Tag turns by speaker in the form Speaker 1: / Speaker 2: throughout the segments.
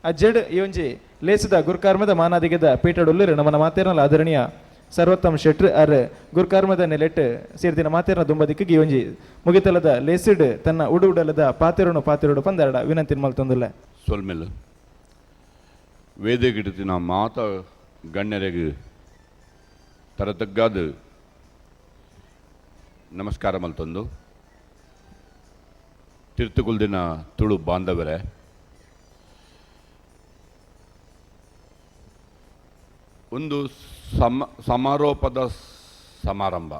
Speaker 1: ಅಜ್ಜಡ್ ಈ ಒಂಜಿ ಲೇಸಿದ ಗುರುಕಾರ್ಮದ ಮಾನಾದಿಗೆದ ಪೀಠಡುಲ್ಲು ನಮ್ಮನ ಮಾತೇರನಲ್ಲ ಆದರಣೀಯ ಸರ್ವೋತ್ತಮ್ ಶೆಟ್ರ್ ಅರ್ ಗುರುಕಾರ್ಮದ ನೆಲೆಟ್ ಸೇರ್ದಿನ ಮಾತೇರನ ದುಂಬದಿಕ್ಕೆ ಈ ಒಂಜಿ ಮುಗಿತಲದ ಲೇಸಿಡ್ ತನ್ನ ಉಡುಡಲದ ಪಾತಿರೋಡು ಪಂದರಡ ವಿನಂತಿ ಮಲ್ತೊಂದುಲ್ಲ
Speaker 2: ಸೊಲ್ಮೆಲ್ ವೇದಿಗಿಡ್ತಿನ ಮಾತ ಗಣ್ಯರಿಗೆ ತರತಗ್ಗಾದ ನಮಸ್ಕಾರ ಮಲ್ತೊಂದು ತಿರ್ತುಗುಲ್ದಿನ ತುಳು ಬಾಂಧವರೇ, ಒಂದು ಸಮಾರೋಪದ ಸಮಾರೋಪ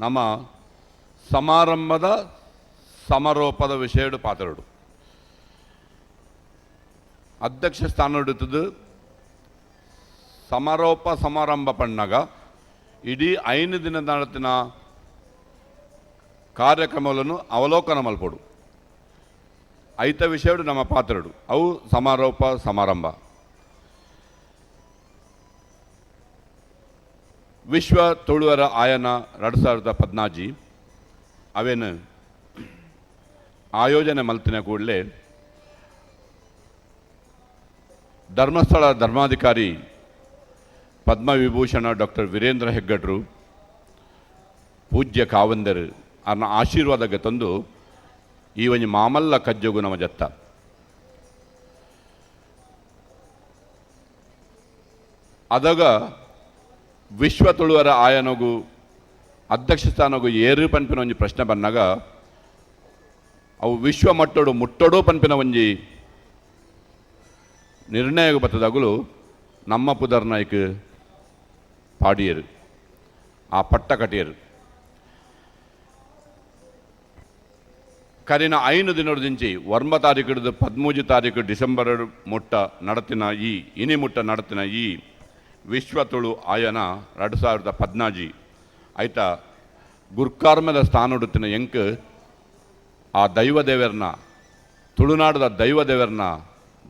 Speaker 2: ನಮ್ಮ ಸಮಾರಂಭದ ಸಮಾರೋಪದ ವಿಷಯ ಪಾತ್ರಡು ಅಧ್ಯಕ್ಷ ಸ್ಥಾನ ಹಿಡಿತದ್ದು ಸಮಾರಂಭ ಪಣ್ಣಾಗ ಇಡೀ 5 ದಿನದ ನಡತಿನ ಕಾರ್ಯಕ್ರಮಗಳನ್ನು ಅವಲೋಕನ ಮಲ್ಪಡು ಐತ ವಿಷಯ ನಮ್ಮ ಪಾತ್ರಡು ಅವು ಸಮಾರಂಭ ವಿಶ್ವ ತುಳುವರ ಆಯನ 2014 ಅವೇನು ಆಯೋಜನೆ ಮಲ್ತಿನ ಕೂಡಲೇ ಧರ್ಮಸ್ಥಳ ಧರ್ಮಾಧಿಕಾರಿ ಪದ್ಮವಿಭೂಷಣ ಡಾಕ್ಟರ್ ವೀರೇಂದ್ರ ಹೆಗ್ಗಡ್ರು ಪೂಜ್ಯ ಕಾವಂದರು ಅನ್ನ ಆಶೀರ್ವಾದಕ್ಕೆ ತಂದು ಈ ಒಂಜಿ ಮಾಮಲ್ಲ ಕಜ್ಜೋಗು ನಮ್ಮ ಜತ್ತ ಅದಾಗ ವಿಶ್ವ ತುಳುವರ ಆಯನಗು ಅಧ್ಯಕ್ಷ ಸ್ಥಾನಗೂ ಏರು ಪನ್ಪಿನ ಒಂಜಿ ಪ್ರಶ್ನೆ ಬಂದಾಗ ಅವು ವಿಶ್ವ ಮಟ್ಟಡು ಮುಟ್ಟಡೋ ಪನ್ಪಿನ ಒಂಜಿ ನಿರ್ಣಯ ಬತ್ತದಾಗಲು ನಮ್ಮ ಪುದರ್ ನಾಯ್ಕ ಪಾಡಿಯರು ಆ ಪಟ್ಟ ಕಟಿಯರು ಕರಿನ 5 ದಿನದಿಂಚಿ 9 ತಾರೀಕು ಹಿಡಿದು 13 ತಾರೀಕು ಡಿಸೆಂಬರ್ ಮುಟ್ಟ ನಡತಿನ ಈ ವಿಶ್ವ ತುಳು ಆಯನ 2014 ಐತ ಗುರ್ಕಾರ್ಮದ ಸ್ಥಾನ ಹುಡುತ್ತಿನ ಎಂಕ್ ಆ ದೈವದೇವರನ್ನ ತುಳುನಾಡದ ದೈವದೇವರನ್ನ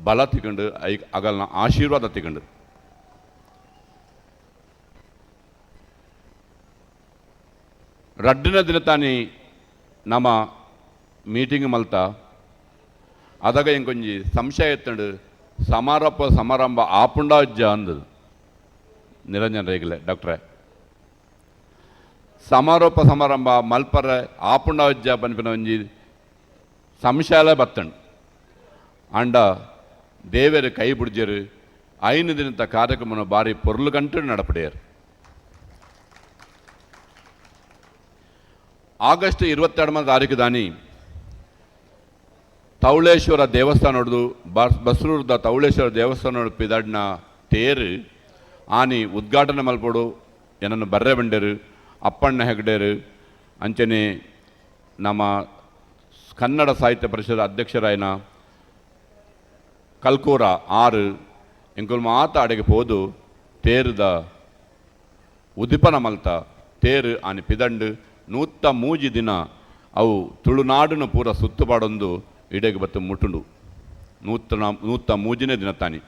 Speaker 2: ಬಲ ತಿಕೊಂಡು ಅಗಲ್ನ ಆಶೀರ್ವಾದ ತಿಕೊಂಡು ರಡ್ಡಿನ ದಿನ ತಾನಿ ನಮ್ಮ ಮೀಟಿಂಗ್ ಮಲ್ತ ಅದಾಗ ಎಂಕೊಂಜಿ ಸಂಶಯ ಎತ್ತಂಡು ಸಮಾರಂಭ ಆಪುಂಡ ಅಜ್ಜ ಅಂದದು ನಿರಂಜನ್ ರೇಗಲೆ ಡಾಕ್ಟ್ರೆ ಸಮಾರಂಭ ಮಲ್ಪರ ಆಪುಂಡ ಅಜ್ಜ ಪನ್ಪಿನ ಒಂಜಿ ಸಂಶಯಲೇ ಬತ್ತಂಡು ಅಂಡ ದೇವರು ಕೈ ಬಿಡ್ಜರು 5 ದಿನದ ಕಾರ್ಯಕ್ರಮವನ್ನು ಬಾರಿ ಪೊರ್ಲು ಗಂಟು ನಡಪಡೆಯರು. ಆಗಸ್ಟ್ 22 ತಾರೀಕು ದಾನಿ ತೌಳೇಶ್ವರ ದೇವಸ್ಥಾನ ಹೊಡೆದು ಬಸ್ರೂರ್ದ ತೌಳೇಶ್ವರ ದೇವಸ್ಥಾನ ಹೊಡೆದು ಪಿದಾಡಿನ ತೇರು ಆನಿ ಉದ್ಘಾಟನೆ ಮಲ್ಪಡು ಏನನ್ನು ಬರ್ರೆ ಬಂಡೇರು ಅಪ್ಪಣ್ಣ ಹೆಗ್ಡೇರು ಅಂಚನೆ ನಮ್ಮ ಕನ್ನಡ ಸಾಹಿತ್ಯ ಪರಿಷತ್ ಅಧ್ಯಕ್ಷರಾಯನ ಕಲ್ಕೂರ 6 ಎಂಕುಲು ಮಾತ ಅಡೆಗೆ ಹೋದು ತೇರುದ ಉದಿಪನ ಮಲ್ತ ತೇರು ಆನಿ ಪಿದಂಡು 103 ದಿನ ಅವು ತುಳುನಾಡಿನ ಪೂರ ಸುತ್ತುಪಾಡೊಂದು ಇಡೆಗೆ ಬತ್ತು ಮುಟ್ಟುಂಡು 103 ದಿನ ತಾನಿ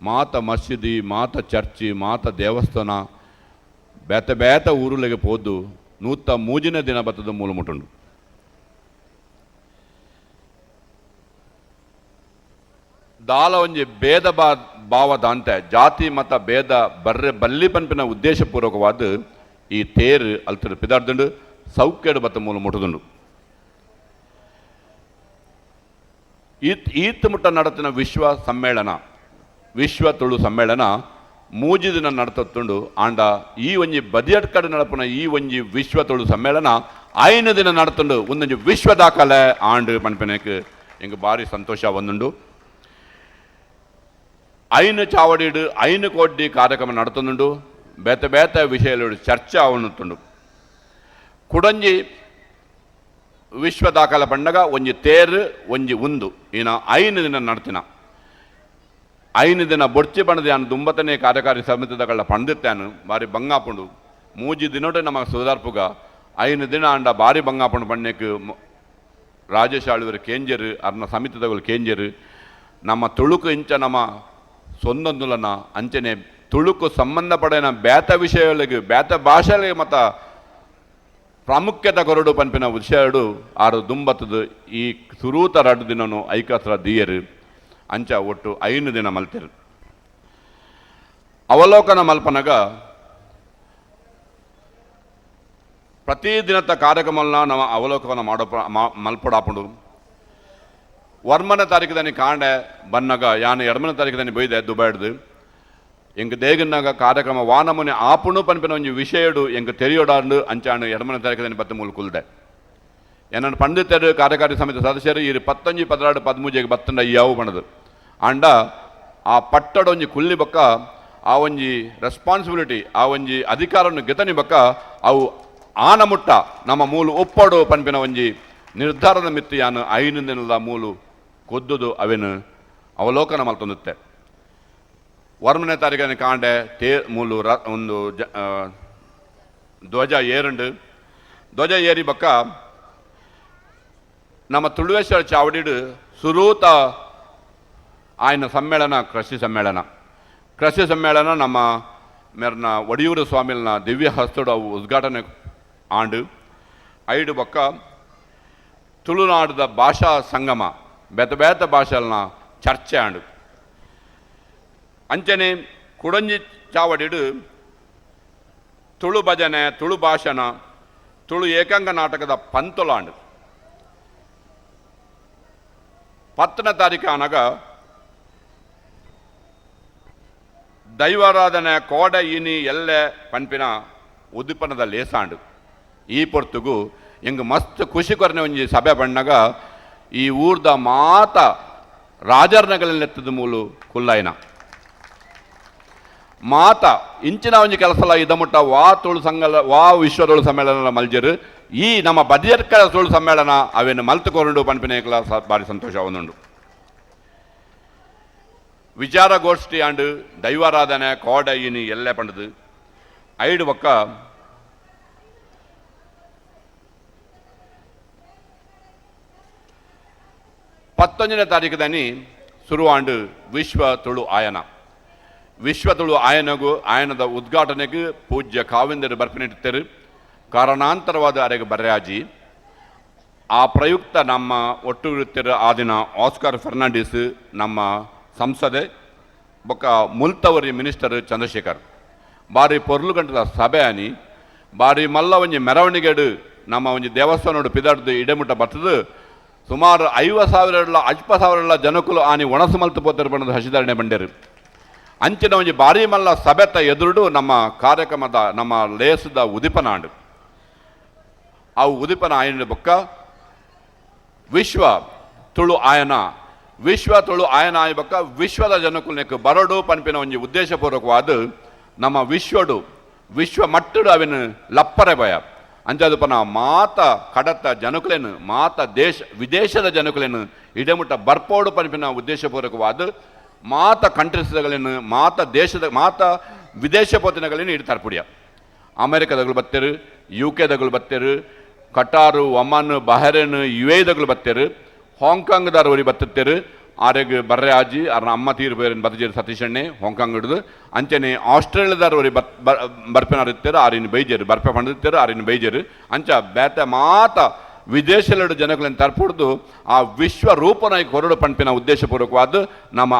Speaker 2: ಮಾತ ಮಸೀದಿ ಮಾತ ಚರ್ಚಿ ಮಾತ ದೇವಸ್ಥಾನ ಬೇತ ಊರುಲೆಗೆ ಹೋದು 103 ದಿನ ಬತ್ತದ ಮೂಲ ಮುಟ್ಟುಂಡು. ದಾಲ ಒಂಜಿ ಭೇದ ಭಾವದ ಅಂತೆ ಜಾತಿ ಮತ ಭೇದ ಬಲ್ಲಿ ಪನ್ಪಿನ ಉದ್ದೇಶಪೂರ್ವಕವಾದ ಈ ತೇರು ಅಲ್ತರು ಪಿದಾರ್ದುಂಡು ಸೌಖ್ಯಡು ಬತ್ತ ಮೂಲ ಮುಟ್ಟುದುಂಡು. ಈತ್ ಮುಟ್ಟ ನಡತಿನ ವಿಶ್ವ ತುಳು ಸಮ್ಮೇಳನ 3 ದಿನ ನಡತುಂಡು ಆಂಡ ಈ ಒಂಜಿ ಬದಿಯಡ್ಕಡೆ ನಡಪುನ ಈ ಒಂಜಿ ವಿಶ್ವ ತುಳು ಸಮ್ಮೇಳನ 5 ದಿನ ನಡತುಂಡು ಒಂದೊಂಜಿ ವಿಶ್ವ ದಾಖಲೆ ಆಂಡ್ ಪನ್ಪಿನಕ್ಕೆ ಎಂಗೆ ಭಾರಿ ಸಂತೋಷ ಒಂದುಂಡು. 5 ಚಾವಡಿಡು 5 ಕೋಟಿ ಕಾರ್ಯಕ್ರಮ ನಡತುಂಡು ಬೇತ ವಿಷಯಗಳು ಚರ್ಚೆ ಅವನುಂಡು. ಕುಡಂಜಿ ವಿಶ್ವ ದಾಖಲೆ ಪಂಡಗ ಒಂಜಿ ತೇರು ಒಂಜಿ ಉಂದು ಈನ 5 ದಿನ ನಡ್ತಿನ 5 ದಿನ ಬೊಡ್ಚಿ ಬಣ್ಣದ ನಾನು 9ನೇ ಕಾರ್ಯಕಾರಿ ಸಮಿತಿದಗಳ ಪಂಡಿತ್ತಾನು ಬಾರಿ ಬಂಗಾಪುಂಡು 3 ದಿನೋಡೆ ನಮಗೆ ಸುಧಾರ್ಪುಗ 5 ದಿನ ಅಂಡ ಬಾರಿ ಬಂಗಾಪುಂಡು ಬಣ್ಣಕ್ಕೆ ರಾಜೇಶ್ ಆಳ್ವರು ಕೇಂಜರು ಅರ್ನ ಸಮಿತಿದಗಳು ಕೇಂಜರು ನಮ್ಮ ತುಳುಕು ಇಂಚ ನಮ್ಮ ಸೊಂದೊಂದುಲನ ಅಂಚನೆ ತುಳುಕು ಸಂಬಂಧಪಡಿನ ಬೇತ ವಿಷಯಗಳಿಗೆ ಬೇತ ಭಾಷೆಗಳಿಗೆ ಮತ್ತು ಪ್ರಾಮುಖ್ಯತೆ ಕೊರಡು ಪಂಪಿನ ವಿಷಯಡು ಆರು ದುಂಬತ್ತದು ಈ ಸುರೂತ 2 ದಿನನು ಐಕತ್ರ ದಿಯರು ಅಂಚ ಒಟ್ಟು 5 ದಿನ ಮಲ್ತಿರು. ಅವಲೋಕನ ಮಲ್ಪನಗ ಪ್ರತಿದಿನದ ಕಾರ್ಯಕ್ರಮಗಳನ್ನ ನಾವು ಅವಲೋಕನ ಮಾಡೋ ಮಲ್ಪಡಾಪುಂಡು. ವರ್ಮನ ತಾರೀಕದನಿ ಕಾಂಡೆ ಬನ್ನಗ ಯಾನು 2ನೇ ತಾರೀಕದನಿ ಬೈದೆ ದುಬೈಡ್ದು ಎಂಗೆ ದೇಗನಾಗ ಕಾರ್ಯಕ್ರಮ ವಾನಮುನೆ ಆಪುಣು ಪನ್ಪಿನ ಒಂದು ವಿಷಯಡು ಎಂಗೆ ತೆರೆಯೋಡಾಂಡು ಅಂಚಾಂಡು 2ನೇ ತಾರೀಕದನಿ 13 ಕುಲ್ದೆ ಏನನ್ನು ಪಂಡಿತರು ಕಾರ್ಯಕಾರಿ ಸಮಿತಿ ಸದಸ್ಯರು ಈ 15, 16, 13 ಬತ್ತಂಡ ಯಾವು ಪಣದು ಅಂಡ ಆ ಪಟ್ಟಡೊಂಜಿ ಕುಲ್ಲಿ ಬಕ್ಕ ಆ ಒಂಜಿ ರೆಸ್ಪಾನ್ಸಿಬಿಲಿಟಿ ಆ ಒಂಜಿ ಅಧಿಕಾರವನ್ನು ಗೆತನಿ ಬಕ್ಕ ಅವು ಆನ ಮುಟ್ಟ ನಮ್ಮ ಮೂಲು ಒಪ್ಪಡು ಪನ್ಪಿನ ಒಂಜಿ ನಿರ್ಧಾರದ ಮಿತ್ತು ಯಾನು 5 ದಿನದ ಮೂಲು ಕೊದ್ದುದು ಅವೇನು ಅವಲೋಕನ ಮಲ್ತೊಂದುತ್ತೆ. ವರ್ಮನೆ ತಾರೀಕನ ಕಾಂಡೆ ಮೂಲು ಒಂದು ಧ್ವಜ ಏರುಂಡು ಧ್ವಜ ಏರಿ ಬಕ್ಕ ನಮ್ಮ ತುಳುವೇಶ್ವರ ಚಾವಡಿಡು ಸುರೂತ ಆಯ್ನ ಸಮ್ಮೇಳನ ಕೃಷಿ ಸಮ್ಮೇಳನ ನಮ್ಮ ಮೇರ್ನ ಒಡಿಯೂರು ಸ್ವಾಮಿಲ್ನ ದಿವ್ಯ ಹಸ್ತಡು ಅವು ಉದ್ಘಾಟನೆ ಆಂಡು ಐಡು ಬಕ್ಕ ತುಳುನಾಡದ ಭಾಷಾ ಸಂಗಮ ಬೇತ ಭಾಷೆಲ್ನ ಚರ್ಚೆ ಆಂಡು ಅಂಚನೆ ಕುಡಂಜಿ ಚಾವಡಿಡು ತುಳು ಭಜನೆ, ತುಳು ಭಾಷಣ, ತುಳು ಏಕಾಂಗ ನಾಟಕದ ಪಂತೊಲಾಂಡು 10ನೇ ತಾರೀಕು ಆನಾಗ ದೈವಾರಾಧನೆ ಕೋಡ ಇನಿ ಎಲ್ಲೆ ಪನ್ಪಿನ ಉದ್ದಿಪನದ ಲೇಸಾಂಡು ಈ ಪೊರ್ತುಗು ಎಂಗೆ ಮಸ್ತ್ ಖುಷಿ ಕೊರನೆ ಒಂಜಿ ಸಭೆ ಬಣ್ಣಗ ಈ ಊರ್ದ ಮಾತ ರಾಜರ್ನಗಳೆತ್ತದ ಮೂಲು ಕುಲ್ಲಾಯ್ನ ಮಾತ ಇಂಚಿನ ಒಂಜಿ ಕೆಲಸಲ ಇದ ಮುಟ್ಟ ವಾ ವಿಶ್ವ ತುಳು ಸಮ್ಮೇಳನ ಮಲ್ಜರು ಈ ನಮ್ಮ ಬದಿಯರ್ಕಳ ತುಳು ಸಮ್ಮೇಳನ ಅವೇನು ಮಲ್ತುಕೊಂಡು ಪನ್ಪಿನೇಕಲ ಭಾರಿ ಸಂತೋಷ ಒಂದುಂಡು. ವಿಚಾರಗೋಷ್ಠಿ ಆಂಡು ದೈವಾರಾಧನೆ ಕೋಡ ಇನಿ ಎಲ್ಲೆ ಪಂಡದು ಐಡು ಬಕ್ಕ ಪತ್ತೊಂದನೇ ತಾರೀಕದನಿ ಶುರುವಾಂಡು ವಿಶ್ವ ತುಳು ಆಯನಗೂ ಆಯನದ ಉದ್ಘಾಟನೆಗೆ ಪೂಜ್ಯ ಕಾವೇಂದ್ರ ಬರ್ಪಿನಿಟ್ಟರು ಕಾರಣಾಂತರವಾದ ಅರೆಗೆ ಬರ್ರಾಜಿ ಆ ಪ್ರಯುಕ್ತ ನಮ್ಮ ಒಟ್ಟು ಇರುತ್ತಿರ ಆ ದಿನ ಆಸ್ಕರ್ ಫೆರ್ನಾಂಡಿಸ್ ನಮ್ಮ ಸಂಸದೆ ಬೊಕ್ಕ ಮುಲ್ತವರಿ ಮಿನಿಸ್ಟರ್ ಚಂದ್ರಶೇಖರ್ ಬಾರಿ ಪೊರ್ಲು ಗಂಟದ ಸಭೆ ಅನಿ ಬಾರಿ ಮಲ್ಲ ಒಂಜಿ ಮೆರವಣಿಗೆಡು ನಮ್ಮ ಒಂಜಿ ದೇವಸ್ಥಾನೋಡು ಪಿದಾಡ್ದು ಇಡೆಮುಟ್ಟ ಬರ್ತದು ಸುಮಾರು 50,000 ಜನಕುಲು ಆನಿ ಒಣಸು ಮಲ್ತು ಪೋತರು ಬಣ್ಣದ ಹಸಿಧಾರಣೆ ಬಂಡೇರು ಅಂಚಿನ ಒಂಜಿ ಬಾರಿ ಮಲ್ಲ ಸಭೆತ ಎದುರುಡು ನಮ್ಮ ಕಾರ್ಯಕ್ರಮದ ನಮ್ಮ ಲೇಸದ ಉದಿಪನಾಂಡು ಅವು ಉದಿಪನ ಆಯನ ಬೊಕ್ಕ ವಿಶ್ವ ತುಳು ಆಯನ ಆಯ ಬೊಕ್ಕ ವಿಶ್ವದ ಜನಕುಲ್ನೆಕ್ ಬರಡು ಪನ್ಪಿನ ಒಂಜಿ ಉದ್ದೇಶಪೂರ್ವಕವಾದ ನಮ್ಮ ವಿಶ್ವ ಮಟ್ಟಡು ಅವಿನ ಲಪ್ಪರೆ ಭಯ ಅಂಚದುಪನ ಮಾತ ಕಡತ ಜನಕುಲೇನು ಮಾತ ವಿದೇಶದ ಜನಕುಲೇನು ಇಡೆಮುಟ್ಟ ಬರ್ಪೋಡು ಪನ್ಪಿನ ಉದ್ದೇಶಪೂರ್ವಕವಾದ ಮಾತ ಕಂಟ್ರೀಸ್ಗಳನ್ನು ಮಾತ ವಿದೇಶ ಪೋತಿನಗಳನ್ನು ಇಡ್ತಾರೆ ಪುಡಿಯ ಅಮೆರಿಕದಗಳು ಬತ್ತರು, UK ಬತ್ತರು, ಕಟಾರು, ಒಮಾನ್, ಬಹರೇನ್, UAE ಬತ್ತರು, ಹಾಂಗ್ಕಾಂಗ್ದವ್ರು ಬತ್ತರು ಆರೆಗೆ ಬರ್ರೆ ಆಜಿ ಅವ್ರನ್ನ ಅಮ್ಮ ತೀರು ಬೇರೆ ಬತ್ತಜೇರು ಸತೀಶಣ್ಣೆ ಹಾಂಗ್ಕಾಂಗ್ ಹಿಡಿದು ಅಂಚನೆ ಆಸ್ಟ್ರೇಲಿಯಾದವ್ರಿಗೆ ಬರ್ಪೆನಾರಿರ್ತಾರೆ ಆರಿನ ಬೈಜರು ಬರ್ಪೆ ಪಂಡಿರ್ತಾರೆ ಆರಿನ ಬೈಜರು ಅಂಚ ಬೇತೆ ಮಾತ ವಿದೇಶದ ಜನಗಳನ್ನು ತರ್ಪುಡ್ದು ಆ ವಿಶ್ವ ರೂಪನಾಗಿ ಹೊರಡು ಪಂಪಿನ ಉದ್ದೇಶಪೂರ್ವಕವಾದ ನಮ್ಮ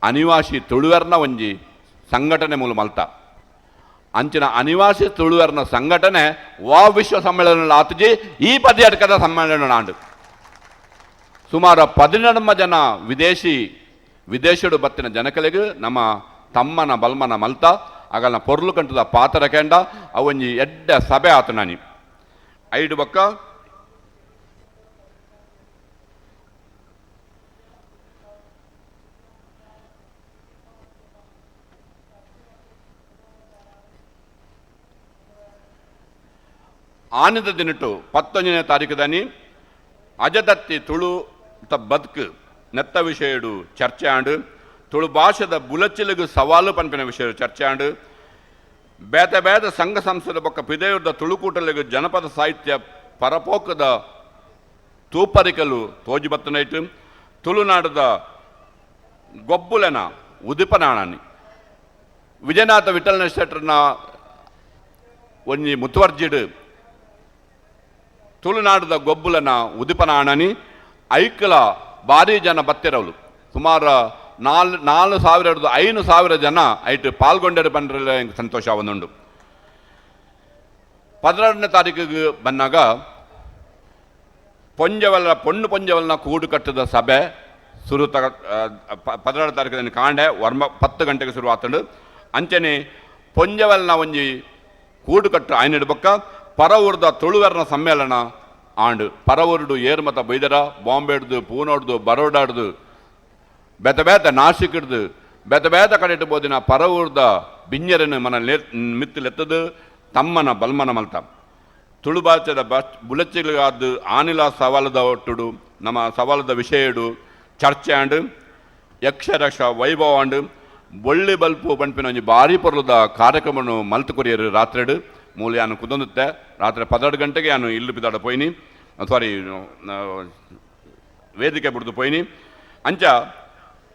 Speaker 2: ಅನಿವಾಸಿ ತುಳುವೆರ್ನ ಒಂಜಿ ಸಂಘಟನೆ ಮೂಲ ಮಲ್ತ ಅಂಚಿನ ಅನಿವಾಸಿ ತುಳುವೆರ್ನ ಸಂಘಟನೆ ವಿಶ್ವ ಸಮ್ಮೇಳನ ಆತಜಿ ಈ ಪದ್ಯಟಕದ ಸಮ್ಮೇಳನ ಆಂಡು ಸುಮಾರು 12 ಜನ ವಿದೇಶಡು ಬತ್ತಿನ ಜನಕಲಿಗೆ ನಮ್ಮ ತಮ್ಮನ ಬಲ್ಮನ ಮಲ್ತ ಆಗಲ್ನ ಪೊರ್ಲು ಕಂಟದ ಪಾತ್ರ ಕೆಂಡ ಅವೊಂಜಿ ಎಡ್ಡ ಸಭೆ ಆತ ನಾನಿ ಐದು ಬಕ್ಕ ಆನದ ದಿನಟ್ಟು 19ನೇ ತಾರೀಕದನಿ ಅಜದತ್ತಿ ತುಳು ಬದುಕು ನೆತ್ತ ವಿಷಯಡು ಚರ್ಚೆ ಆಂಡು ತುಳು ಭಾಷೆದ ಬುಲಚಿಲಿಗು ಸವಾಲು ಪನ್ಪಿನ ವಿಷಯ ಚರ್ಚೆ ಆಂಡು ಬೇತ ಸಂಘ ಸಂಸ್ಥೆದ ಬೊಕ್ಕ ಪಿದೆಯುರ್ದ ತುಳುಕೂಟಲಿಗು ಜನಪದ ಸಾಹಿತ್ಯ ಪರಪೋಕದ ತೂಪರಿಕಲು ತೋಜಿ ಬತ್ತನೈಟು ತುಳುನಾಡದ ಗೊಬ್ಬುಲೆನ ಉದಿಪನಾಣನಿ ವಿಜಯನಾಥ ವಿಠಲನ ಶೆಟ್ಟರ್ನ ಒಂಜಿ ಮುತುವರ್ಜಿಡು ತುಳುನಾಡದ ಗೊಬ್ಬುಲನ ಉದಿಪನಾಣನಿ ಐಕ್ಲ ಭಾರಿ ಜನ ಬತ್ತಿರವಲು ಸುಮಾರು 4,000-5,000 ಜನ ಐಟ್ ಪಾಲ್ಗೊಂಡರು ಬಂದ್ರೆ ಸಂತೋಷ ಒಂದುಂಡು. 12ನೇ ತಾರೀಕಿಗೆ ಬಂದಾಗ ಪೊಣ್ಣು ಪೊಂಜವಲ್ನ ಕೂಡು ಕಟ್ಟದ ಸಭೆ ಶುರು 12ನೇ ತಾರೀಕು ಕಾಂಡೆ 10 ಗಂಟೆಗೆ ಶುರು ಆತಂಡು. ಅಂಚನೆ ಪೊಂಜವಲ್ನ ಒಂಜಿ ಕೂಡು ಕಟ್ಟು ಆಯ್ನಿಡ್ಬಕ್ಕ ಪರವೂರ್ದ ತುಳುವೆರ್ನ ಸಮ್ಮೇಳನ ಆಂಡು ಪರವೂರ್ಡು ಏರ್ಮತ ಬೈದರ ಬಾಂಬೆಡ್ದು ಪೂನೋಡ್ದು ಬರೋಡಾಡ್ದು ಬೇತ ನಾಸಿಕಿಡ್ದು ಬೇತ ಕಡೆಟ್ಟು ಬೋದಿನ ಪರವೂರ್ದ ಬಿಂಜರನ್ನು ಮನ ಮಿತ್ತಲೆತ್ತದು ತಮ್ಮನ ಬಲ್ಮನ ಮಲ್ತ ತುಳು ಭಾಷೆದ ಬುಲಚ್ಚಿಗಾದ್ದು ಆನಿಲ ಸವಾಲದ ಒಟ್ಟುಡು ನಮ್ಮ ಸವಾಲದ ವಿಷಯಡು ಚರ್ಚೆ ಆಂಡು ಯಕ್ಷರಕ್ಷ ವೈಭವ ಆಂಡು ಬೊಳ್ಳಿ ಬಲ್ಪು ಪಂಪಿನ ಒಂಜಿ ಭಾರಿ ಪೊರ್ಲದ ಕಾರ್ಯಕ್ರಮವನ್ನು ಮಲ್ತು ಕೊರಿಯರು ರಾತ್ರಿಡು ಮೂಲೆ ಯಾನು ಕುದೊಂದುತ್ತೆ ರಾತ್ರಿ 12 ಗಂಟೆಗೆ ನಾನು ಇಲ್ಲು ಬಿದ್ದಾಡ ಪೋಯ್ನಿ ವೇದಿಕೆ ಬಿಡ್ದು ಪೋಯ್ನಿ ಅಂಚ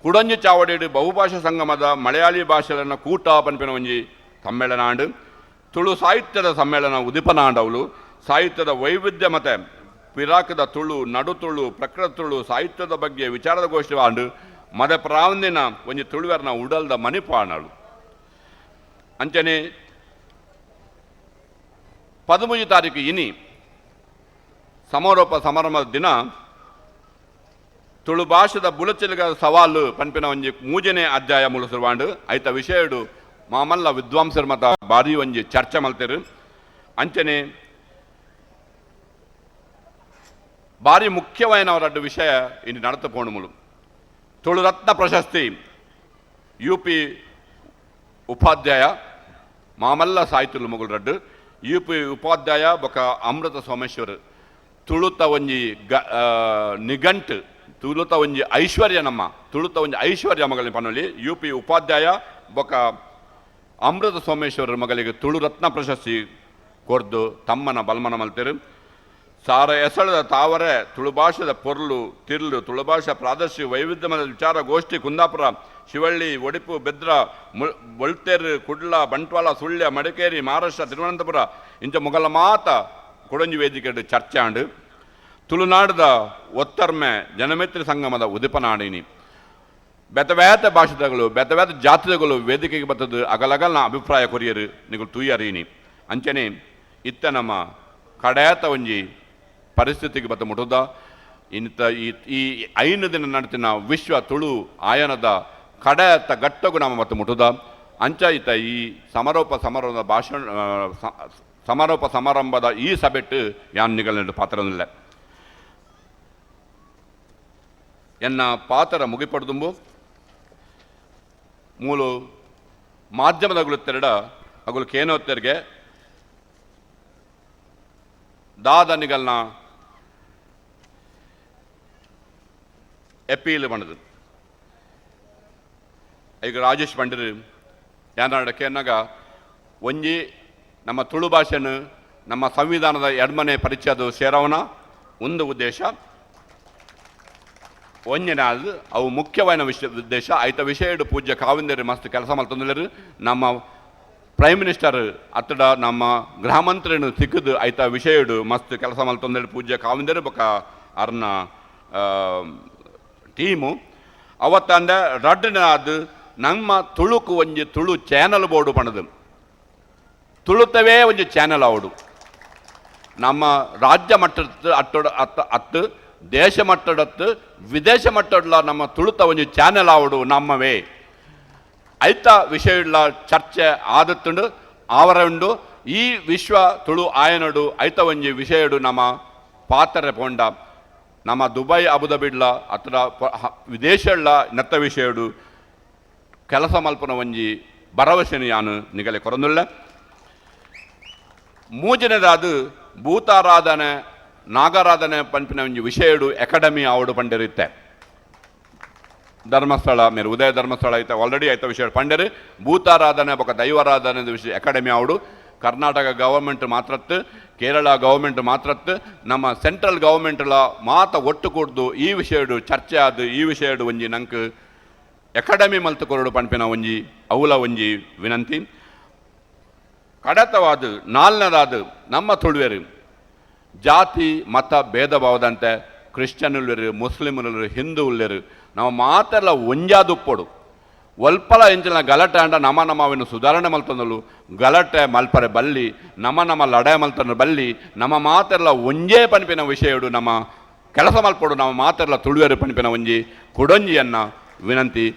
Speaker 2: ಕುಡಂಜಿ ಚಾವಡೇಡು ಬಹುಭಾಷಾ ಸಂಗಮದ ಮಲಯಾಳಿ ಭಾಷೆಗಳನ್ನ ಕೂಟ ಪನ್ಪಿನ ಒಂಜಿ ಸಮ್ಮೇಳನ ಆಂಡು ತುಳು ಸಾಹಿತ್ಯದ ಸಮ್ಮೇಳನ ಉದಿಪನ ಆಂಡವಲು ಸಾಹಿತ್ಯದ ವೈವಿಧ್ಯ ಮತ್ತೆ ಪಿರಾಕದ ತುಳು ನಡು ತುಳು ಪ್ರಕೃತ ತುಳು ಸಾಹಿತ್ಯದ ಬಗ್ಗೆ ವಿಚಾರದ ಗೋಷ್ಠಿ ಆಂಡು ಮದ ಪ್ರಾವಂದಿನ ಒಂಜಿ ತುಳುವೆರ್ನ ಉಡಲ್ದ ಮಣಿಪಾಣಳು ಅಂಚನೆ 13 ತಾರೀಕು ಇನಿ ಸಮಾರೋಪ ಸಮಾರಂಭದ ದಿನ ತುಳು ಭಾಷೆದ ಬುಲಚಿಲಿಗ ಸವಾಲು ಪನ್ಪಿನ ಒಂಜಿ 3ನೇ ಅಧ್ಯಾಯ ಮುಳುಸುರುವಾಂಡು ಐತ ವಿಷಯಡು ಮಾಮಲ್ಲ ವಿದ್ವಾಂಸರು ಮತ ಭಾರಿ ಒಂಜಿ ಚರ್ಚೆ ಮಲ್ತೇರು. ಅಂಚನೆ ಭಾರಿ ಮುಖ್ಯವಾಯಿನವರಡ್ಡು ವಿಷಯ ಇನ್ನು ನಡತ ಪೋಣು ಮುಳು ತುಳು ರತ್ನ ಪ್ರಶಸ್ತಿ UP ಉಪಾಧ್ಯಾಯ ಮಾಮಲ್ಲ ಸಾಹಿತ್ಯ ಮುಗುಲ್ ರಡ್ಡು UP ಉಪಾಧ್ಯಾಯ ಬೊಕ ಅಮೃತ ಸೋಮೇಶ್ವರ್ ತುಳುತ ಒಂಜಿ ನಿಘಂಟ್ ತುಳುತ ಒಂಜಿ ಐಶ್ವರ್ಯ ನಮ್ಮ ತುಳುತ ಒಂಜಿ ಐಶ್ವರ್ಯ ಮಗಳಿನ ಪನ್ನೊಲಿ UP ಉಪಾಧ್ಯಾಯ ಬೊಕ ಅಮೃತ ಸೋಮೇಶ್ವರ ಮಗಳಿಗೆ ತುಳು ರತ್ನ ಪ್ರಶಸ್ತಿ ಕೊರ್ದು ತಮ್ಮನ ಬಲ್ಮನ ಮಲ್ತೇರು. ಸಾರ ಎಸಳದ ತಾವರೆ ತುಳು ಭಾಷೆದ ಪೊರ್ಲು ತಿರ್ಲು ತುಳು ಭಾಷಾ ಪ್ರಾದೇಶಿಕ ವೈವಿಧ್ಯಮಯ ವಿಚಾರ ಗೋಷ್ಠಿ ಕುಂದಾಪುರ ಶಿವಳ್ಳಿ ಒಡಿಪು ಬೆದ್ರ ಬೊಳ್ತೇರು ಕುಡ್ಲ ಬಂಟ್ವಾಳ ಸುಳ್ಯ ಮಡಿಕೇರಿ ಮಹಾರಾಷ್ಟ್ರ ತಿರುವನಂತಪುರ ಇಂಚ ಮೊಗಲ ಮಾತ ಕೊಡಂಜಿ ವೇದಿಕೆ ಚರ್ಚೆ ಆಂಡು ತುಳುನಾಡದ ಒತ್ತರ್ಮೆ ಜನಮಿತ್ರ ಸಂಗಮದ ಉದಿಪನಾಡಿನಿ ಬೆತವೇತ ಭಾಷೆಗಳು ಬೆತವೇತ ಜಾತಿಗಳು ವೇದಿಕೆಗೆ ಬರ್ತದ್ದು ಅಗಲಗಲ್ನ ಅಭಿಪ್ರಾಯ ಕೊರಿಯರು ನೀವು ತೂಯರೀನಿ ಅಂಚನೆ ಇತ್ತ ನಮ್ಮ ಕಡೆಯತ ಒಂಜಿ ಪರಿಸ್ಥಿತಿಗೆ ಬತ್ತ ಮುಟ್ಟುದ ಇಂಥ ಈ 5 ದಿನ ನಡತಿನ ವಿಶ್ವ ತುಳು ಆಯನದ ಕಡೆಯತ್ತ ಗಟ್ಟಗೂ ನಮ್ಮ ಮತ್ತೆ ಮುಟ್ಟುದ ಅಂಚ ಇತ್ತ ಈ ಸಮಾರೋಪ ಸಮಾರಂಭದ ಈ ಸಭೆಟ್ಟು ಯಾನ್ ನಿಗಲ ಪಾತ್ರನಿಲ್ಲ ಎನ್ನ ಪಾತ್ರ ಮುಗಿಪಡ್ದುಂಬು ಮೂಲು ಮಾಧ್ಯಮದಗಳು ತೆರಡ ಅಗಳು ಕೇನೋತ್ತರಿಗೆ ದಾದನಿಗಲ್ನ ಎಪೀಲ್ ಪಣದು ಈಗ ರಾಜೇಶ್ ಪಂಡರು ಯಾನಾಡ ಕೇನಾಗ ಒಂಜಿ ನಮ್ಮ ತುಳು ಭಾಷೆನು ನಮ್ಮ ಸಂವಿಧಾನದ ಎಡ್ಮನೆ ಪರಿಚಯದು ಸೇರವನ ಒಂದು ಉದ್ದೇಶ ಒಂಜನಾದು ಅವು ಮುಖ್ಯವಾದ ಉದ್ದೇಶ ಐತ ವಿಷಯಡು ಪೂಜ್ಯ ಕಾವಿಂದರಿ ಮಸ್ತ್ ಕೆಲಸ ಮಾಡ್ತಂದಿಲ್ಲರು ನಮ್ಮ ಪ್ರೈಮ್ ಮಿನಿಸ್ಟರ್ ಅತ್ತಡ ನಮ್ಮ ಗೃಹ ಮಂತ್ರಿನು ಸಿಕ್ಕದು ಐತ ವಿಷಯಡು ಮಸ್ತ್ ಕೆಲಸ ಮಾಡ್ತಂದೇಳಿ ಪೂಜ್ಯ ಕಾವಿಂದರಿ ಬೊಕ ಅರ್ನ ಟೀಮು ಅವತ್ತಂದ ರಡ್ಡನಾದು ನಮ್ಮ ತುಳುಕು ಒಂಜಿ ತುಳು ಚಾನಲ್ ಬೋರ್ಡು ಪಣದು ತುಳುತವೇ ಒಂಜಿ ಚಾನಲ್ ಅವಡು ನಮ್ಮ ರಾಜ್ಯ ಮಟ್ಟದ ಅತ್ತು ದೇಶ ಮಟ್ಟದತ್ತು ವಿದೇಶ ಮಟ್ಟಡ್ಲ ನಮ್ಮ ತುಳುತ ಒಂಜಿ ಚಾನಲ್ ಆವಡು ನಮ್ಮವೇ ಐತ ವಿಷಯಡ್ಲ ಚರ್ಚೆ ಆದತ್ತುಂಡು ಆವರಂಡು ಈ ವಿಶ್ವ ತುಳು ಆಯನಡು ಐತ ಒಂಜಿ ವಿಷಯಡು ನಮ್ಮ ಪಾತ್ರೆ ಪೋಂಡ ನಮ್ಮ ದುಬೈ ಅಬುದಾಬಿಡ್ಲ ಅತ್ರ ವಿದೇಶಡ್ಲ ನೆತ್ತ ವಿಷಯಡು ಕೆಲಸ ಮಲ್ಪನ ಒಂಜಿ ಭರವಸೆನು ಯಾನು ನಿಗಲೆ ಕೊರಂದುಲ್ಲ. ಮೂಜನೇದಾದು ಭೂತಾರಾಧನೆ ನಾಗಾರಾಧನೆ ಪಂಪಿನ ಒಂಜಿ ವಿಷಯಡು ಅಕಾಡೆಮಿ ಆವಡು ಪಂಡಿರುತ್ತೆ ಧರ್ಮಸ್ಥಳ ಮೇರೆ ಉದಯ ಧರ್ಮಸ್ಥಳ ಐತೆ ಆಲ್ರೆಡಿ ಐತ ವಿಷಯ ಪಂಡರು ಭೂತಾರಾಧನೆ ಬೊಕ ದೈವಾರಾಧನೆ ವಿಷಯ ಅಕಾಡೆಮಿ ಆವಡು ಕರ್ನಾಟಕ ಗವರ್ಮೆಂಟ್ ಮಾತ್ರತ್ತು ಕೇರಳ ಗವರ್ಮೆಂಟ್ ಮಾತ್ರತ್ತು ನಮ್ಮ ಸೆಂಟ್ರಲ್ ಗವರ್ಮೆಂಟ್ಲ ಮಾತ ಒಟ್ಟು ಕೂಡ್ದು ಈ ವಿಷಯಡು ಚರ್ಚೆ ಆದು ಈ ವಿಷಯಡು ಒಂಜಿ ನಂಗೆ ಅಕಾಡೆಮಿ ಮಲ್ತು ಕೊರಡು ಪಂಪಿನ ಒಂಜಿ ಅವಲ ಒಂಜಿ ವಿನಂತಿ. ಕಡತವಾದು ನಾಲ್ನೇದಾದು ನಮ್ಮ ತುಳುವೆರು ಜಾತಿ ಮತ ಭೇದ ಭಾವದಂತೆ ಕ್ರಿಶ್ಚಿಯನ್ ಉಳ್ಳರು ಮುಸ್ಲಿಮ್ ಉಳ್ಳರು ಹಿಂದೂ ಉಳ್ಳರು ನಾವು ಮಾತೆಲ್ಲ ಒಂಜಾದುಪ್ಪಡು ಒಲ್ಪಲ ಎಂಚಿನ ಗಲಾಟೆ ಅಂಡ ನಮ್ಮವನ್ನು ಸುಧಾರಣೆ ಮಲ್ತಂದಲು ಗಲಾಟೆ ಮಲ್ಪರೆ ಬಲ್ಲಿ ನಮ್ಮ ಲಡೆ ಮಲ್ತನ ಬಲ್ಲಿ ನಮ್ಮ ಮಾತೆಲ್ಲ ಒಂಜೇ ಪನಿಪಿನ ವಿಷಯಡು ನಮ್ಮ ಕೆಲಸ ಮಲ್ಪಡು ನಮ್ಮ ಮಾತೆಲ್ಲ ತುಳುವೆರು ಪನಿಪಿನ ಒಂಜಿ ಕುಡೊಂಜಿಯನ್ನ ವಿನಂತಿ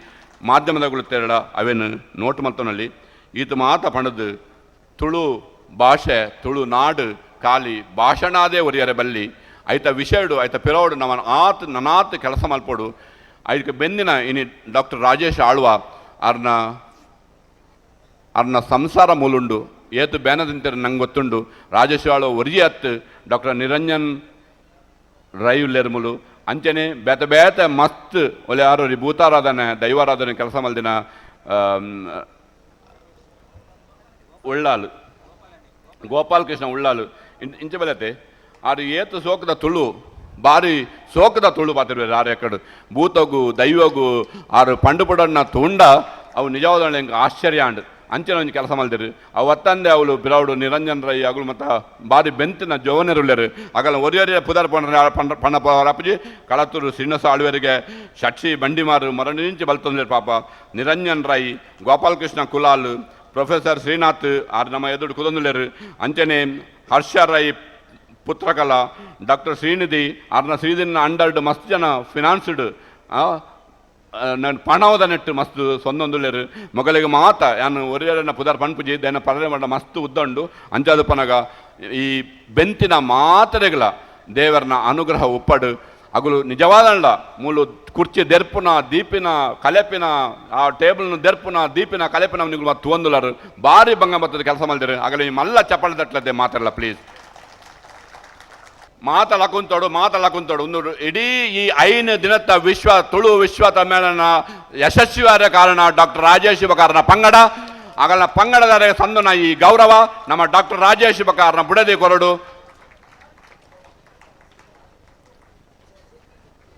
Speaker 2: ಮಾಧ್ಯಮದಗಳು ತೆರಳ ಅವೇನು ನೋಟ್ ಮಲ್ತನಲ್ಲಿ ಈತ ಮಾತ ಪಣದು ತುಳು ಭಾಷೆ ತುಳು ನಾಡು ಖಾಲಿ ಭಾಷಣಾದೇ ಒರಿಯರೆ ಬಲ್ಲಿ ಐತ ವಿಷಯಡು ಐತ ಪಿರೋಡು ನನಾತ್ ಕೆಲಸ ಮಲ್ಪಡು ಅದಕ್ಕೆ ಬೆಂದಿನ ಇನಿ ಡಾಕ್ಟರ್ ರಾಜೇಶ್ ಆಳ್ವ ಅರ್ನ ಸಂಸಾರ ಮೂಲುಂಡು ಏತು ಬೇನದಿಂತಾರೆ ನಂಗೆ ಗೊತ್ತುಂಡು ರಾಜೇಶ್ ಆಳ್ವ ಒರಿಯ ಹತ್ತು ಡಾಕ್ಟರ್ ನಿರಂಜನ್ ರೈ ಉಲ್ಲೆರ್ಮುಲು ಅಂಚನೆ ಬೇತೆ ಮಸ್ತ್ ಒಲೆ ಯಾರು ಭೂತಾರಾಧನೆ ದೈವಾರಾಧನೆ ಕೆಲಸ ಮಲ್ದಿನ ಉಳ್ಳಾಲು ಗೋಪಾಲಕೃಷ್ಣ ಉಳ್ಳಾಲು ಇಂಚ ಬೆಲತೆ ಆರು ಏತು ಸೋಕದ ತುಳು ಬಾರಿ ಸೋಕದ ತುಳು ಬಾತಿರ್ಬೇಕು ಆರು ಎಕಡು ಭೂತಗು ದೈವಗು ಆರು ಪಂಡು ಪುಡನ್ನ ತುಂಡ ಅವು ನಿಜವಾದ ಆಶ್ಚರ್ಯ ಅಂಡ್ ಅಂಚೆನ ಒಂದು ಕೆಲಸ ಮಲ್ದಿರು ಅವು ಒತ್ತಂದೆ ಅವಳು ಬಿರಾವುಡು ನಿರಂಜನ್ ರೈ ಅಗಳು ಮತ್ತು ಬಾರಿ ಬೆಂತಿನ ಜೋವನೆರುಳ್ಳರು ಆಗಲ್ಲ ಒರಿಯೊರಿಯ ಪುದರ್ ಪಣ್ಣ ಅಪ್ಪಜಿ ಕಳತ್ತೂರು ಶ್ರೀನಿವಾಸ ಆಳ್ವರಿಗೆ ಶಕ್ಷಿ ಬಂಡಿಮಾರು ಮರಣಿಂಚಿ ಬಲ್ತಂದ್ರೆ ಪಾಪ ನಿರಂಜನ್ ರೈ ಗೋಪಾಲಕೃಷ್ಣ ಕುಲಾಲ್ ಪ್ರೊಫೆಸರ್ ಶ್ರೀನಾಥ್ ಆರು ನಮ್ಮ ಎದುರು ಕುದೊಂದುಳ್ಳರು ಅಂಚನೆ ಹರ್ಷ ರೈ ಪುತ್ರಕಲಾ ಡಾಕ್ಟರ್ ಶ್ರೀನಿಧಿ ಆರ್ನ ಶ್ರೀನಿಧಿನ ಅಂಡರ್ಡ್ ಮಸ್ತ್ ಜನ ಫಿನಾನ್ಸ್ಡ್ ನಾನು ಪಣವದ ನೆಟ್ಟು ಮಸ್ತ್ ಸೊಂದೊಂದುಳ್ಳರು ಮೊಗಲಿಗೆ ಮಾತ ಯಾನು ಒರಿಯರನ್ನ ಪುದರ್ ಪಣ್ಪುಜಿ ದೇನ ಪರದೆ ಮಾಡ ಮಸ್ತ್ ಉದ್ದಂಡು ಅಂಚಾದು ಪನಗ ಈ ಬೆಂತಿನ ಮಾತರೆಗಳ ದೇವರನ ಅನುಗ್ರಹ ಉಪ್ಪಡು ಅಗಲು ನಿಜವಾದಲ್ಲ ಮೂಲು ಕುರ್ಚಿ ದೆರ್ಪುನ ದೀಪಿನ ಕಲೆಪಿನ ಆ ಟೇಬಲ್ನ ದೆರ್ಪುನ ದೀಪಿನ ಕಲೆಪಿನ ನಿಗಳು ಮತ್ತು ಒಂದುಲರು ಭಾರಿ ಭಂಗ ಬರ್ತದೆ ಕೆಲಸ ಮಾಡಿದ್ರೆ ಆಗಲೇ ಈ ಮಲ್ಲ ಚಪ್ಪಳ ತಟ್ಲದೆ ಮಾತಾಡಲ್ಲ ಪ್ಲೀಸ್ ಮಾತಾಡಕುಂತೋಡು ಒಂದು ಇಡೀ ಈ 5 ದಿನದ ತುಳು ವಿಶ್ವ ಸಮ್ಮೇಳನ ಯಶಸ್ವಿಯಾದ ಕಾರಣ ಡಾಕ್ಟರ್ ರಾಜೇಶ್ ಬಕಾರನ ಪಂಗಡ ಆಗಲ್ಲ ಪಂಗಡದ ಸಂದನ ಈ ಗೌರವ ನಮ್ಮ ಡಾಕ್ಟರ್ ರಾಜೇಶ್ ಬಕಾರನ ಬುಡದಿ ಕೊರಡು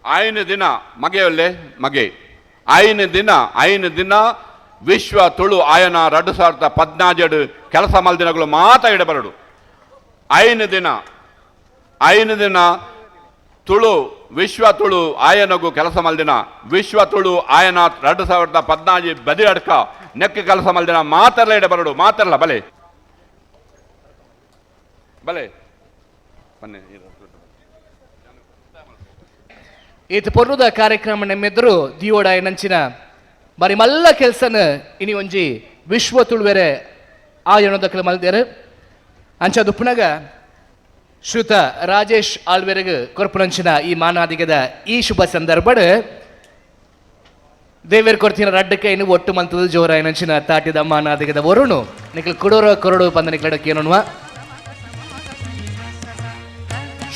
Speaker 2: 5 ದಿನ ಮಗೆ 5 ದಿನ ವಿಶ್ವ ತುಳು ಆಯನ 2017 ಕೆಲಸ ಮಲ್ದಿನಗಳು ಮಾತಾ ಇಡಬರಡು 5 ದಿನ ತುಳು ವಿಶ್ವ ತುಳು ಆಯನಗೂ ಕೆಲಸ ಮಲ್ದಿನ ವಿಶ್ವ ತುಳು ಆಯನ 2017 ಬದಿ ಅಡ್ಕ ನೆಕ್ಕ ಕೆಲಸ ಮಲ್ದಿನ ಮಾತೆಲ್ಲ ಇಡಬರಡು ಮಾತೆಲ್ಲ ಬಲೆ ಬನ್ನಿ
Speaker 3: ಈತ ಪೊರ್ನುದ ಕಾರ್ಯಕ್ರಮ ನಮ್ಮೆದುರು ದಿಯೋಡಾಯ ನಂಚಿನ ಬಾರಿ ಮಲ್ಲ ಕೆಲಸನ ಇನಿ ಒಂಜಿ ವಿಶ್ವ ತುಳುವೆರೆ ಆಯನದಕ್ಕಲ ಮಲ್ದೇರು ಅಂಚ ದುಪ್ಪುನಗ ಶ್ರುತ ರಾಜೇಶ್ ಆಳ್ವೆರೆಗೆ ಕೊರ್ಪುನಂಚಿನ ಈ ಮಾನಾದಿಗದ ಈ ಶುಭ ಸಂದರ್ಭಡ್ ದೇವೇರ್ ಕೊರ್ತಿನ ರಡ್ಡಕ್ಕೆ ಇನ್ನು ಒಟ್ಟು ಮಂತದ ಜೋರಾಯ ನಂಚಿನ ತಾಟಿದ ಮಾನಾದಿಗದ ವರುಣು ನಿಖಲ್ ಕುಡೋರ ಕೊರಡು ಬಂದ ನಿಖಲಡಕ್ಕೆ ಏನೋನ್ವ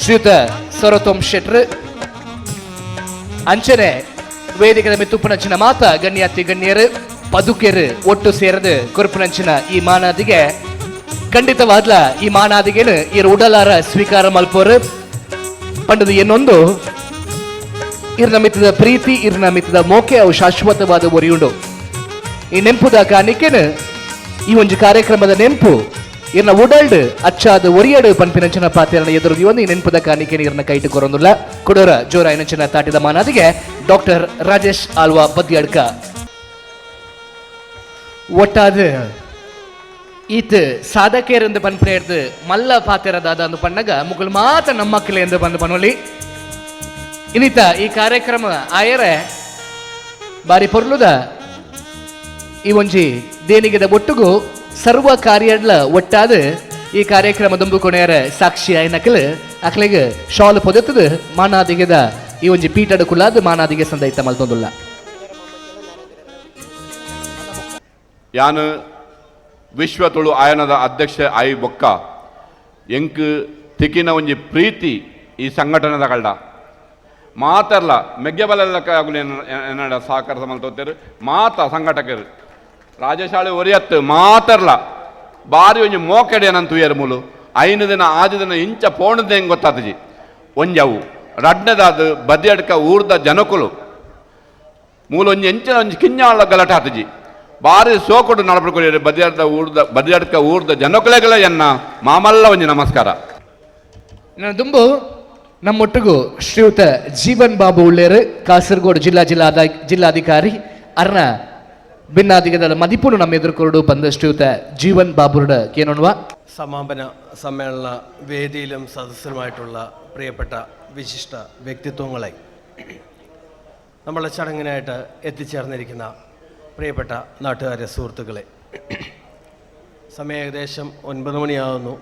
Speaker 3: ಶ್ರುತ ಸೊರತೋಮ್ ಶೆಟ್ರ್ ಅಂಚನೆ ವೇದಿಕೆದ ಮಿತ್ತುಪ್ಪುನಂಚಿನ ಮಾತ ಗಣ್ಯಾತಿ ಗಣ್ಯರು ಪದುಕೆರು ಒಟ್ಟು ಸೇರದು ಕೊರ್ಪುನಂಚಿನ ಈ ಮಾನಾದಿಗೆ ಖಂಡಿತವಾದ್ಲ ಈ ಮಾನಾದಿಗೆನು ಇರು ಉಡಲಾರ ಸ್ವೀಕಾರ ಮಲ್ಪೋರು ಪಂಡದು ಏನೊಂದು ಇರ್ನ ಮಿತ್ತದ ಪ್ರೀತಿ ಇರ್ನ ಮಿತ್ತದ ಮೋಕೆ ಅವು ಶಾಶ್ವತವಾದ ಒರಿಯುಂಡು ಈ ನೆಂಪುದ ಕಾಣಿಕೆನು ಈ ಒಂದು ಕಾರ್ಯಕ್ರಮದ ನೆಂಪು ಇರ್ನ ಉಡಲ್ಡ್ ಅಚ್ಚಾದ ಒರಿಯಡು ಪಂಪಿನಂಚಿನ ಪಾತ್ರೆನ ಎದುರುದಿಯೊಂದು ಈ ನೆಂಪುದ ಕಾಣಿಕೆನು ಇರ್ನ ಕೈಟು ಕೊರೊಂದುಲ್ಲ ಕೊಡೋರ ಜೋರಾಯನಂಚಿನ ತಾಟಿದ ಮಾನಾದಿಗೆ ಡಾಕ್ಟರ್ ರಾಜೇಶ್ ಆಳ್ವ ಬದ್ಯಡ್ಕ ಒಟ್ಟಾದ ಈತ ಸಾಧಕೇರೆಂದು ಪನ್ಪೇರ್ದು ಮಲ್ಲ ಪಾತೆರದಾದ ಅಂದು ಪಣ್ಣಗ ಮುಗುಳು ಮಾತ ನಮ್ಮಕ್ಕಲೆ ಎಂದು ಬಂದು ಪನೊಲಿ ಇನ್ನಿತ ಈ ಕಾರ್ಯಕ್ರಮ ಆಯರೆ ಬಾರಿ ಪೊರ್ಲುದ ಈ ಒಂಜಿ ದೇನಿಗೆದ ಒಟ್ಟುಗು ಸರ್ವ ಕಾರ್ಯಡ್ಲ ಒಟ್ಟಾದ ಈ ಕಾರ್ಯಕ್ರಮ ದುಂಬುಕೊಣೆಯರ ಸಾಕ್ಷಿ ಆಯ್ನಕಲ್ ಅಕ್ಲೆಗೆ ಶಾಲು ಪೊದೆತ್ತದು ಮಾನಾದಿಗೆದ ಈ ಒಂಜಿ ಪೀಠದ ಕುಲಾದ ಮಾನಾದಿಗೆ ಸಂದೈತ ಮಲ್ತೊಂದುಲ್ಲ
Speaker 2: ಯಾನು ವಿಶ್ವ ತುಳು ಆಯನದ ಅಧ್ಯಕ್ಷ ಆಯಿ ಬೊಕ್ಕ ಎಂಕ್ ತಿಕ್ಕಿನ ಒಂಜಿ ಪ್ರೀತಿ ಈ ಸಂಘಟನೆದ ಕಳ್ಳ ಮಾತರ್ಲ ಮೆಗ್ಗೆಬಲಕ್ಕ ಆಗಲಿ ಎನ್ನಡ ಸಹಕಾರ ಮಲ್ತೋತ್ತೇರು ಮಾತ ಸಂಘಟಕರು ರಾಜಶಾಲೆ ಒರಿಯತ್ತು ಮಾತರ್ಲ ಬಾರಿ ಒಂಜಿ ಮೋಕೆಡೆ ಏನಂತ ತುಯರು ಮೂಲು 5 ದಿನ 6 ದಿನ ಇಂಚ ಪೋಣದ ಹೆಂಗೆ ಗೊತ್ತಾತಜಿ ಒಂಜವು ರಡ್ನೆದಾದ ಬದಿಯಡ್ಕ ಊರ್ದ ಜನಕುಲು ಮೂಲು ಒಂಜಿ ಎಂಚಿನ ಒಂಜಿ ಕಿಂಜಾಳ ಗಲಾಟೆ ಆತಜಿ ಬಾರಿ ಸೋಕೊಡು ನಡಪಡ್ಕೊಳ್ಳಿ ಬದಿಯಡ್ಕ ಊರ್ದ ಜನಕುಲೆಗಳ ಎನ್ನ ಮಾಮಲ್ಲ ಒಂಜಿ ನಮಸ್ಕಾರ
Speaker 3: ನನ್ನ ದುಂಬು ನಮ್ಮೊಟ್ಟಿಗೂ ಶ್ರೀಯುತ ಜೀವನ್ ಬಾಬು ಉಳ್ಳೇರು ಕಾಸರಗೋಡು ಜಿಲ್ಲಾಧಿಕಾರಿ ಅರ್ನ ഭിന്നാധികത മതിപ്പുണ് നമ്മ എതിർക്കൊരു ബന്ധ ಶ್ರೀಯುತ ജീവൻ ബാബുരുടെ കേനോൺവ
Speaker 4: സമാപന സമ്മേളന വേദിയിലും സദസ്സരുമായിട്ടുള്ള പ്രിയപ്പെട്ട വിശിഷ്ട വ്യക്തിത്വങ്ങളെ നമ്മളെ ചടങ്ങിനായിട്ട് എത്തിച്ചേർന്നിരിക്കുന്ന പ്രിയപ്പെട്ട നാട്ടുകാരെ സുഹൃത്തുക്കളെ, സമയം ഏകദേശം 9 മണിയാകുന്നു.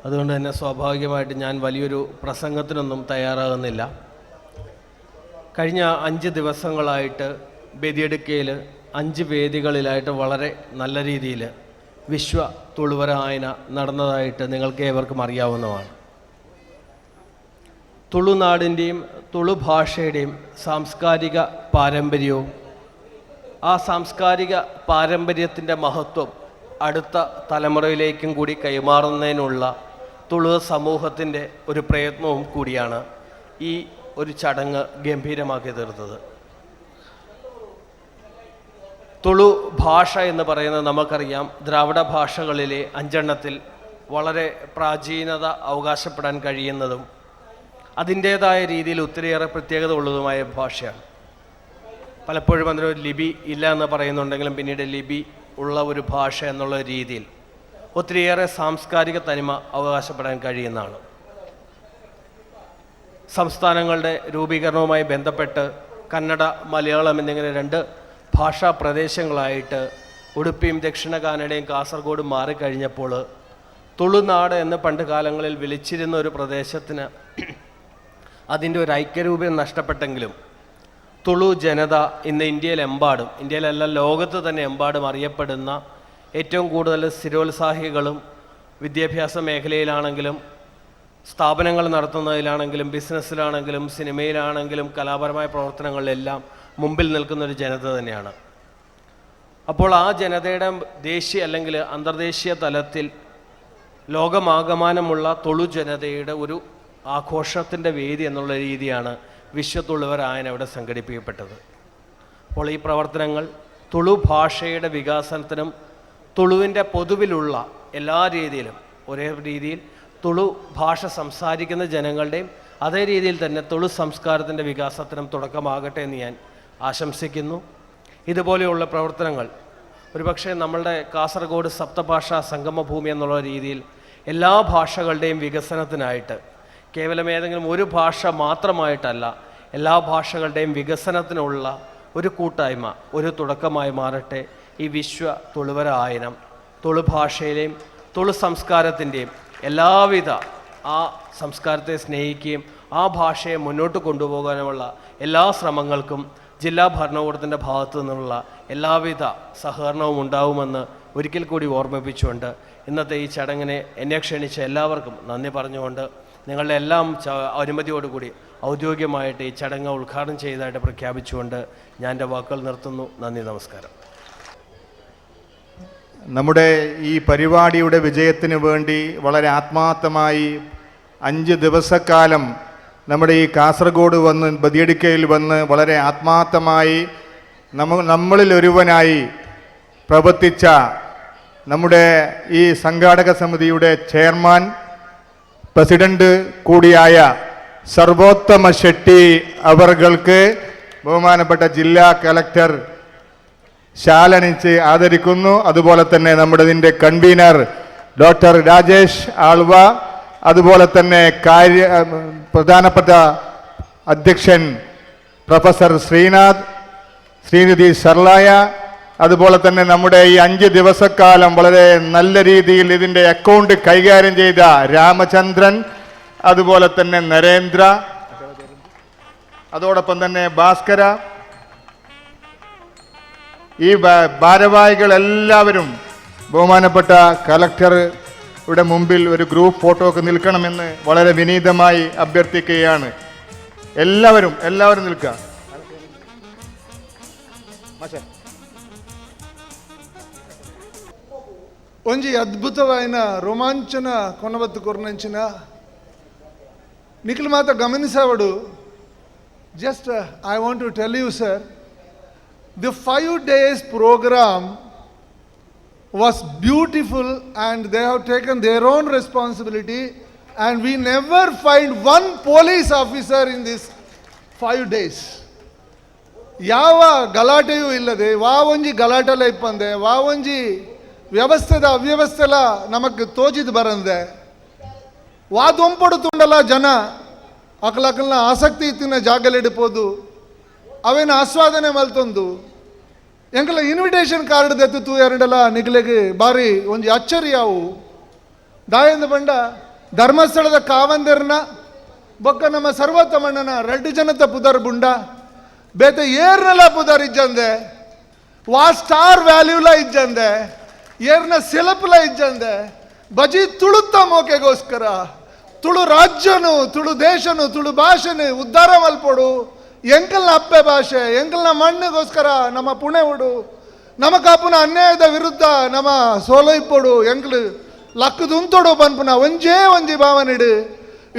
Speaker 4: അതുകൊണ്ട് തന്നെ സ്വാഭാവികമായിട്ട് ഞാൻ വലിയൊരു പ്രസംഗത്തിനൊന്നും തയ്യാറാകുന്നില്ല. കഴിഞ്ഞ 5 ദിവസങ്ങളായിട്ട് ബദിയടുക്കയിൽ 5 വേദികളിലായിട്ട് വളരെ നല്ല രീതിയിൽ വിശ്വ തുളുവര ആയന നടന്നതായിട്ട് നിങ്ങൾക്ക് ഏവർക്കും അറിയാവുന്നതാണ്. തുളുനാടിൻ്റെയും തുളു ഭാഷയുടെയും സാംസ്കാരിക പാരമ്പര്യവും ആ സാംസ്കാരിക പാരമ്പര്യത്തിൻ്റെ മഹത്വം അടുത്ത തലമുറയിലേക്കും കൂടി കൈമാറുന്നതിനുള്ള തുളു സമൂഹത്തിൻ്റെ ഒരു പ്രയത്നവും കൂടിയാണ് ഈ ഒരു ചടങ്ങ് ഗംഭീരമാക്കി തീർത്തത്. തുളു ഭാഷ എന്ന് പറയുന്നത് നമുക്കറിയാം, ദ്രാവിഡ ഭാഷകളിലെ 5 എണ്ണത്തിൽ വളരെ പ്രാചീനത അവകാശപ്പെടാൻ കഴിയുന്നതും അതിൻ്റേതായ രീതിയിൽ ഒത്തിരിയേറെ പ്രത്യേകത ഉള്ളതുമായ ഭാഷയാണ്. പലപ്പോഴും അതിനൊരു ലിപി ഇല്ല എന്ന് പറയുന്നുണ്ടെങ്കിലും പിന്നീട് ലിപി ഉള്ള ഒരു ഭാഷ എന്നുള്ള രീതിയിൽ ഒത്തിരിയേറെ സാംസ്കാരിക തനിമ അവകാശപ്പെടാൻ കഴിയുന്നതാണ്. സംസ്ഥാനങ്ങളുടെ രൂപീകരണവുമായി ബന്ധപ്പെട്ട് കന്നഡ, മലയാളം എന്നിങ്ങനെ 2 ഭാഷാ പ്രദേശങ്ങളായിട്ട് ഉടുപ്പിയും ദക്ഷിണ കാനഡയും കാസർഗോഡും മാറിക്കഴിഞ്ഞപ്പോൾ തുളുനാട് എന്ന് പണ്ട് കാലങ്ങളിൽ വിളിച്ചിരുന്ന ഒരു പ്രദേശത്തിന് അതിൻ്റെ ഒരു ഐക്യരൂപം നഷ്ടപ്പെട്ടെങ്കിലും തുളു ജനത ഇന്ന് ഇന്ത്യയിലല്ല ലോകത്ത് തന്നെ എമ്പാടും അറിയപ്പെടുന്ന ഏറ്റവും കൂടുതൽ സ്ഥിരോത്സാഹികളും വിദ്യാഭ്യാസ മേഖലയിലാണെങ്കിലും സ്ഥാപനങ്ങൾ നടത്തുന്നതിലാണെങ്കിലും ബിസിനസ്സിലാണെങ്കിലും സിനിമയിലാണെങ്കിലും കലാപരമായ പ്രവർത്തനങ്ങളിലെല്ലാം മുമ്പിൽ നിൽക്കുന്നൊരു ജനത തന്നെയാണ്. അപ്പോൾ ആ ജനതയുടെ ദേശീയ അല്ലെങ്കിൽ അന്തർദേശീയ തലത്തിൽ ലോകമാകമാനമുള്ള തുളു ജനതയുടെ ഒരു ആഘോഷത്തിൻ്റെ വേദി എന്നുള്ള രീതിയാണ് വിശ്വ തുളുവര ആയന ഇവിടെ സംഘടിപ്പിക്കപ്പെട്ടത്. അപ്പോൾ ഈ പ്രവർത്തനങ്ങൾ തുളു ഭാഷയുടെ വികാസനത്തിനും തുളുവിൻ്റെ പൊതുവിലുള്ള എല്ലാ രീതിയിലും ഒരേ രീതിയിൽ തുളു ഭാഷ സംസാരിക്കുന്ന ജനങ്ങളുടെയും അതേ രീതിയിൽ തന്നെ തുളു സംസ്കാരത്തിൻ്റെ വികാസത്തിനും തുടക്കമാകട്ടെ എന്ന് ഞാൻ ആശംസിക്കുന്നു. ഇതുപോലെയുള്ള പ്രവർത്തനങ്ങൾ ഒരുപക്ഷെ നമ്മളുടെ കാസർഗോഡ് സപ്തഭാഷാ സംഗമഭൂമി എന്നുള്ള രീതിയിൽ എല്ലാ ഭാഷകളുടെയും വികസനത്തിനായിട്ട് കേവലം ഏതെങ്കിലും ഒരു ഭാഷ മാത്രമായിട്ടല്ല, എല്ലാ ഭാഷകളുടെയും വികസനത്തിനുള്ള ഒരു കൂട്ടായ്മ, ഒരു തുടക്കമായി മാറട്ടെ ഈ വിശ്വ തുളുവര ആയനം. തുളു ഭാഷയിലെയും തുളു സംസ്കാരത്തിൻ്റെയും എല്ലാവിധ ആ സംസ്കാരത്തെ സ്നേഹിക്കുകയും ആ ഭാഷയെ മുന്നോട്ട് കൊണ്ടുപോകാനുമുള്ള എല്ലാ ശ്രമങ്ങൾക്കും ജില്ലാ ഭരണകൂടത്തിൻ്റെ ഭാഗത്തു നിന്നുള്ള എല്ലാവിധ സഹകരണവും ഉണ്ടാവുമെന്ന് ഒരിക്കൽ കൂടി ഓർമ്മിപ്പിച്ചുകൊണ്ട് ഇന്നത്തെ ഈ ചടങ്ങിനെ എന്നെ ക്ഷണിച്ച എല്ലാവർക്കും നന്ദി പറഞ്ഞുകൊണ്ട് നിങ്ങളുടെ എല്ലാം അനുമതിയോടുകൂടി ഔദ്യോഗികമായിട്ട് ഈ ചടങ്ങ് ഉദ്ഘാടനം ചെയ്തതായിട്ട് പ്രഖ്യാപിച്ചുകൊണ്ട് ഞാൻ എൻ്റെ വാക്കുകൾ നിർത്തുന്നു. നന്ദി, നമസ്കാരം.
Speaker 5: നമ്മുടെ ഈ പരിപാടിയുടെ വിജയത്തിന് വേണ്ടി വളരെ ആത്മാർത്ഥമായി 5 ദിവസക്കാലം നമ്മുടെ ഈ കാസർഗോഡ് വന്ന് ബദിയടുക്കയിൽ വന്ന് വളരെ ആത്മാർത്ഥമായി നമ്മളിൽ ഒരുവനായി പ്രവർത്തിച്ച നമ്മുടെ ഈ സംഘാടക സമിതിയുടെ ചെയർമാൻ, പ്രസിഡന്റ് കൂടിയായ സർവോത്തമ ഷെട്ടി അവർക്ക് ബഹുമാനപ്പെട്ട ജില്ലാ കലക്ടർ ശാലണിച്ച് ആദരിക്കുന്നു. അതുപോലെ തന്നെ നമ്മുടെ ഇതിൻ്റെ കൺവീനർ ഡോക്ടർ രാജേഷ് ആൾവ, അതുപോലെ തന്നെ പ്രധാനപ്പെട്ട അധ്യക്ഷൻ പ്രൊഫസർ ശ്രീനിധി സർലായ, അതുപോലെ തന്നെ നമ്മുടെ ഈ 5 ദിവസക്കാലം വളരെ നല്ല രീതിയിൽ ഇതിൻ്റെ അക്കൗണ്ട് കൈകാര്യം ചെയ്ത രാമചന്ദ്രൻ, അതുപോലെ തന്നെ നരേന്ദ്ര, അതോടൊപ്പം തന്നെ ഭാസ്കര, ഈ ഭാരവാഹികളെല്ലാവരും ബഹുമാനപ്പെട്ട കലക്ടറുടെ മുമ്പിൽ ഒരു ഗ്രൂപ്പ് ഫോട്ടോക്ക് നിൽക്കണമെന്ന് വളരെ വിനീതമായി അഭ്യർത്ഥിക്കുകയാണ്. എല്ലാവരും നിൽക്കുക.
Speaker 6: ಒಂಜಿ ಅದ್ಭುತವಾಯಿನ ರೋಮಾಂಚನ ಕೊನವತ್ತು ಕೊರ್ನಂಚಿನ ನಿಖಿಲ್ ಮಾತ ಗಮನಿಸವಡು. Just I want to tell you sir, the 5 days program was beautiful and they have taken their own responsibility and we never find one police officer in this 5 days. ಯಾವ ಗಲಾಟೆಯೂ ಇಲ್ಲದೆ ಒಂಜಿ ಗಲಾಟೆಲ ಇಪ್ಪಂದೆ ಒಂಜಿ ವ್ಯವಸ್ಥೆದ ಅವ್ಯವಸ್ಥೆಲ ನಮಕ್ ತೋಜಿದ್ ಬರಂದೆ ದೊಂಪಡು ತುಂಡಲ ಜನ ಅಕಲಕಲ್ನ ಆಸಕ್ತಿ ಇತ್ತಿನ ಜಾಗಲಿಡಿಪೋದು ಅವೇನು ಆಸ್ವಾದನೆ ಮಲ್ತೊಂದು ಎಂಕಲ ಇನ್ವಿಟೇಷನ್ ಕಾರ್ಡ್ ದೆತ್ತು ತೂ ಎರಡಲ ನಿಗ್ಲೆಗೆ ಬಾರಿ ಒಂಜಿ ಅಚ್ಚರಿ ಅವು ದಾಯಂದ ಬಂಡ ಧರ್ಮಸ್ಥಳದ ಕಾವಂದೆರ್ನ ಬೊಕ್ಕ ನಮ್ಮ ಸರ್ವೋತ್ತಮಣ್ಣನ 2 ಜನತ ಪುದರ್ ಬುಂಡ ಬೇತೆ ಏರ್ನಲ ಪುದರ್ ಇಜ್ಜಂದೆ ಸ್ಟಾರ್ ವ್ಯಾಲ್ಯೂಲ ಇಜ್ಜಂದೆ ಏರ್ನ ಸೆಲಪ್ಲ ಇಜ್ಜಂದೆ ಬಜಿ ತುಳುತ್ತ ಮೋಕೆಗೋಸ್ಕರ ತುಳು ರಾಜ್ಯನು ತುಳು ದೇಶನು ತುಳು ಭಾಷೆನು ಉದ್ಧಾರ ಮಲ್ಪೊಡು ಎಂಕಲ್ನ ಅಪ್ಪೆ ಭಾಷೆ ಎಂಕಲ್ನ ಮಣ್ಣಿಗೋಸ್ಕರ ನಮ್ಮ ಪುಣೆ ಉಡು ನಮ್ಮ ಕಾಪುನ ಅನ್ಯಾಯದ ವಿರುದ್ಧ ನಮ್ಮ ಸೋಲೈಪೊಡು ಎಂಕಲು ಲಕ್ಕದುಂತೊಡು ಪನ್ಪುನ ಒಂಜಿ ಭಾವನೆಡು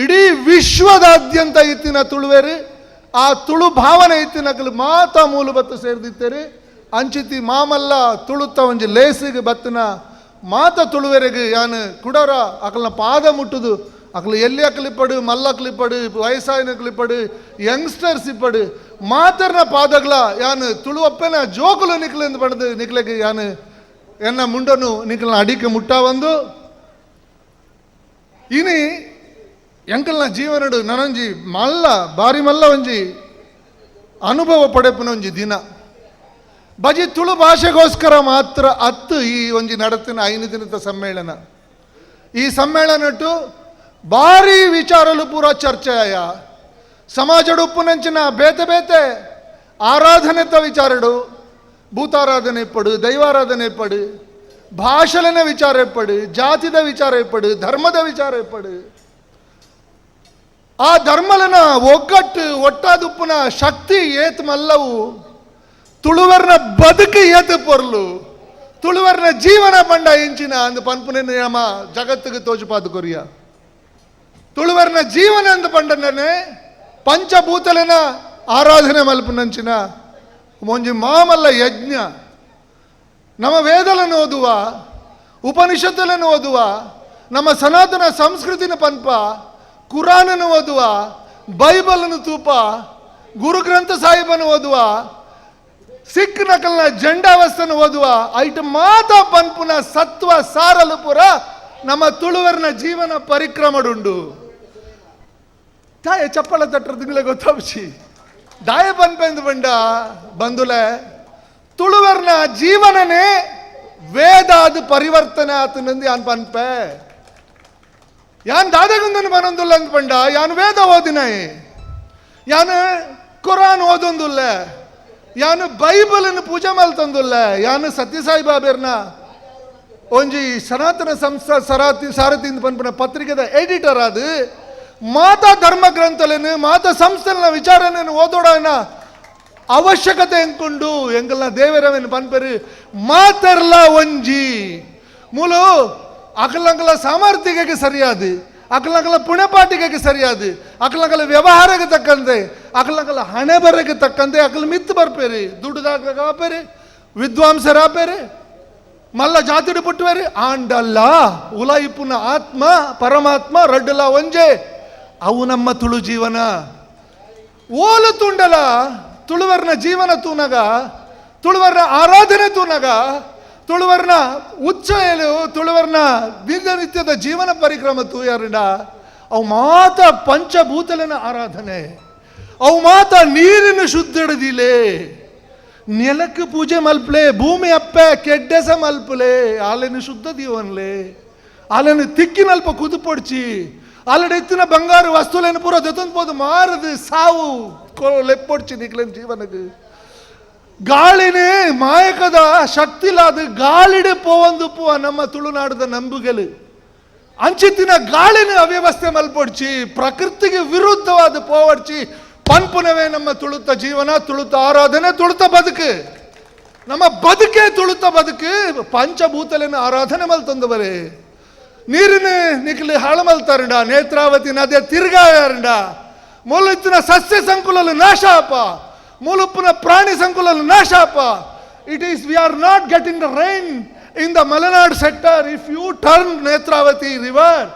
Speaker 6: ಇಡೀ ವಿಶ್ವದಾದ್ಯಂತ ಇತ್ತಿನ ತುಳುವೆರು ಆ ತುಳು ಭಾವನೆ ಇತ್ತಿನಕಲು ಮಾತ ಮೂಲು ಬತ್ತು ಸೇರ್ದಿತ್ತೇರಿ ಅಂಚಿತಿ ಮಾಮಲ್ಲ ತುಳುತ್ತ ಒಂಜಿ ಲೇಸಿಗೆ ಬತ್ತಿನ ಮಾತ ತುಳುವೆರೆಗೆ ಯಾನು ಕುಡೋರ ಅಕಲ್ನ ಪಾದ ಮುಟ್ಟುದು ಅಕಲು ಎಲ್ಲಿ ಅಕಲಿಪ್ಪಡು ಮಲ್ಲ ಕ್ಲಿಪ್ಪಡು ವಯಸ್ಸಾಯಿನ ಕ್ಲಿಪ್ಪಡು ಯಂಗ್ಸ್ಟರ್ಸ್ ಇಪ್ಪಡು ಮಾತರ್ನ ಪಾದಗಳ ಯಾನು ತುಳುವಪ್ಪನ ಜೋಕುಲು ನಿಕ್ಲೆಂದು ಪಡೆದು ನಿಕ್ಲೆಗೆ ಯಾನು ಎನ್ನ ಮುಂಡನು ನಿಕ್ಲನ ಅಡಿಕೆ ಮುಟ್ಟ ಒಂದು ಇನಿ ಎಂಕಲ್ನ ಜೀವನಡು ನನಂಜಿ ಮಲ್ಲ ಬಾರಿ ಮಲ್ಲ ಒಂಜಿ ಅನುಭವ ಪಡೆಪನ ಒಂಜಿ ದಿನ ಬಜಿ ತುಳು ಭಾಷೆಗೋಸ್ಕರ ಮಾತ್ರ ಈ ಒಂಜಿ ನಡತಿನ 5 ದಿನದ ಸಮ್ಮೇಳನ ಈ ಸಮ್ಮೇಳನಟ್ಟು ಭಾರಿ ವಿಚಾರಲು ಪೂರ ಚರ್ಚೆಯ ಸಮಾಜಡು ಉಪ್ಪುನಂಚಿನ ಬೇತೆ ಆರಾಧನೆತ ವಿಚಾರಡು ಭೂತಾರಾಧನೆ ಇಪ್ಪಡು ದೈವಾರಾಧನೆ ಇಪ್ಪಡು ಭಾಷೆಲನ ವಿಚಾರ ಇಪ್ಪಡು ಜಾತಿದ ವಿಚಾರ ಇಪ್ಪಡು ಧರ್ಮದ ವಿಚಾರ ಇಪ್ಪಡು ಆ ಧರ್ಮಲನ ಒಗ್ಗಟ್ಟು ಒಟ್ಟಾದುಪ್ಪುನ ಶಕ್ತಿ ಏತ್ ಮಲ್ಲವು ತುಳುವರ್ನ ಬದುಕು ಏತು ಪೊರ್ಲು ತುಳುವರ್ನ ಜೀವನ ಬಂಡ ಎಂಚಿನ ಅಂದು ಪನ್ಪುನ ನಮ್ಮ ಜಗತ್ತಿಗೆ ತೋಜುಪಾದು ಕೊರಿಯ ತುಳುವರ್ನ ಜೀವನ ಅಂದು ಪಂಡನೆ ಪಂಚಭೂತಲನ ಆರಾಧನೆ ಮಲ್ಪನಂಚಿನ ಒಂಜಿ ಮಾಮಲ್ಲ ಯಜ್ಞ ನಮ್ಮ ವೇದలను ಓದುವ ಉಪನಿಷತ್ತುలను ಓದುವ ನಮ್ಮ ಸನಾತನ ಸಂಸ್ಕೃತಿನ ಪನ್ಪ ಕುರಾನನ್ನು ಓದುವ ಬೈಬಲನ್ನು ತೂಪ ಗುರುಗ್ರಂಥ ಸಾಹಿಬನ್ನು ಓದುವ ಸಿಖ್ ನಕಲ್ನ ಜಂಡಾವಸ್ಥನ್ನು ಓದುವ ಐಟ ಮಾತ ಪನ್ಪುನ ಸತ್ವ ಸಾರಲು ಪುರ ನಮ್ಮ ತುಳುವರ್ನ ಜೀವನ ಪರಿಕ್ರಮಡುಂಡು ತಾಯ ಚಪ್ಪಳ ತಟ್ಟರ ತಿಂಗಳ ಗೊತ್ತಾಪಿ ದಾಯ ಪನ್ಪೆಂದು ಬಂಡ ಬಂದುಲೆ ತುಳುವರ್ನ ಜೀವನನೇ ವೇದಾದ ಪರಿವರ್ತನೆ ಆತನಂದು ಯಾನ್ ಪನ್ಪೆ ಯಾನ್ ದಾದಗುಂದನು ಬನೊಂದುಲ್ಲ ಅಂತ ಪಂಡ ಯಾನ್ ವೇದ ಓದಿನಾಯಿ ಯಾನ್ ಕುರಾನ್ ಓದೊಂದುಲ್ಲ ಯಾನು ಬೈಬಲನ್ನು ಪೂಜೆ ಮಲ್ತೊಂದುಲ್ಲ ಯಾನು ಸತ್ಯಸಾಯಿ ಬಾಬೇರ್ನ ಒಂಜಿ ಸನಾತನ ಸಂಸ್ಥಾ ಸಾರಥಿಂದ ಪನ್ಪನ ಪತ್ರಿಕೆದ ಎಡಿಟರ್ ಆದ ಮಾತಾ ಧರ್ಮ ಗ್ರಂಥಲೇನು ಮಾತಾ ಸಂಸ್ಥೆನ ವಿಚಾರನ ಓದೋಡನ ಅವಶ್ಯಕತೆ ಎಂಕೊಂಡು ಎಂಕಲ್ನ ದೇವರವೇನು ಪನ್ಪೆರು ಮಾತರ್ಲ ಒಂಜಿ ಮೂಲು ಅಕಲಂಕಲ ಸಾಮರ್ಥ್ಯಕ್ಕೆ ಸರಿಯಾದು ಅಕಲಂಕಲ ಪುಣಪಾಟಿಗೆ ಸರಿಯಾದು ಅಕಲಂಕಲ ವ್ಯವಹಾರಕ್ಕೆ ತಕ್ಕಂತೆ ಅಕಲಂಕಲ ಹಣೆ ಬರಕ್ಕೆ ತಕ್ಕಂತೆ ಅಕಲ್ ಮಿತ್ತು ಬರ್ಪೇರಿ ದುಡ್ಡುದಾಗ ಆಪೇರಿ ವಿದ್ವಾಂಸರಾಪೇರಿ ಮಲ್ಲ ಜಾತಿಡು ಪುಟ್ಟವೇರಿ ಆಂಡಲ್ಲ ಉಲ ಇಪ್ಪುನ ಆತ್ಮ ಪರಮಾತ್ಮ ರಡ್ಡಲ ಒಂಜೆ ಅವು ನಮ್ಮ ತುಳು ಜೀವನ ಓಲು ತುಂಡಲ ತುಳುವರ್ನ ಜೀವನ ತೂನಗ ತುಳುವರ್ನ ಆರಾಧನೆ ತೂನಗ ತುಳುವರ್ನ ಉಚ್ಚಯಲು ತುಳುವರ್ನ ದಿನನಿತ್ಯದ ಜೀವನ ಪರಿಕ್ರಮ ತೂಯಾರಿಡ ಅವು ಮಾತ ಪಂಚಭೂತಲನ ಆರಾಧನೆ ಅವು ಮಾತ ನೀರಿನ ಶುದ್ಧಡಿದಿಲೆ ನೆಲಕ್ಕೆ ಪೂಜೆ ಮಲ್ಪಲೆ ಭೂಮಿ ಅಪ್ಪೆ ಕೆಡ್ಡೆಸ ಮಲ್ಪಲೆ ಆಲೆನು ಶುದ್ಧ ದೀವನ್ಲೆ ಆಲೆನು ತಿಕ್ಕಿನಲ್ಪ ಕುದುಪೊಡ್ಚಿ ಆಲಡೆ ಎತ್ತಿನ ಬಂಗಾರು ವಸ್ತುಲೇನು ಪೂರ ದೊತ್ತೊಂದು ಮಾರದು ಸಾವು ಲೆಪ್ಪೊಡ್ಚಿ ನಿಕ್ಲೆನ್ ಜೀವನಕ್ಕೆ ಗಾಳಿನೇ ಮಾಯಕದ ಶಕ್ತಿಲಾದ ಗಾಳಿಡೆ ಪೋವಂದು ನಮ್ಮ ತುಳುನಾಡದ ನಂಬುಗೆಲು ಅಂಚಿತ್ತಿನ ಗಾಳಿನ ಅವ್ಯವಸ್ಥೆ ಮಲ್ಪೊಡ್ಚಿ ಪ್ರಕೃತಿಗೆ ವಿರುದ್ಧವಾದ ಪೋವಡ್ಚಿ ಪನ್ಪುನವೇ ನಮ್ಮ ತುಳುತ್ತ ಜೀವನ ತುಳುತ್ತ ಆರಾಧನೆ ತುಳುತ್ತ ಬದುಕು ನಮ್ಮ ಬದುಕೆ ತುಳುತ್ತ ಬದುಕು ಪಂಚಭೂತಲಿನ ಆರಾಧನೆ ಮಲ್ತೊಂದವರೇ ನೀರಿನ ನಿಕ್ಲಿ ಹಾಳು ಮಲ್ತಾರಂಡ ನೇತ್ರಾವತಿ ನದಿಯ ತಿರ್ಗಾಯಾರಂಡ ಮೂಲುತ್ತಿನ ಸಸ್ಯ ಸಂಕುಲಲು ನಾಶಾಪ ಮೂಲುಪ್ಪನ ಪ್ರಾಣಿ ಸಂಕುಲಲು ನಾಶಾಪ it is we are not getting the rain in the Malenad sector if you turn Netravati river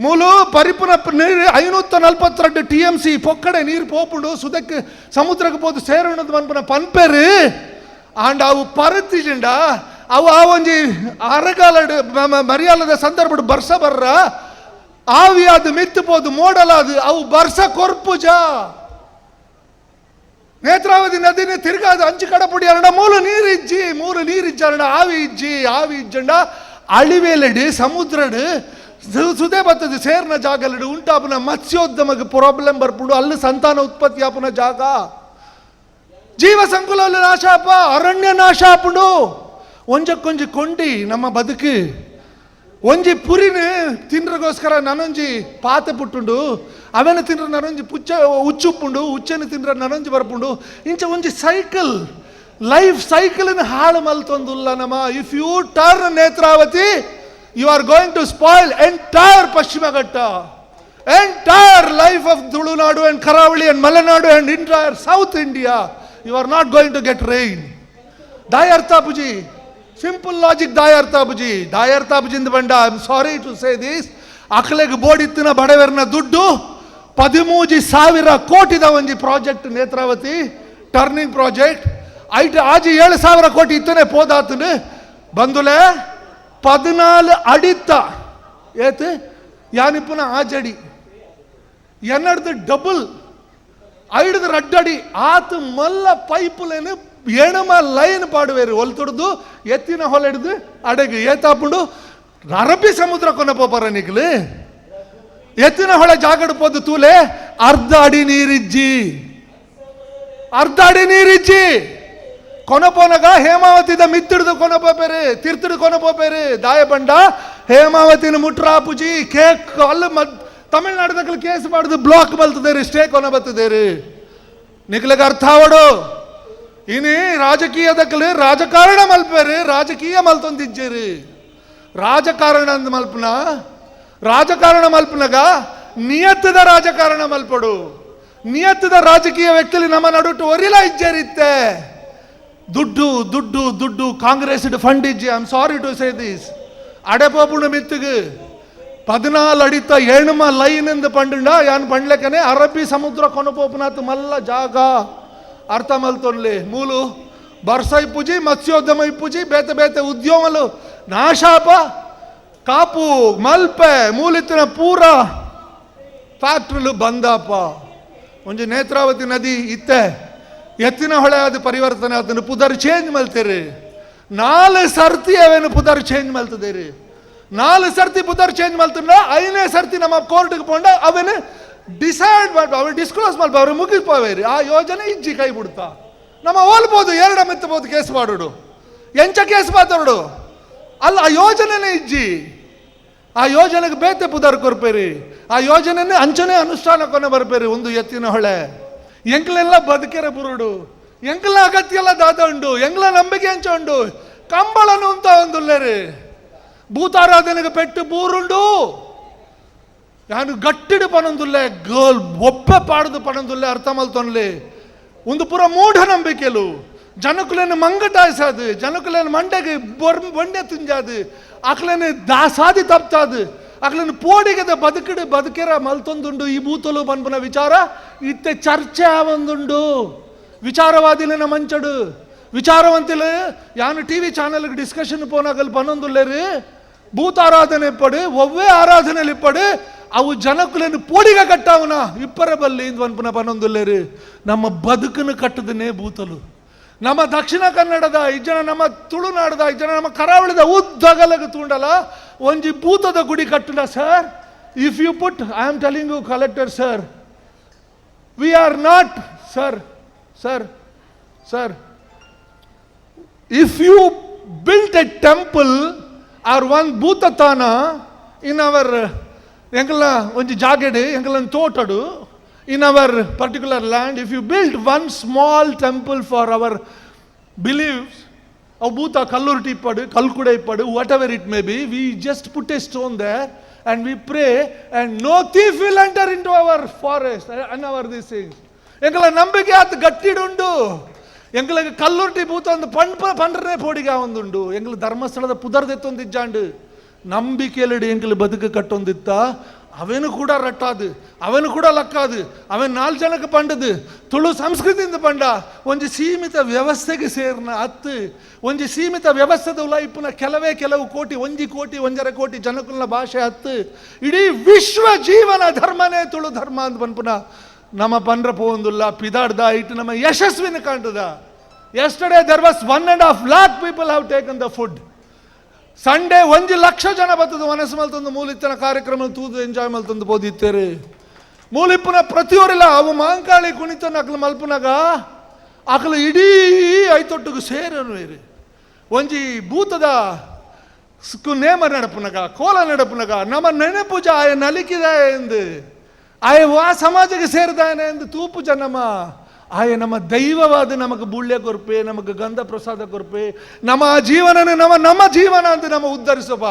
Speaker 6: ಮೂಲು ಪರಿಪುನ ನೀರು 542 TMC ಪೊಕ್ಕಡೆ ನೀರು ಪೋಪುಂಡು ಸುದಕ್ಕೆ ಸಮುದ್ರಕ್ಕೆ ಪೋದು ಸೇರೋಣದ ಮನ್ಪುನ ಪನ್ಪೇರು ಆಂಡ್ ಅವು ಪರತಿಜಂಡ ಅವು ಆ ಒಂಜಿ ಅರಗಾಲಡು ಮರಿಯಾಲದ ಸಂದರ್ಭ ಬರ್ಸ ಬರ್ರ ಆವಿ ಅದು ಮಿತ್ತು ಪೋದು ಮೋಡಲಾದು ಅವು ಬರ್ಸ ಕೊರ್ಪುಜ ನೇತ್ರಾವತಿ ನದಿನ ತಿರ್ಗಾದ ಅಂಚು ಕಡಪುಡಿ ಅರಣ ಮೂರು ನೀರಿಜ್ಜರಣ ಆವಿ ಇಜ್ಜಂಡ ಅಳಿವೇಲಡು ಸಮುದ್ರಡು ಸುದೇ ಬರ್ತದೆ ಸೇರ್ನ ಜಾಗಲಡು ಉಂಟಾಪುನ ಮತ್ಸ್ಯೋದ್ಯಮಕ್ಕೆ ಪ್ರಾಬ್ಲಮ್ ಬರ್ಪುಂಡು ಅಲ್ಲಿ ಸಂತಾನ ಉತ್ಪತ್ತಿ ಆಪುನ ಜಾಗ ಜೀವ ಸಂಕುಲ ನಾಶ ಆಪ ಅರಣ್ಯ ನಾಶ ಆಪುಂಡು ಒಂಜಕ್ಕೊಂಜಿ ಕೊಂಡಿ ನಮ್ಮ ಬದುಕು ಒಂಜಿ ಪುರಿನ ತಿಂದ್ರಗೋಸ್ಕರ ನನೊಂಜಿ ಪಾತೆ ಪುಟ್ಟುಂಡು ಅವೆನ ತಿಂದ್ರ ನನೊಂಜಿ ಉಚ್ಚುಪ್ಪುಂಡು ಉಚ್ಚನ ತಿಂದ್ರ ನನೊಂಜಿ ಬರ್ಪುಂಡು ಇಂಚ ಒಂಜಿ ಸೈಕಲ್ ಲೈಫ್ ಸೈಕಲ್ ಹಾಳು ಮಲ್ತೊಂದುಲ್ಲ ನಮ್ಮ if you turn Netravati you are going to spoil entire Pashchima Ghatta, entire life of Tulunadu and Karavali and Malenadu and entire South India. You are not going to get rain. Dayarthapuji, simple logic Dayarthapuji in the banda. I am sorry to say this. Akleg board ittina badaverna duddu 13,000 ಕೋಟಿ da onji project Netravati turning project. Aji 7,000 ಕೋಟಿ ittane podatune bandule 14 ಅಡಿತ್ತ ಏತು ಯಾನಿಪ್ಪನ ಆಜಡಿ ಎನ್ನಡ್ದು double 5 ರಡ್ಡಡಿ ಆತು ಮಲ್ಲ ಪೈಪ್ಲೇನು ಎಣಮ line ಪಾಡುವೇರು ಒಲ್ತುಡ್ದು ಎತ್ತಿನ ಹೊಲೆಡ್ದು ಅಡಗು ಏತಾಪುಂಡು ಅರಬ್ಬಿ ಸಮುದ್ರ ಕೊನಪೋಪರ ನಿಕ್ಲು ಎತ್ತಿನ ಹೊಳೆ ಜಾಗಡು ಪೋದು ತೂಲೆ ಅರ್ಧ ಅಡಿ ನೀರಿಜ್ಜಿ ಕೊನಪೋನಗ ಹೇಮಾವತಿದ ಮಿತ್ತಿಡ್ದು ಕೊನಪೋಪೇರು ತಿರ್ತಿಡು ಕೊನಪೋಪೇರು ದಾಯಬಂಡ ಹೇಮಾವತಿನ ಮುಟ್ರಾಪುಜಿ ಕೇಕ್ ಅಲ್ಲಿ ತಮಿಳ್ನಾಡದಲ್ಲಿ ಕೇಸ್ ಮಾಡಿದು ಬ್ಲಾಕ್ ಬಲ್ತದೇರಿ ಸ್ಟೇ ಕೊನ ಬರ್ತದೇರಿ ನಿಕ್ಲಿಗೆ ಅರ್ಥ ಅವಡು ಇನಿ ರಾಜಕೀಯದಕ್ಕಲು ರಾಜಕಾರಣ ಮಲ್ಪೇರಿ ರಾಜಕೀಯ ಮಲ್ತೊಂದಿಜ್ಜೇರಿ ರಾಜಕಾರಣ ಅಂದ ರಾಜಕಾರಣ ಮಲ್ಪನಾಗ ನಿಯತ್ತದ ರಾಜಕಾರಣ ಮಲ್ಪಡು ನಿಯತ್ತದ ರಾಜಕೀಯ ವ್ಯಕ್ತಿಲಿ ನಮ್ಮ ನಡುಟ್ಟು ಒರಿಲ ಇಜ್ಜೇರಿತ್ತೆ ದುಡ್ಡು ಕಾಂಗ್ರೆಸ್ ಫಂಡ್ ಇಜ್ಜಿ I am sorry to say this ಅಡೆಪೋಪುಣ ಮಿತ್ತುಗು 14 ಅಡಿತ ಎಣ್ಮ ಲೈನ್ ಎಂದು ಪಂಡುಂಡ ಯಾನ್ ಪಂಡ್ಲೆಕನೆ ಅರಬ್ಬಿ ಸಮುದ್ರ ಕೊನಪೋಪುನಾತ್ ಮಲ್ಲ ಜಾಗ ಅರ್ಥ ಮಲ್ತೊನ್ಲಿ ಮೂಲು ಬರ್ಸ ಇಪ್ಪುಜಿ ಮತ್ಸ್ಯೋದ್ಯಮ ಇಪ್ಪುಜಿ ಬೇತೆ ಉದ್ಯಮಲು ನಾಶಾಪ ಕಾಪು ಮಲ್ಪೆ ಮೂಲಿತ್ತಿನ ಪೂರ ಫ್ಯಾಕ್ಟ್ರಿಲು ಬಂದಾಪ ಒಂಜಿ ನೇತ್ರಾವತಿ ನದಿ ಇತ್ತೆ ಎತ್ತಿನ ಹೊಳೆ ಅದು ಪರಿವರ್ತನೆ ಅದನ್ನು ಪುದರ್ ಚೇಂಜ್ ಮಲ್ತೀರಿ 4 ಸರ್ತಿ ಅವೇನು ಪುದರ್ ಚೇಂಜ್ ಮಲ್ತದೇರಿ 4 ಸರ್ತಿ ಪುದರ್ ಚೇಂಜ್ ಮಲ್ತಂಡ 5ನೇ ಸರ್ತಿ ನಮ್ಮ ಕೋರ್ಟ್ಗೆ ಪೋಂಡ ಅವೇನು ಡಿಸೈಡ್ ಮಾಡ್ಬ ಅವ್ರು ಡಿಸ್ಕ್ಲೋಸ್ ಮಾಡ್ಬ ಅವ್ರು ಮುಗಿಸ್ಬೋವೇರಿ ಆ ಯೋಜನೆ ಇಜ್ಜಿ ಕೈ ಬಿಡ್ತಾ ನಮ್ಮ ಹೋಲ್ಬೋದು 2 ಮೆತ್ತಬಹುದು ಕೇಸ್ ಮಾಡೋಡು ಎಂಚ ಕೇಸ್ ಮಾತಾಡೋಡು ಅಲ್ಲ ಆ ಯೋಜನೆನೇ ಇಜ್ಜಿ ಆ ಯೋಜನೆಗೆ ಬೇತೆ ಪುದರ್ ಕೊರ್ಪೇರಿ ಆ ಯೋಜನೆನೇ ಅಂಚನೆ ಅನುಷ್ಠಾನ ಕೊನೆ ಬರ್ಪೇರಿ ಒಂದು ಎತ್ತಿನ ಹೊಳೆ ಎಂಕ್ಲೆಲ್ಲ ಬದುಕೆರೆ ಬುರುಡು ಎಂಕ್ಲ ಅಗತ್ಯ ಎಲ್ಲ ದಾದ ಉಂಡು ಎಂಕ್ಲ ನಂಬಿಕೆ ಅಂಚ ಉಂಡು ಕಂಬಳನು ಅಂತ ಒಂದುಲ್ಲೇರಿ ಭೂತಾರಾಧನೆಗೆ ಪೆಟ್ಟು ಬೂರುಂಡು ಯಾನು ಗಟ್ಟಿಡು ಪನೊಂದುಲ್ಲೆ ಗರ್ಲ್ ಒಪ್ಪೆ ಪಾಡ್ದು ಪನೊಂದುಲ್ಲೆ ಅರ್ಥ ಮಲ್ತೊನ್ಲಿ ಒಂದು ಪುರ ಮೂಢ ನಂಬಿಕೆಲು ಜನಕುಲೇನು ಮಂಗಟಾಯಿಸಾದು ಜನಕುಲೇನು ಮಂಡೆಗೆ ಬೊಂಡೆ ತುಂಜಾದು ಅಕ್ಲೇನು ಸಾದಿ ತಪ್ತಾದು ಅಕ್ಲೇನು ಪೋಡಿಗೆದ ಬದುಕೆರ ಮಲ್ತೊಂದುಂಡು ಈ ಬೂತಲು ಪನ್ಪುನ ವಿಚಾರ ಇತ್ತೆ ಚರ್ಚೆ ಆವಂದುಂಡು ವಿಚಾರವಾದಿಲಿನ ಮಂಚಡು ವಿಚಾರವಂತಿಲು ಯಾನು ಟಿವಿ ಚಾನೆಲ್ಗೆ ಡಿಸ್ಕಷನ್ ಪೋನಾಗಲ್ ಪನೊಂದುಲ್ಲೇರಿ ಭೂತಾರಾಧನೆ ಇಪ್ಪಡು ಒವ್ವೇ ಆರಾಧನೆಲಿ ಇಪ್ಪಡು ಅವು ಜನಕುಲೇನು ಪೋಡಿಗ ಕಟ್ಟಾವನ ಇಪ್ಪರ ಬಲ್ಲಿ ಇಂದು ಪನ್ಪುನ ಪನೊಂದುಲ್ಲೇರಿ ನಮ್ಮ ಬದುಕನ್ನು ಕಟ್ಟದನೇ ಭೂತಲು ನಮ್ಮ ದಕ್ಷಿಣ ಕನ್ನಡದ ಇಜ್ಜನ ನಮ್ಮ ತುಳುನಾಡದ ಇಜ್ಜನ ನಮ್ಮ ಕರಾವಳಿದ ಉದ್ದಗಲಗ ತೂಂಡಲ ಒಂಜಿ ಭೂತದ ಗುಡಿ ಕಟ್ಟುಂಡ sir if you put I am telling you collector sir we are not sir if you built a temple or one ಭೂತತಾನ ಇನ್ ಅವರ್ ಎಂಕಲ ಒಂಜಿ ಜಾಗೆಡು ಎಂಕಲನ್ ತೋಟಡು in our particular land, if you build one small temple for our beliefs, Bhuta Kallurti Ippadu, Kalkuda Ippadu, whatever it may be, we just put a stone there and we pray and no thief will enter into our forest and our these things. Engala nambike at gattidundu. Engala Kallurti Bhuta and the Pandrene Podiga ondundu. Engala Dharmasthalada Pudardetondijjandu. ನಂಬಿಕೆಯಲ್ಲಿ ಎಂಕಲು ಬದುಕು ಕಟ್ಟೊಂದಿತ್ತ ಅವನು ಕೂಡ ರಟ್ಟಾದು, ಅವನು ಕೂಡ ಲಕ್ಕಾದು, ಅವನು 4 ಜನಕ್ಕೆ ಪಂಡದು ತುಳು ಸಂಸ್ಕೃತಿಯಿಂದ ಪಂಡ ಒಂದು ಸೀಮಿತ ವ್ಯವಸ್ಥೆಗೆ ಸೇರ್ನ ಅತ್ತು ಒಂದು ಸೀಮಿತ ವ್ಯವಸ್ಥೆದ ಉಲಾಯಿಪುನ ಕೆಲವು ಕೋಟಿ 1 ಕೋಟಿ 1.5 ಕೋಟಿ ಜನಕ್ಕುಲ್ಲ ಭಾಷೆ ಅತ್ತು ಇಡೀ ವಿಶ್ವ ಜೀವನ ಧರ್ಮನೇ ತುಳು ಧರ್ಮ ಅಂತ ಪನ್ಪುನ ನಮ್ಮ ಪಂಡ್ರ ಪೋಂದುಲ್ಲ ಪಿದಾಡ್ದ ಇಟ್ಟು ನಮ್ಮ ಯಶಸ್ವಿನ ಕಾಣ್ತದ. Yesterday there was 1.5 lakh people have taken the food. Sunday 1 lakh ಜನ ಬರ್ತದೆ ಮನಸ್ಸು ಮಲ್ತಂದು ಮೂಲಿತ್ತನ ಕಾರ್ಯಕ್ರಮ ತೂದು ಎಂಜಾಯ್ ಮಲ್ತಂದು ಬೋದಿತ್ತೇರಿ ಮೂಲಿಪ್ಪನ ಪ್ರತಿಯೊರಿಲ್ಲ ಅವು ಮಾಂಕಾಳಿ ಕುಣಿತನ ಅಕ್ಲು ಮಲ್ಪನಾಗ ಅಕ್ಲು ಇಡೀ ಐತೊಟ್ಟಿಗೆ ಸೇರನುವೇರಿ ಒಂಜಿ ಭೂತದ ನೇಮ ನಡಪುನಗ ಕೋಲ ನಡಪುನಗ ನಮ್ಮ ನೆನಪುಜ ಆಯ ನಲಿಕಿದ ಎಂದು ಆಯ ವಾ ಸಮಾಜಕ್ಕೆ ಸೇರಿದಾನೆ ಎಂದು ತೂಪು ಜನಮ ಆಯ ನಮ್ಮ ದೈವವಾದ ನಮಗೆ ಬುಳ್ಳೆ ಕೊರ್ಪೆ ನಮಗೆ ಗಂಧ ಪ್ರಸಾದ ಕೊರ್ಪೆ ನಮ್ಮ ಜೀವನನೇ ನಮ್ಮ ಜೀವನ ಅಂತ ನಮ್ಮ ಉದ್ಧರಿಸಪ್ಪ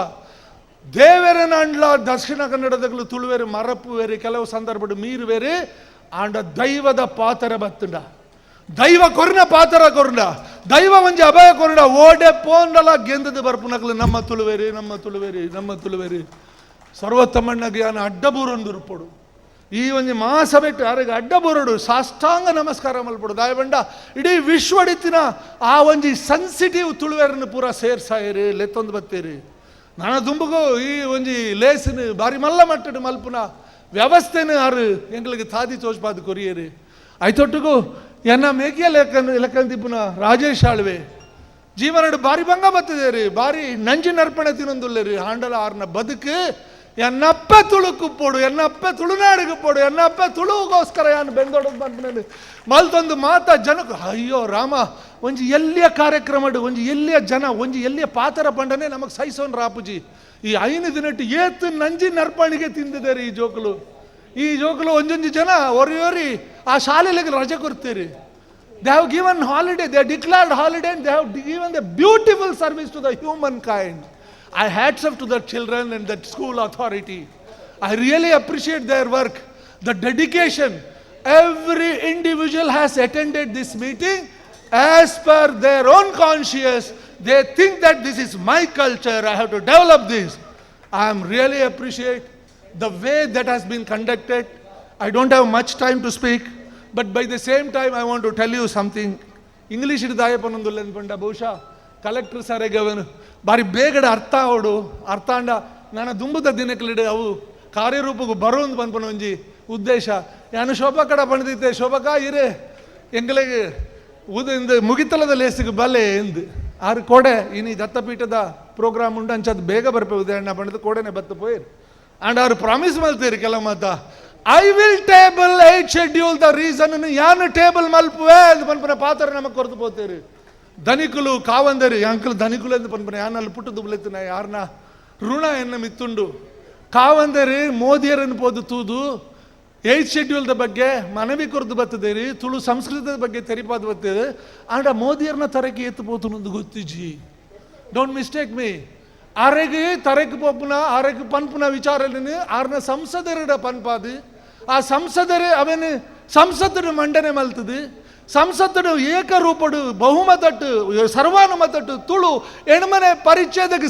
Speaker 6: ದೇವೇರನ ಅಂಡ್ಲ ದಕ್ಷಿಣ ಕನ್ನಡದಗಳು ತುಳುವೇರು ಮರಪುವೇರಿ ಕೆಲವು ಸಂದರ್ಭ ಮೀರುವೇರಿ ಆಂಡ ದೈವದ ಪಾತರ ಬತ್ತುಂಡ ದೈವ ಕೊರ್ನ ಪಾತರ ಕೊರ್ಂಡ ದೈವ ಒಂಜಿ ಅಭಯ ಕೊರ್ಂಡ ಓಡೆ ಪೋಂಡಲ ಗೆಂದದ ಬರ್ಪುನಕಲು ನಮ್ಮ ತುಳುವೇರಿ ಸರ್ವೋತ್ತಮಣ್ಣ ಜ್ಞಾನ ಅಡ್ಡಬೂರೊಂದು ರೂಪಡು ಈ ಒಂದು ಮಹಾಸಭೆಟ್ಟು ಯಾರಿಗೆ ಅಡ್ಡಬೂರಡು ಸಾಷ್ಟಾಂಗ ನಮಸ್ಕಾರ ಮಲ್ಪಡು ದಾಯಬಂಡ ಇಡೀ ವಿಶ್ವಡಿತ್ತಿನ ಆ ಒಂಜಿ ಸೆನ್ಸಿಟಿವ್ ತುಳುವೇರನ್ನು ಪೂರ ಸೇರ್ಸಾಯಿರಿ ಲೆತ್ತೊಂದು ಬತ್ತೀರಿ ನಾನು ದುಂಬಗೂ ಈ ಒಂಜಿ ಲೇಸಿನ ಬಾರಿ ಮಲ್ಲ ಮಟ್ಟಡು ಮಲ್ಪುನ ವ್ಯವಸ್ಥೆನ ಯಾರು ಎಂಗಳಿಗೆ ತಾದಿ ತೋಚ್ಪಾದು ಕೊರಿಯರಿ ಐತೊಟ್ಟಿಗೂ ಎನ್ನ ಮೇಕಿಯ ಲೆಕ್ಕಂತಿಪ್ಪುನ ರಾಜೇಶ್ ಆಳ್ವೆ ಜೀವನಡು ಬಾರಿ ಭಂಗ ಬರ್ತದೆ ರೀ ಬಾರಿ ನಂಜಿ ನರ್ಪಣೆ ತಿನ್ನೊಂದುಲ್ಲೇರಿ ಹಾಂಡಲ ಆರ್ನ ಬದುಕು ಎನ್ನಪ್ಪ ತುಳುಕು ಪೋಡು ಎನ್ನಪ್ಪ ತುಳುನಾಡಿಗೆ ಪೋಡು ಎನ್ನಪ್ಪ ತುಳುಗೋಸ್ಕರ ಯಾನು ಬೆಂದೊಡದು ಬಂದು ಮಲ್ತೊಂದು ಮಾತ ಜನಕ್ಕೆ ಅಯ್ಯೋ ರಾಮ ಒಂಜಿ ಎಲ್ಲಿಯ ಕಾರ್ಯಕ್ರಮಡು ಒಂಜಿ ಎಲ್ಲಿಯ ಜನ ಒಂಜಿ ಎಲ್ಲಿಯ ಪಾತರ ಪಂಡನೆ ನಮಗೆ ಸೈಸೋನ್ ರಾಪುಜಿ ಈ 5 ದಿನಟ್ಟು ಏತು ನಂಜಿ ನರ್ಪಣಿಗೆ ತಿಂದಿದೆ ರೀ ಈ ಜೋಕುಲು ಒಂಜೊಂಜಿ ಜನ ಒರಿ ಆ ಶಾಲೆಗಳಿಗೆ ರಜೆ ಕೊಡ್ತೀರಿ they have given holiday they declared holiday they have given the beautiful service to the human kind. I hats off to the children and that school authority. I really appreciate their work, the dedication. Every individual has attended this meeting as per their own conscience. They think that this is my culture, I have to develop this. I am really appreciate the way that has been conducted. I don't have much time to speak, but by the same time I want to tell you something. English is dayapanandulla anpanda ಬಹುಶಃ collector ಸಾರಿಗೆ ಅವನು ಬಾರಿ ಬೇಗಡೆ ಅರ್ಥ ಅಂಡ ನಾನು ದುಂಬದ ದಿನಕ್ಲಿಡೆ ಅವು ಕಾರ್ಯರೂಪಕ್ಕೆ ಬರೋದು ಪನ್ಪನ ಒಂಜಿ ಉದ್ದೇಶ ನಾನು ಶೋಭಾ ಕಡ ಪಣಿದಿತ್ತೆ ಶೋಭಕಾ ಇರೇ ಎಂಗಳಿಗೆ ಇಂದು ಮುಗಿತಲದ ಲೇಸಿಗೆ ಬಲೆ ಎಂದು ಆರು ಕೋಡೆ ಇನ್ನು ದತ್ತಪೀಠದ ಪ್ರೋಗ್ರಾಮ್ ಉಂಡು ಅಂಚದು ಬೇಗ ಬರ್ಪೆ ಉದಯಣ್ಣ ಪಣಿದು ಕೋಡೆನೆ ಬತ್ತು ಪೋಯಿರು ಅಂಡ್ ಅವ್ರು ಪ್ರಾಮಿಸ್ ಮಲ್ತೀರಿ ಕೆಲ ಮಾತ I will table 8 schedule the reason ಯಾನು ಟೇಬಲ್ ಮಲ್ಪುವೆ ಅದು ಪನ್ಪನ ಪಾತ್ರ ನಮಗೆ ಕೊರತು ಪೋತೀರಿ ಧನಿಕುಲು ಕಾವಂದರಿ ಅಂಕಲ್ ಧನಿಕುಲು ಎಂದು ಪನ್ಪನೆ ಯಾನಲ್ಲಿ ಪುಟ್ಟದು ಬುಲೆತ್ತಿನ ಯಾರನ್ನ ಋಣ ಎನ್ನ ಮಿತ್ತುಂಡು ಕಾವಂದರಿ ಮೋದಿಯರನ್ನು ಪೋದು ತೂದು 8 ಶೆಡ್ಯೂಲ್ದ ಬಗ್ಗೆ ಮನವಿ ಕೊರದು ಬರ್ತದೇರಿ ತುಳು ಸಂಸ್ಕೃತದ ಬಗ್ಗೆ ತೆರಿಪಾದು ಬರ್ತದೆ ಆಂಡ ಮೋದಿಯರನ್ನ ತರಕ್ಕೆ ಎತ್ತು ಪೋತುನೊಂದು ಗೊತ್ತಿಜಿ ಡೋಂಟ್ ಮಿಸ್ಟೇಕ್ ಮೀ ಆರೆಗೆ ತರಕ್ಕೆ ಪೋಪುನ ಆರೆಗೆ ಪನ್ಪುನ ವಿಚಾರಲಿನ ಆರ್ನ ಸಂಸದರ ಪನ್ಪಾದು ಆ ಸಂಸದರೇ ಅವನು ಸಂಸದರು ಮಂಡನೆ ಮಲ್ತದು ಸಂಸತ್ತಡು ಏಕರೂಪಡು ಬಹುಮತಟ್ಟು ಸರ್ವಾನುಮತಟ್ಟು ತುಳು ಎಣ್ಮನೆ ಪರಿಚ್ಛೇದಕ್ಕೆ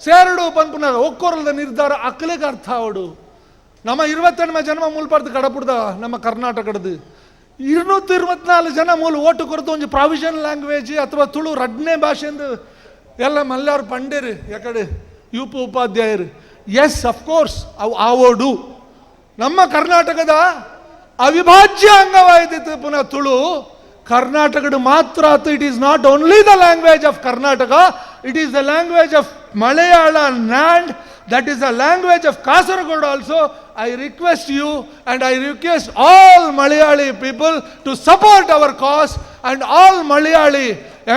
Speaker 6: ಸೇರಡು ಪನ್ಪುನ ಒಕ್ಕೊರಲದ ನಿರ್ಧಾರ ಅಕ್ಕಲಿಗೆ ಅರ್ಥ ಅವಡು ನಮ್ಮ 28ನೇ ಜನ್ಮ ಮೂಲಪಾರ್ದು ಕಡಪುಡ್ದ ನಮ್ಮ ಕರ್ನಾಟಕದ್ದು 224 ಜನ ಮೂಲ ಓಟು ಕೊರತು ಒಂದು ಪ್ರಾವಿಷನ್ ಲ್ಯಾಂಗ್ವೇಜ್ ಅಥವಾ ತುಳು ರಡ್ನೇ ಭಾಷೆ ಎಂದು ಎಲ್ಲ ಮಲ್ಯಾರು ಪಂಡೇರು ಯಾಕಡೆ ಉಪಾಧ್ಯಾಯರು ಎಸ್ ಅಫ್ಕೋರ್ಸ್ ಅವು ಆವೋಡು ನಮ್ಮ ಕರ್ನಾಟಕದ ಅವಿಭಾಜ್ಯ ಅಂಗವಾಯಿತು ಪುನಃ ತುಳು ಕರ್ನಾಟಕದ ಮಾತ್ರ ಆತು. It is not only the language of Karnataka, it is the language of Malayala land, that is the language of Kasaragod also. I request you and I request all Malayali people to support our cause, and all Malayali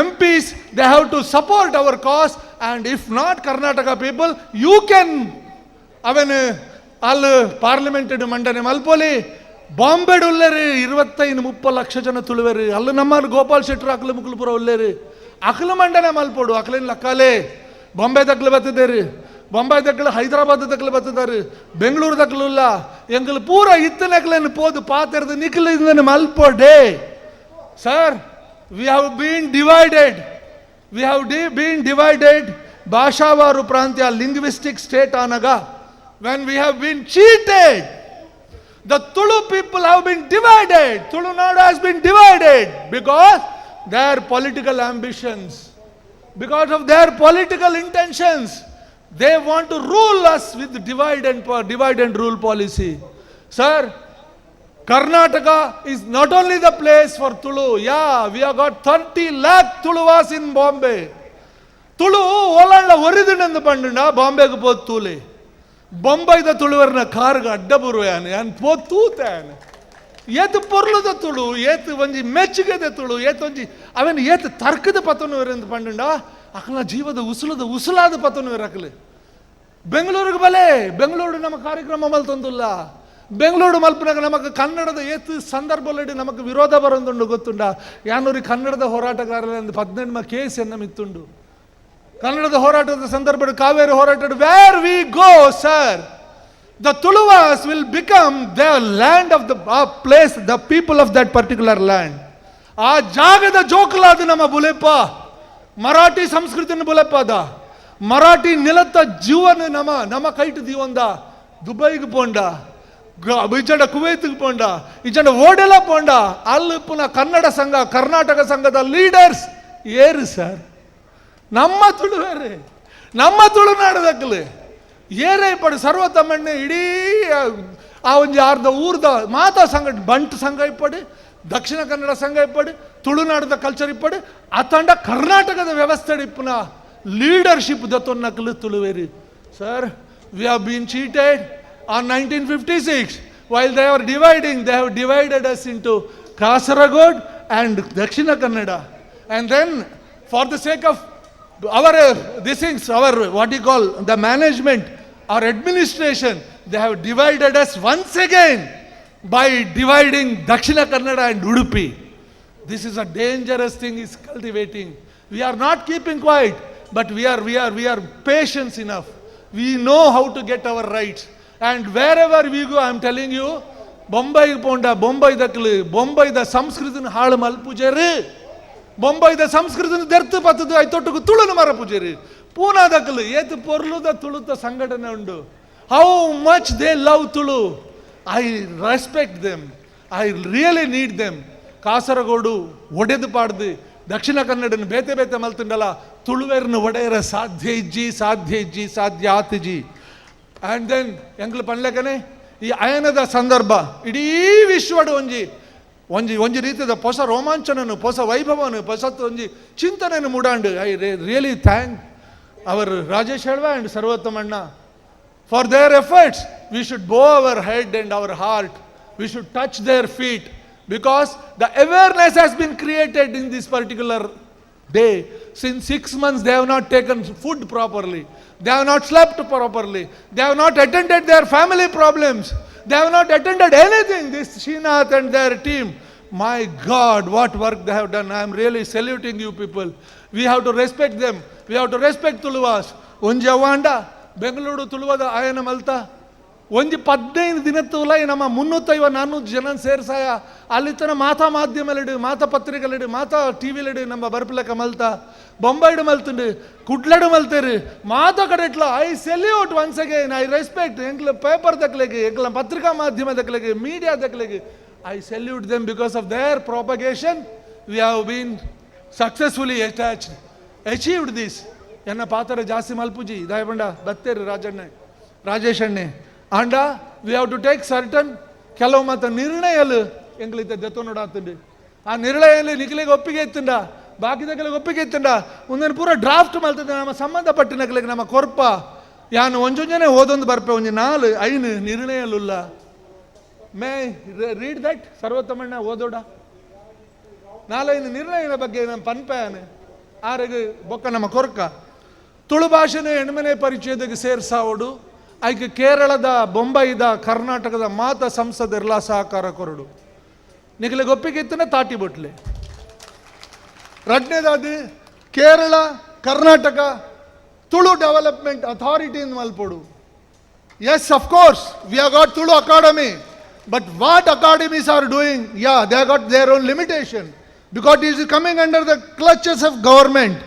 Speaker 6: MPs, they have to support our cause, and if not Karnataka people, you can avenu all parliament mandane malpoli Bombay ಉಳ್ಳೇರಿ 25-30 ಲಕ್ಷ ಜನ ತುಳುವೇರಿ ಅಲ್ಲಿ ನಮ್ಮ ಗೋಪಾಲ್ ಶೆಟ್ಟರ್ ಅಕ್ಲು ಮುಕ್ಲುಪುರ ಉಳ್ಳೇರಿ ಅಕ್ಲು ಮಂಡನೆ ಮಲ್ಪೋಡು ಅಕ್ಲಿನ ಲಕ್ಕಾಲೆ ಬಾಂಬೆ ದಕ್ಲು ಬತ್ತಿದ್ದೇರಿ ಬೊಂಬೈ ದಕ್ಕಲು ಹೈದರಾಬಾದ್ ದಕ್ಕಲು ಬತ್ತಿದ್ದಾರೆ ಬೆಂಗಳೂರು ದಕ್ಕಲು ಇಲ್ಲ ಎಂಗಲು ಪೂರ ಇತ್ತನಕ್ಲೇನು ಪೋದು ಪಾತಿರ್ದು ನಿಖಲಿಂದ ಮಲ್ಪೋಡೆ sir. We have been divided ಭಾಷಾವಾರು ಪ್ರಾಂತ್ಯ ಲಿಂಗ್ವಿಸ್ಟಿಕ್ ಸ್ಟೇಟ್ ಆನಾಗ when we have been cheated. The Tulu people have been divided. Tulu Nadu has been divided because their political ambitions, because of their political intentions. They want to rule us with divide and rule policy. Sir, Karnataka is not only the place for Tulu. Yeah, we have got 30 lakh Tuluvas in Bombay. Tulu, Holland, Oridinandu Pandunda, Bombay ku po Tule. ಬೊಂಬೈದ ತುಳುವರ್ನ ಕಾರ್ಗ ಅಡ್ಡ ಬರುವಾನೆ ಅನ್ ಪೋತೂತಾನೆ ಏತು ಪೊರ್ಲದ ತುಳು ಏತು ಒಂಜಿ ಮೆಚ್ಚುಗೆದ ತುಳು ಏತು ಒಂಜಿ ಅವೇನು ಏತು ತರ್ಕದ ಪತನು ಎಂದು ಪಂಡುಂಡ ಅಕಲ ಜೀವದ ಉಸುಲಾದ ಪತನು ಇರಕಲೆ ಬೆಂಗಳೂರಿಗೆ ಬಲೆ ಬೆಂಗಳೂರು ನಮ್ಮ ಕಾರ್ಯಕ್ರಮ ಮಲ್ತೊಂದುಲ್ಲ ಬೆಂಗಳೂರು ಮಲ್ಪನಾಗ ನಮಗೆ ಕನ್ನಡದ ಏತು ಸಂದರ್ಭದಲ್ಲಿ ನಮಗೆ ವಿರೋಧ ಬರೊಂದುಂಡು ಗೊತ್ತುಂಡ ಯಾನೂರಿ ಕನ್ನಡದ ಹೋರಾಟಗಾರರಿಂದ 18 ಕೇಸ್ ಎನ್ನ ಮಿತ್ತುಂಡು ಕನ್ನಡದ ಹೋರಾಟದ ಸಂದರ್ಭದಲ್ಲಿ ಕಾವೇರಿ ಹೋರಾಟ where we go sir the Tuluvas will become the land of the place the people of that particular land ಆ ಜಾಗದ ಜೋಕಲಾದ ನಮ್ಮ ಬುಲೆಪ್ಪ ಮರಾಠಿ ಸಂಸ್ಕೃತಿನ ಬುಲೆಪ್ಪದ ಮರಾಠಿ ನಿಲತ್ತ ಜೀವನ ನಮ್ಮ ಕೈಟ್ ದೀವಂದ ದುಬೈಗೆ ಪೋಂಡ ಇಜಂಡ ಕುವೈತ್ಗೆ ಪೋಂಡ ಇಜಂಡ ಓಡೆಲ್ಲ ಪೋಂಡ ಅಲ್ಲಿ ಪುನಃ ಕನ್ನಡ ಸಂಘ ಕರ್ನಾಟಕ ಸಂಘದ ಲೀಡರ್ಸ್ ಏರು ಸರ್ ನಮ್ಮ ತುಳುವೇರೆ ನಮ್ಮ ತುಳುನಾಡದಕ್ಕಲೆ ಏರೇ ಪಡು ಸರ್ವತಮ್ಮಣ್ಣೆ ಇಡೀ ಆ ಒಂಜಿ ಅರ್ಧ ಊರ್ದ ಮಾತಾ ಸಂಘ ಬಂಟ್ ಸಂಘ ಇಪ್ಪಡು ದಕ್ಷಿಣ ಕನ್ನಡ ಸಂಘ ಇಪ್ಪಡು ತುಳುನಾಡದ ಕಲ್ಚರ್ ಇಪ್ಪಡು ಅತಂಡ ಕರ್ನಾಟಕದ ವ್ಯವಸ್ಥೆ ಇಪ್ಪುನ ಲೀಡರ್ಶಿಪ್ ದತ್ತೊನ್ನಕ್ಕಲು ತುಳುವೇರಿ sir we have been cheated on 1956 while they are dividing they have divided us into Kasaragod and Dakshina Kannada and then for the sake of our these things, our what you call the management, our administration, they have divided us once again by dividing Dakshina Kannada and Udupi. This is a dangerous thing is cultivating. We are not keeping quiet, but we are patient enough. We know how to get our rights. And wherever we go, I am telling you, Bombay Ponda, Bombay the Samskritin Hal Malpujere. ಬೊಂಬೈದ ಸಂಸ್ಕೃತಿನ ದೆರ್ತು ಪತ್ತದು ಐತೊಟ್ಟಿಗೂ ತುಳುನು ಮರ ಪೂಜೆರಿ ಪೂನಾದಕ್ಕಲು ಏತು ಪೊರ್ಲುದ ತುಳುತ ಸಂಘಟನೆ ಉಂಡು how much they love Tulu I respect them I really need them Kasaragod ಒಡೆದು ಪಾಡ್ದು ದಕ್ಷಿಣ ಕನ್ನಡನ ಬೇತೆ ಮಲ್ತುಂಡಲ್ಲ ತುಳುವೇರ್ನ ಒಡೆಯರ ಸಾಧ್ಯ ಆತಿಜಿ ಆ್ಯಂಡ್ ದೆನ್ ಎಂಕ್ಲು ಪಣ್ಲೆಕನೆ ಈ ಅಯನದ ಸಂದರ್ಭ ಇಡೀ ವಿಶ್ವಡು ಒಂಜಿ ರೀತಿಯ ಹೊಸ ರೋಮಾಂಚನನು ಹೊಸ ವೈಭವನು ಹೊಸ ಒಂಜಿ ಚಿಂತನೆಯನ್ನು ಮೂಡಾಂಡು I really thank our Rajesh Helva and ಸರ್ವೋತ್ತಮಣ್ಣ for their efforts we should bow our head and our heart we should touch their feet because the awareness has been created in this particular day. Since 6 months they have not taken food properly, they have not slept properly, they have not attended their family problems, they have not attended anything, this Srinath and their team. My God, what work they have done. I am really saluting you people. We have to respect them, we have to respect Tuluvas. Onji avanda Bengaluru Tuluvada ayana malta ಒಂಜಿ 15 ದಿನತ್ತುಲ ನಮ್ಮ 350-400 ಜನ ಸೇರ್ಸಾಯ ಅಲ್ಲಿತನ ಮಾತಾ ಮಾಧ್ಯಮಲಿಡು ಮಾತಾ ಪತ್ರಿಕೆಲಿಡು ಮಾತಾ ಟಿವಿಲಿಡು ನಮ್ಮ ಬರ್ಪಿಲಕ ಮಲ್ತ ಬೊಂಬೈಡು ಮಲ್ತುಂಡು ಕುಡ್ಲಡು ಮಲ್ತೇರು ಮಾತಾ ಕಡೆಟ್ಲ I salute once again I respect ಎಂಕ್ಲ ಪೇಪರ್ ದಕ್ಲೆಗೆ ಎಂಕ್ಲ ಪತ್ರಿಕಾ ಮಾಧ್ಯಮ ದಕ್ಲೆಗೆ ಮೀಡಿಯಾ ದಕ್ಲೆಗೆ I salute them because of their propagation we have been successfully achieved this ಎನ್ನ ಪಾತ್ರ ಜಾಸ್ತಿ ಮಲ್ಪುಜಿ ದಯಪಂಡ ಬತ್ತೇರು ರಾಜೇಶ್ ಅಣ್ಣೆ ಅಂಡ we have to take certain ಕೆಲವು ಮತ್ತು ನಿರ್ಣಯಲು ಎಂಗ್ಲಿದ್ದ ದೆತ್ತು ನೋಡಾತುಂಡು ಆ ನಿರ್ಣಯಲ್ಲಿ ನಿಖಿಲಿಗೆ ಒಪ್ಪಿಗೆ ಇತ್ತುಂಡ ಬಾಕಿದಕ್ಕೆ ಒಪ್ಪಿಗೆ ಇತ್ತುಂಡ ಒಂದನ್ನು ಪೂರ ಡ್ರಾಫ್ಟ್ ಮಲ್ತದೆ ನಮ್ಮ ಸಂಬಂಧಪಟ್ಟಿನಗಳಿಗೆ ನಮ್ಮ ಕೊರ್ಪ ಯಾನು ಒಂಜೊಂಜನೆ ಓದೊಂದು ಬರ್ಪೆ ಒಂಜಿ 4-5 ನಿರ್ಣಯಲುಲ್ಲ ಮೇ ರೀಡ್ ದಟ್ ಸರ್ವೋತ್ತಮಣ್ಣ ಓದೋಡ 4-5 ನಿರ್ಣಯದ ಬಗ್ಗೆ ನಮ್ಮ ಪನ್ಪೆಯಾನೆ ಆರೆಗೆ ಬೊಕ್ಕ ನಮ್ಮ ಕೊರ್ಕ ತುಳು ಭಾಷೆನ ಹೆಣ್ಮನೆ ಪರಿಚಯದಾಗ ಸೇರ್ಸಾವಡು ಐಕೆ ಕೇರಳದ ಬೊಂಬೈದ ಕರ್ನಾಟಕದ ಮಾತ ಸಂಸದೆಲ್ಲ ಸಹಕಾರ ಕೊರಡು ನಿಖಿಲಿಗೆ ಒಪ್ಪಿಗೆ ಇತ್ತನ ತಾಟಿ ಬೊಟ್ಲೆ ರಡ್ನೇದಾದ ಕೇರಳ ಕರ್ನಾಟಕ ತುಳು ಡೆವಲಪ್ಮೆಂಟ್ ಅಥಾರಿಟಿ ಇಂದ ಮಲ್ಪೊಡು yes of course we have got Tulu academy but what academies are doing they have got their own limitation because it is coming under the clutches of government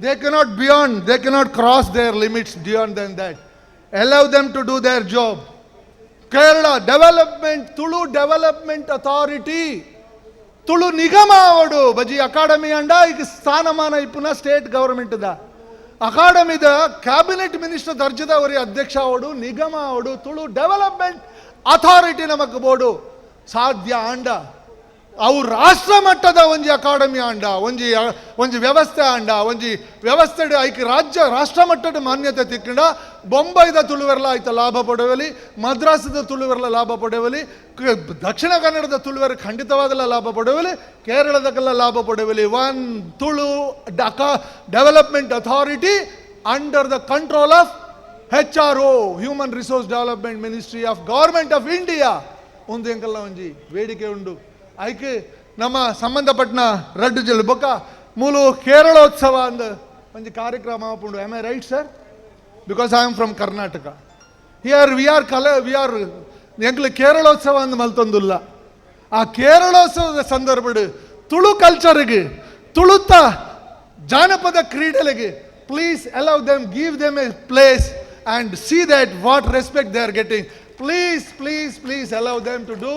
Speaker 6: they cannot cross their limits beyond then that. allow them to do their job. Kerala Development, Tulu Development Authority, Tulu Nigama avadu, Baji Academy anda ik sthanamana ipuna state government da. Academy da cabinet minister darjada avari adhyaksha avadu, Nigama avadu, Tulu Development Authority namak bodu. ಸಾಧ್ಯ ಅಂಡ ಅವ್ರು ರಾಷ್ಟ್ರ ಮಟ್ಟದ ಒಂಜಿ academy ಅಂಡ ಒಂಜಿ ವ್ಯವಸ್ಥೆ ಅಂಡ ಒಂಜಿ ವ್ಯವಸ್ಥೆ ಐಕೆ ರಾಜ್ಯ ರಾಷ್ಟ್ರ ಮಟ್ಟದ ಮಾನ್ಯತೆ ತಿಕ್ಕಂಡ ಬೊಂಬೈದ ತುಳುವೆರ್ಲ ಆಯ್ತ ಲಾಭ ಪಡೆಯಲಿ, ಮದ್ರಾಸದ ತುಳುವೆರ್ಲ ಲಾಭ ಪಡೆಯಲಿ, ದಕ್ಷಿಣ ಕನ್ನಡದ ತುಳುವೆರ್ ಖಂಡಿತವಾಗಲ್ಲ ಲಾಭ ಪಡೆಯಲಿ, ಕೇರಳದಕ್ಕೆಲ್ಲ ಲಾಭ ಪಡೆಯಲಿ. One Tulu development authority under the control of HRO, human resource development ministry of government of India. ಒಂದು ಎಂಕಲ್ಲ ಒಂಜಿ ಬೇಡಿಕೆ ಉಂಡು. ಐಕೆ ನಮ್ಮ ಸಂಬಂಧಪಟ್ಟ ರಡ್ಡು ಜಿಲ್ಲೆ ಬೊಕ್ಕ ಮೂಲು ಕೇರಳೋತ್ಸವ ಅಂದ ಒಂಜಿ ಕಾರ್ಯಕ್ರಮ ಆಪುಂಡು. Am I right sir? Because I am from Karnataka. Here we are ಎಂಕ್ಲು ಕೇರಳೋತ್ಸವ ಅಂದ್ ಮಲ್ತೊಂದುಲ್ಲ. ಆ ಕೇರಳೋತ್ಸವದ ಸಂದರ್ಭಡ್ ತುಳು ಕಲ್ಚರ್ಗೆ, ತುಳುತ ಜಾನಪದ ಕ್ರೀಡೆಗಳಿಗೆ please allow them, give them a place and see that what respect they are getting. Please allow them to do,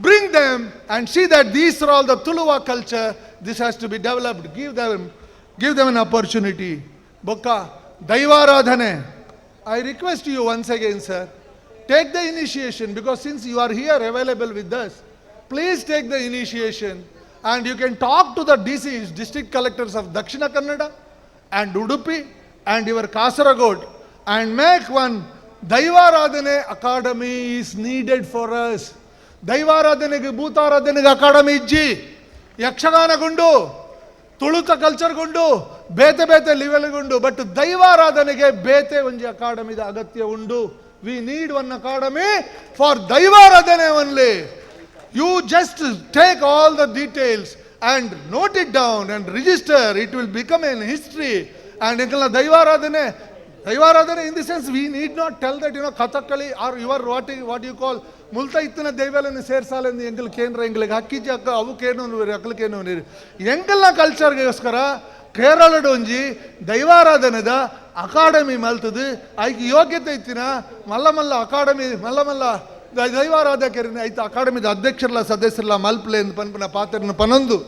Speaker 6: bring them and see that these are all the Tuluva culture. This has to be developed. Give them an opportunity. Bokka Daivaradhane, I request you once again, sir, take the initiation, because since you are here available with us, please take the initiation and you can talk to the DCs, district collectors of Dakshina Kannada and Udupi and your Kasaragod, and make one Daivaradhane Academy is needed for us. Daivaradhanege Bhutaradhanege Academy ijji, Yakshagana gundu, Tuluta culture gundu, Bete level gundu, but Daivaradhanege Bete onji Academy da agatya undu. We need one academy for Daivaradhane only. You just take all the details and note it down and register. It will become an history. And Daivaradhane in the sense, we need not tell that, Kathakali or your what you call multa itna daivalani ಸೇರ್ಸಾಲೆಂದು ಎಂಕಲ್ ಕೇಂದ್ರ ಎಂಕಲಿಗೆ ಹಕ್ಕಿಜಿ ಅಕ್ಕ ಅವು ಕೇನೋನು ಅಕ್ಕಲಿಕೇನೋ ನೀರು ಎಂಕಲ್ನ ಕಲ್ಚರ್ಗೋಸ್ಕರ ಕೇರಳದ ಒಂಜಿ ದೈವಾರಾಧನೆದ academy ಮಲ್ತದು hike ಯೋಗ್ಯತೆ ಇತ್ತಿನ ಮಲ್ಲ academy ಮಲ್ಲ ದೈವಾರಾಧಕರಿನ ಐತ ಅಕಾಡೆಮಿದ ಅಧ್ಯಕ್ಷರಲ್ಲ ಸದಸ್ಯರಲ್ಲ ಮಲ್ಪಲೆ ಎಂದು ಪನ್ಪನ ಪಾತ್ರನ ಪನೊಂದು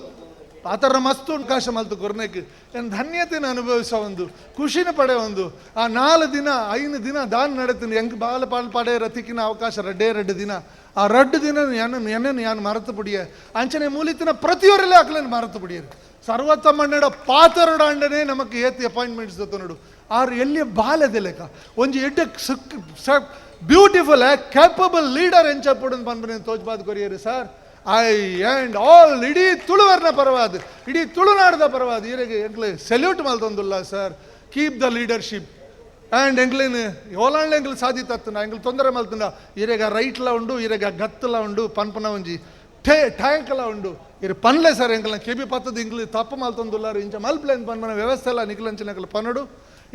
Speaker 6: ಪಾತ್ರ ಮಸ್ತು ಅವಕಾಶ ಮಲ್ತು ಕೊರ್ನೆಕ್ ಏನು ಧನ್ಯತೆನ ಅನುಭವಿಸೋ ಒಂದು ಖುಷಿನ ಪಡೆ ಒಂದು ಆ 4 ದಿನ 5 ದಿನ ದಾನ ನಡೆತೀನಿ ಹೆಂಗೆ ಬಾಲ ಪಾಲ್ ಪಡೆ ರತಿಕಿನ ಅವಕಾಶ ರಡ್ಡು ದಿನ ಆ ರಡ್ಡು ದಿನ ಎನ್ನನ್ನು ಯಾನು ಮರೆತು ಬಿಡಿಯ ಅಂಚನೆ ಮೂಲಿತಿನ ಪ್ರತಿಯೊರೆಲ್ಲ ಅಕ್ಲೇನು ಮರೆತು ಬಿಡಿಯರು ಸರ್ವತ್ತಮ್ಮಣ್ಣಡ ಪಾತರಡಾಂಡನೆ ನಮಗೆ ಏತಿ ಅಪಾಯಿಂಟ್ಮೆಂಟ್ಸ್ ದತ್ತು ನೋಡು ಆರು ಎಲ್ಲಿ ಬಾಲ್ಯದ ಲೆಕ್ಕ ಒಂಜಿ ಎಡ್ಡೆ ಬ್ಯೂಟಿಫುಲ್ ಕ್ಯಾಪಬಲ್ ಲೀಡರ್ ಎಂಚಪ್ಪುಡನ್ ಪನ್ಪನೆ ತೋಜ್ಬಾದ್ ಕೊರಿಯರು ಸರ್ ಐ ಆ್ಯಂಡ್ ಆಲ್ ಇಡೀ ತುಳುವರ್ನ ಪರವಾದ ಇಡೀ ತುಳುನಾಡದ ಪರವಾದ ಇವರಿಗೆ ಎಂಕ್ಲೆ ಸೆಲ್ಯೂಟ್ ಮಲ್ತೊಂದುಲ್ಲ sir. Keep the leadership and ಎಂಕ್ಲೇನು ಓಲಾಂಡ್ ಎಂಕ್ಲು ಸಾಧಿತತ್ತುನ ಎಂಕ್ಲು ತೊಂದರೆ ಮಲ್ತುಂಡ ಇರೆಗ ರೈಟ್ಲ ಉಂಡು ಇರೆಗ ಗತ್ತಲ ಉಂಡು ಪನ್ಪನ ಒಂಜಿ ಟ್ಯಾಂಕ್ಲ ಉಂಡು ಇರು ಪನ್ಲೆ ಸರ್ ಎಂಕ್ಲ ಕೆಬಿ ಪತ್ತದ ಇಂಗ್ಲಿ ತಪ್ಪು ಮಲ್ತೊಂದುಲ್ಲಾರು ಇಂಚ ಮಲ್ಪ್ಲೇನ್ ಪನ್ಪನ ವ್ಯವಸ್ಥೆ ಎಲ್ಲ ನಿಕ್ಲಂಚಿನಕಲು ಪನಡು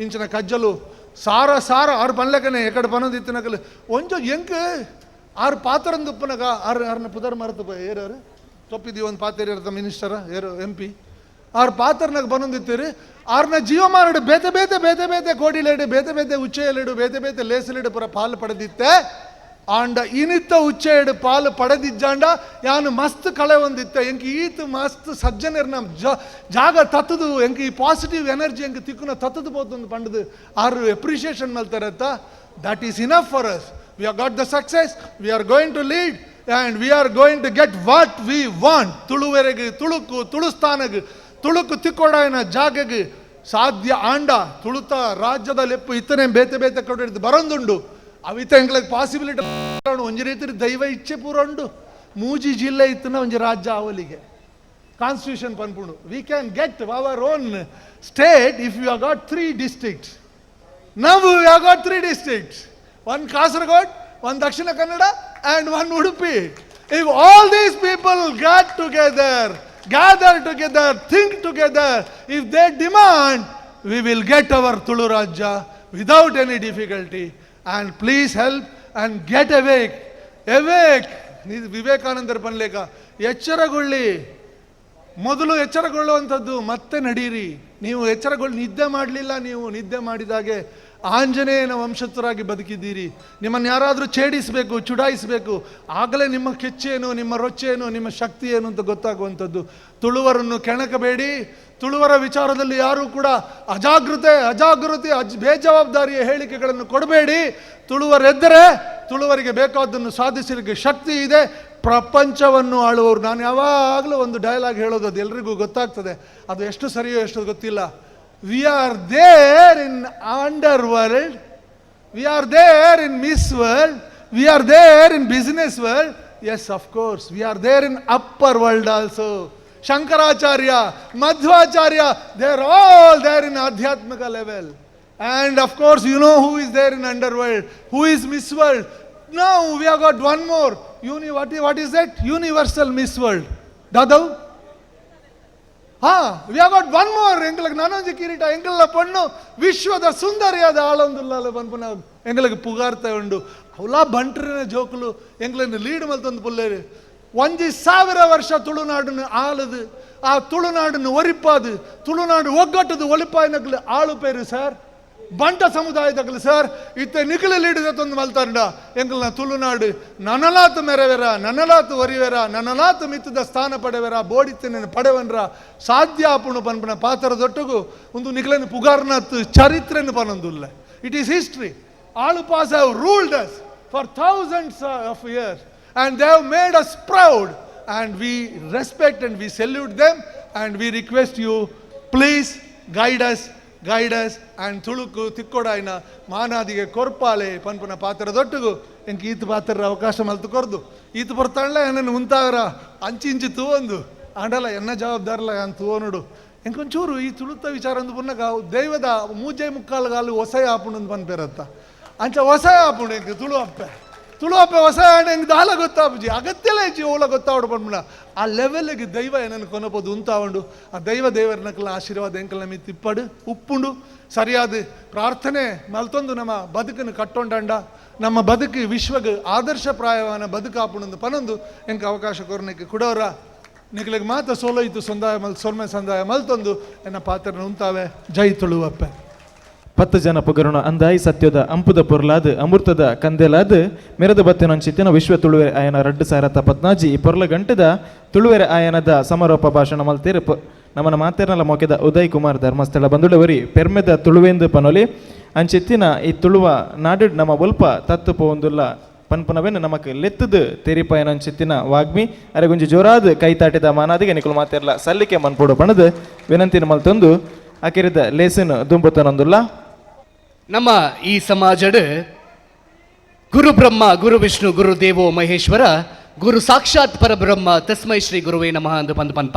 Speaker 6: ಇಂಚಿನ ಕಜ್ಜಲು ಸಾರ ಆರು ಪನ್ಲೆಕನೆ ಎಕಡೆ ಪನದಿತ್ತಿನಕಲು ಒಂಚು ಎಂಕ್ ಆರು ಪಾತ್ರಂದು ಉಪ್ಪನಗ ಆರ್ನ ಪುದರ್ ಮರೆತು ಏರಾರು ತೊಪ್ಪಿದೀವಿ ಒಂದು ಪಾತ್ರ ಇರ್ತ ಮಿನಿಸ್ಟರ ಏರು MP ಆರು ಪಾತ್ರನಾಗ ಬಂದಿತ್ತೀರಿ ಆರ್ನ ಜೀವ ಮಾರಡು ಬೇತೆ ಕೋಡಿಲೇಡು ಬೇತೆ ಉಚ್ಚೆಯಲಿಡು ಬೇತೆ ಲೇಸಲಿಡು ಪುರ ಪಾಲು ಪಡೆದಿತ್ತೆ ಆಂಡ ಇನಿತ್ತ ಉಚ್ಚೆಯಡು ಪಾಲು ಪಡೆದಿಜ್ಜಾಂಡ ಯಾನು ಮಸ್ತ್ ಕಳೆ ಒಂದಿತ್ತೆ ಎಂಕ್ ಈತ್ ಮಸ್ತ್ ಸಜ್ಜನಿರ್ನ ಜಾಗ ತತ್ತದು ಎಂಕ್ ಈ ಪಾಸಿಟಿವ್ ಎನರ್ಜಿ ಎಂಕ್ ತಿಕ್ಕುನ ತತ್ತದು ಬೋತೊಂದು ಪಂಡದು ಆರು ಎಪ್ರಿಷಿಯೇಷನ್ ಮಲ್ತಾರತ್ತ that is enough for us. We have got the success, we are going to lead and we are going to get what we want. ತುಳುವೆರೆಗೆ Tuluku ತುಳುಸ್ಥಾನಗೆ Tuluku ತಿಕ್ಕೋಡಾಯನ ಜಾಗಗೆ ಸಾಧ್ಯ ಆಂಡ ತುಳುತ ರಾಜ್ಯದ ಲೆಪ್ಪು ಇತ್ತನೆ ಬೇತೆ ಕೊಡಿದ್ದು ಬರೊಂದುಂಡು ಅವಿತ ಎಂಕ್ಲಿಗೆ ಪಾಸಿಬಿಲಿಟಿ ಒಂಜಿ ರೀತಿ ದೈವ ಇಚ್ಛೆ ಪೂರ ಉಂಡು. ಮೂಜಿ ಜಿಲ್ಲೆ ಇತ್ತನ ಒಂಜಿ ರಾಜ್ಯ ಅವಲಿಗೆ ಕಾನ್ಸ್ಟಿಟ್ಯೂಷನ್ ಪನ್ಪುಂಡು. We can get our own state if you have got 3 districts. Now we have got 3 districts. One Kasaragod, one Dakshina Kannada and one Udupi. If all these people gather together, think together, if they demand, we will get our Tulu Rajya without any difficulty. And please help and get awake. ವಿವೇಕಾನಂದರ ಪನ್ಲೇಕ ಎಚ್ಚರಗೊಳ್ಳಿ, ಮೊದಲು ಎಚ್ಚರಗೊಳ್ಳುವಂಥದ್ದು ಮತ್ತೆ ನಡೀರಿ. ನೀವು ನಿದ್ದೆ ಮಾಡಲಿಲ್ಲ, ನೀವು ನಿದ್ದೆ ಮಾಡಿದಾಗೆ ಆಂಜನೇಯನ ವಂಶಸ್ಥರಾಗಿ ಬದುಕಿದ್ದೀರಿ. ನಿಮ್ಮನ್ನು ಯಾರಾದರೂ ಛೇಡಿಸಬೇಕು, ಚುಡಾಯಿಸಬೇಕು, ಆಗಲೇ ನಿಮ್ಮ ಕೆಚ್ಚೇನು, ನಿಮ್ಮ ರೊಚ್ಚೇನು, ನಿಮ್ಮ ಶಕ್ತಿ ಏನು ಅಂತ ಗೊತ್ತಾಗುವಂಥದ್ದು. ತುಳುವರನ್ನು ಕೆಣಕಬೇಡಿ. ತುಳುವರ ವಿಚಾರದಲ್ಲಿ ಯಾರೂ ಕೂಡ ಅಜಾಗೃತಿ ಬೇಜವಾಬ್ದಾರಿಯ ಹೇಳಿಕೆಗಳನ್ನು ಕೊಡಬೇಡಿ. ತುಳುವರೆದ್ದರೆ ತುಳುವರಿಗೆ ಬೇಕಾದ್ದನ್ನು ಸಾಧಿಸಲಿಕ್ಕೆ ಶಕ್ತಿ ಇದೆ. ಪ್ರಪಂಚವನ್ನು ಆಳುವವರು. ನಾನು ಯಾವಾಗಲೂ ಒಂದು ಡೈಲಾಗ್ ಹೇಳೋದು, ಅದು ಎಲ್ರಿಗೂ ಗೊತ್ತಾಗ್ತದೆ, ಅದು ಎಷ್ಟು ಸರಿಯೋ ಎಷ್ಟು ಗೊತ್ತಿಲ್ಲ. We are there in under world, we are there in miss world, we are there in business world. Yes, of course we are there in upper world also. Shankaracharya, Madhvacharya, they are all there in Adhyatmika level. And of course, you know who is there in underworld, who is Miss World. Now we have got one more. What is that? Universal Miss World. Dadav? We have got one more. ಎಂಗಳಿಗೆ ನಾನೊಂದು ಕಿರೀಟ, ಎಂಗಳ ಪಣ್ಣು ವಿಶ್ವದ ಸುಂದರಿಯಾದ ಆಳೊಂದುಲ್ಲ ಪನ್ಪುನ ಎಂಗಳಿಗೆ ಪುಗಾರ್ತಾ ಉಂಡು. ಅವಲ ಬಂಟ್ರಿನ ಜೋಕುಲು ಎಂಗಳನ್ನು lead ಮಲ್ತೊಂದು ಪುಲ್ಲೇರು. 1,000 ವರ್ಷ ತುಳುನಾಡನ್ನು ಆಳದು, ಆ ತುಳುನಾಡನ್ನು ಒರಿಪಾದು, ತುಳುನಾಡು ಒಗ್ಗಟ್ಟದು ಒಲಿಪಾಯಿನಗಳು ಆಳು ಪೇರು ಸರ್, ಬಂಟ ಸಮುದಾಯದಗಳು ಸರ್. ಇತ್ತೆ ನಿಖಿಲ ಲೀಡಿದ ತೊಂದು ಮಲ್ತಾಂಡ ಎಂಗಳ ತುಳುನಾಡು ನನಲಾತು ಮೆರವೆರ, ನನಲಾತು ಒರಿವೆರ, ನನಲಾತು ಮಿತ್ತದ ಸ್ಥಾನ ಪಡೆವೆರ, ಬೋಡಿತ್ತೇನೆ ಪಡೆವನ್ರ ಸಾಧ್ಯ ಆಪುಣು ಪನ್ಪನ ಪಾತ್ರದೊಟ್ಟಗೂ ಒಂದು ನಿಖಿಲನ ಪುಗಾರ್ನಾತ್ ಚರಿತ್ರೆಯನ್ನು ಪನೊಂದುಲ್ಲ. It is history. Alupas have ruled us for thousands of years. And they have made us proud, and we respect and we salute them, and we request you, please guide us, and Tuluku ತಿಕ್ಕೊಡಾಯಿನ ಮಾನಾದಿಗೆ ಕೊರ್ಪಾಲೆ ಪನ್ಪುನ ಪಾತ್ರದೊಟ್ಟಿಗೂ ಎಂಕ ಈತ ಪಾತ್ರ ಅವಕಾಶ ಮಲ್ತು ಕೊರ್ದು ಈತ ಬರ್ತಾಳೆ ನನ್ನನ್ನು ಉಂತಾಗ್ರ ಅಂಚಿಂಚಿ ತೂವೊಂದು ಆಂಡಲ್ಲ ಎನ್ನ ಜವಾಬ್ದಾರಲ್ಲ ಅಂತ ತೂವನುಡು ಎಂಕೊಂಚೂರು ಈ ತುಳುತ ವಿಚಾರ ಅಂದು ಪುನಃ ದೈವದ ಮೂಜೆ ಮುಕ್ಕಾಲ್ಗಾಲು ಹೊಸ ಆಪುಂಡು ಪನ್ಪೇರತ್ತ ಅಂಚ ಹೊಸ ಆಪುಂಡು ಎಂಕ ತುಳು ಅಪ್ಪ ಹೊಸ ಹೆಂಗೆ ದಾಲ ಗೊತ್ತಾಪುಜಿ ಅಗತ್ಯಲ್ಲ ಹೆಚ್ಚಿ ಓಲ ಗೊತ್ತಾವಡು ಪನ್ಮಣ ಆ ಲೆವೆಲ್ಗೆ ದೈವ ಏನನ್ನು ಕೊನಬೋದು ಉಂತಾವಂಡು ಆ ದೇವರನಕಲ ಆಶೀರ್ವಾದ ಎಂಕಲ ಮೀ ತಿಪ್ಪಡು ಉಪ್ಪುಂಡು ಸರಿಯಾದ ಪ್ರಾರ್ಥನೆ ಮಲ್ತೊಂದು ನಮ್ಮ ಬದುಕನ್ನು ಕಟ್ಟೊಂಡಂಡ ನಮ್ಮ ಬದುಕು ವಿಶ್ವಗೆ ಆದರ್ಶಪ್ರಾಯವಾನ ಬದುಕಾಪುಣಂದು ಪನೊಂದು ಎಂಕ ಅವಕಾಶ ಕೊರನಕ್ಕೆ ಕೊಡೋರ ನಿಖಲಿಗೆ ಮಾತ್ರ ಸೋಲೋಯ್ತು ಸೊಲ್ಮೆ ಸಂದಾಯ ಮಲ್ತೊಂದು ಎನ್ನ ಪಾತ್ರನ ಉಂತಾವೆ. ಜೈ ತುಳುವಪ್ಪೆ.
Speaker 1: 10 ಜನ ಪುಗರುಣ ಅಂದಾಯಿ ಸತ್ಯದ ಅಂಪುದ ಪೊರ್ಲಾದ್ ಅಮೃತದ ಕಂದೆಲಾದ್ ಮೆರೆದ ಬತ್ತಿನೊಂಚಿತ್ತಿನ ವಿಶ್ವ ತುಳುವೆ ಆಯನ 2014 ಈ ಪೊರ್ಲ ಗಂಟೆದ ತುಳುವೆರೆ ಆಯನದ ಸಮಾರೋಪ ಭಾಷಣ ಮಲ್ತೇರು ನಮ್ಮನ ಮಾತೇರ್ನಲ ಮೊಕೆದ ಉದಯ್ ಕುಮಾರ್ ಧರ್ಮಸ್ಥಳ ಬಂದುಳವರಿ ಪೆರ್ಮೆದ ತುಳುವೆಂದು ಪನೊಲಿ ಅಂಚಿತ್ತಿನ ಈ ತುಳುವ ನಾಡು ನಮ್ಮ ಒಲ್ಪ ತತ್ತು ಪೋಂದುಲ್ಲ ಪನ್ಪನವೆನ್ನು ನಮಕ್ ಲೆತ್ತದು ತೆರಿಪಾಯನಂಚಿತ್ತಿನ ವಾಗ್ಮಿ ಅರೆಗುಂಜಿ ಜೋರಾದ್ ಕೈತಾಟಿದ ಮಾನಾದಿಗೆ ನಿಕುಲು ಮಾತೇರ್ಲ ಸಲ್ಲಿಕೆ ಮನ್ಪೋಡು ಪಣದು ವಿನಂತಿನ ಮಲ್ತೊಂದು ಅಕಿರಿದ ಲೇಸನ್ ದುಂಬುತ್ತನೊಂದುಲ್ಲ.
Speaker 3: ನಮ್ಮ ಈ ಸಮಾಜಡ್ ಗುರು ಬ್ರಹ್ಮ ಗುರು ವಿಷ್ಣು ಗುರು ದೇವೋ ಮಹೇಶ್ವರ ಗುರು ಸಾಕ್ಷಾತ್ ಪರಬ್ರಹ್ಮ ತಸ್ಮೈ ಶ್ರೀ ಗುರುವೇ ನಮಃ ಅಂದು ಪನ್ಪ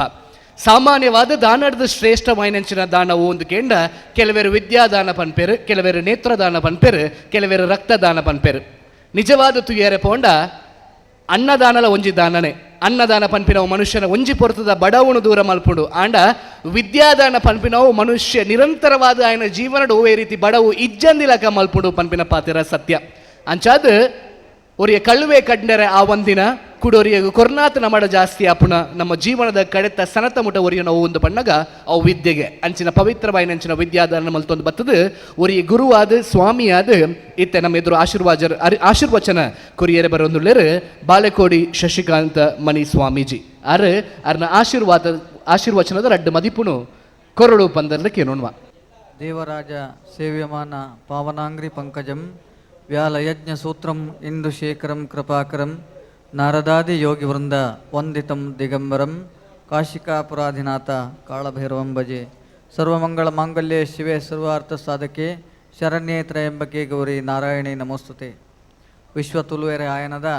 Speaker 3: ಸಾಮಾನ್ಯವಾದ ದಾನದ ಶ್ರೇಷ್ಠವಾಯಿನಂಚಿನ ದಾನವು ಒಂದು ಕೇಂದ್ರ ಕೆಲವರು ವಿದ್ಯಾದಾನ ಪನ್ಪೇರು, ಕೆಲವರು ನೇತ್ರದಾನ ಪನ್ಪೇರು, ಕೆಲವರು ರಕ್ತದಾನ ಪನ್ಪೇರು. ನಿಜವಾದ ತುಯ್ಯರೆ ಪೋಂಡ ಅನ್ನದಾನಲ ಒಂಜಿ ದಾನನೆ. ಅನ್ನದಾನ ಪನ್ಪಿನವು ಮನುಷ್ಯನ ಒಂಜಿ ಪೊರ್ತದ ಬಡವನು ದೂರ ಮಲ್ಪುಂಡು ಆಂಡ ವಿದ್ಯಾದಾನ ಪನ್ಪಿನವು ಮನುಷ್ಯ ನಿರಂತರವಾದ ಆಯ್ನ ಜೀವನಡು ಓವೇ ರೀತಿ ಬಡವು ಇಜ್ಜಂದಿಲಕ ಮಲ್ಪುಂಡು ಪನ್ಪಿನ ಪಾತಿರ ಸತ್ಯ. ಅಂಚಾದ ಒರಿಯ ಕಳುವೆ ಕಂಡರೆ ಆ ಒಂದಿನ ಕುಡೋರಿಯ ಕೊರ್ನಾತ್ ನಮಡ ಜಾಸ್ತಿ ಆಪುಣ ನಮ್ಮ ಜೀವನದ ಕಡೆತ ಸನತ ಮುಟ ಒರಿಯ ನಾವು ಒಂದು ಪಣ್ಣಗ ಅವು ವಿದ್ಯೆಗೆ ಅಂಚಿನ ಪವಿತ್ರವಾಯಿನಂಚಿನ ವಿದ್ಯಾದಾನ ಮಲ್ತೊಂದು ಬತ್ತದು ಒರಿಯ ಗುರುವಾದ ಸ್ವಾಮಿಯಾದ ಇತ್ತೆ ನಮ್ಮ ಎದುರು ಆಶೀರ್ವಚನ ಕೊರಿಯರೆ ಬರೋಂದುಳ್ಳೇರು ಬಾಲೆಕೋಡಿ ಶಶಿಕಾಂತ ಮಣಿ ಸ್ವಾಮೀಜಿ ಅರ್ನ ಆಶೀರ್ವಚನದ ರಡ್ಡು ಮದಿಪುನು ಕೊರಳು ಪಂದರ್ಲಕ್ಕೆ ನೋಡುವ.
Speaker 7: ದೇವರಾಜ ಸೇವ್ಯಮಾನ ಪಾವನಾಂಗ್ರಿ ಪಂಕಜಂ ವ್ಯಾಲಯಜ್ಞ ಸೂತ್ರಂ ಇಂದು ಶೇಖರಂ ಕೃಪಾಕರಂ ನಾರದಾದಿ ಯೋಗಿ ವೃಂದ ವಂದಿತಂ ದಿಗಂಬರಂ ಕಾಶಿಕಾಪುರಾಧಿನಾಥ ಕಾಳಭೈರವಂ ಭಜೆ. ಸರ್ವಮಂಗಳ ಮಾಂಗಲ್ಯೆ ಶಿವೆ ಸರ್ವಾರ್ಥ ಸಾಧಕೆ ಶರಣ್ಯೇ ತ್ರಯಂಬಕೆ ಗೌರಿ ನಾರಾಯಣಿ ನಮೋಸ್ತುತೆ. ವಿಶ್ವ ತುಳುವೆರೆ ಆಯನದ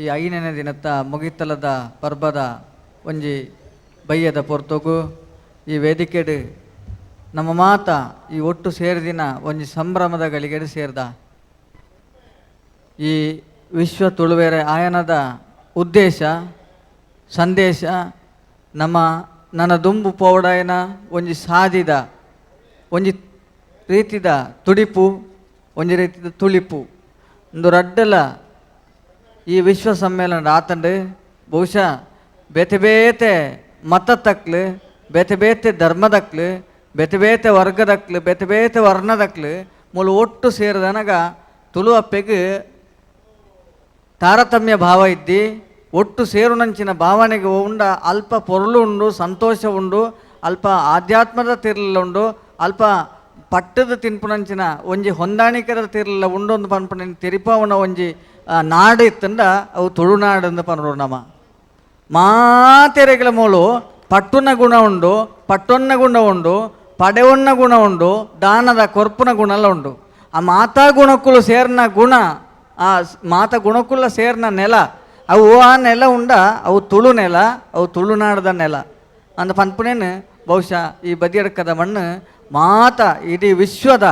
Speaker 7: ಈ 5ನೇ ದಿನತ್ತ ಮುಗಿತಲದ ಪರ್ಬದ ಒಂಜಿ ಬಯ್ಯದ ಪೊರ್ತೋಗು ಈ ವೇದಿಕೆಡು ನಮ್ಮ ಮಾತ ಈ ಒಟ್ಟು ಸೇರಿದಿನ ಒಂಜಿ ಸಂಭ್ರಮದ ಗಳಿಗೆಡು ಸೇರ್ದ. ಈ ವಿಶ್ವ ತುಳುವೆರೆ ಆಯನದ ಉದ್ದೇಶ ಸಂದೇಶ ನನ್ನ ದುಂಬು ಪೌಡಾಯನ ಒಂಜಿ ಸಾಧಿದ ಒಂಜಿ ರೀತಿದ ತುಡಿಪು ಒಂಜಿ ರೀತಿದ ತುಳಿಪು ಒಂದು ರಡ್ಡಲ ಈ ವಿಶ್ವ ಸಮ್ಮೇಳನ ಆತಂಡು ಬಹುಶಃ ಬೇತೆ ಬೇತೆ ಮತತ್ತಕ್ಲು ಬೇತೆ ಬೇತೆ ಧರ್ಮದಕ್ಲು ಬೇತೆ ಬೇತೆ ವರ್ಗದಕ್ಲು ಬೇತೆ ಬೇತೆ ವರ್ಣದಕ್ಲು ಮೂಲು ಒಟ್ಟು ಸೇರಿದನಗ ತುಳು ಅಪ್ಪೆಗೆ ತಾರತಮ್ಯ ಭಾವ ಇದ್ದಿ ಒಟ್ಟು ಸೇರುನಂಚಿನ ಭಾವನೆಗೆ ಉಂಡ ಅಲ್ಪ ಪೊರ್ಲು ಉಂಡು ಸಂತೋಷ ಉಂಡು ಅಲ್ಪ ಆಧ್ಯಾತ್ಮದ ತಿರ್ಲುಂಡು ಅಲ್ಪ ಪಟ್ಟದ ತಿನ್ಪುನಂಚಿನ ಒಂಜಿ ಹೊಂದಾಣಿಕೆದ ತಿರ್ಲ ಉಂಡು ಒಂದು ಪನ್ಪುನ ತಿರಿಪವನ ಒಂಜಿ ನಾಡು ಇತ್ತಂಡ ಅವು ತುಳುನಾಡು ಅಂದು ಪನ್ರು ನಮ ಮಾತೆರೆಗಳ ಮೂಲು ಪಟ್ಟುನ ಗುಣ ಉಂಡು ಪಟ್ಟೊನ್ನ ಗುಣ ಉಂಡು ಪಡೆವನ್ನ ಗುಣ ಉಂಡು ದಾನದ ಕೊರ್ಪುನ ಗುಣ ಎಲ್ಲ ಉಂಡು ಆ ಮಾತಾ ಗುಣಕ್ಕುಲು ಸೇರ್ನ ಗುಣ ಆ ಮಾತ ಗುಣಕ್ಕುಲ್ಲ ಸೇರ್ನ ನೆಲ ಅವು ಆ ನೆಲ ಉಂಡ ಅವು ತುಳು ನೆಲ ಅವು ತುಳುನಾಡದ ನೆಲ ಅಂದ ಪನ್ಪುನೇನು ಬಹುಶಃ ಈ ಬದಿಯಡ್ಕದ ಮಣ್ಣು ಮಾತ ಇಡೀ ವಿಶ್ವದ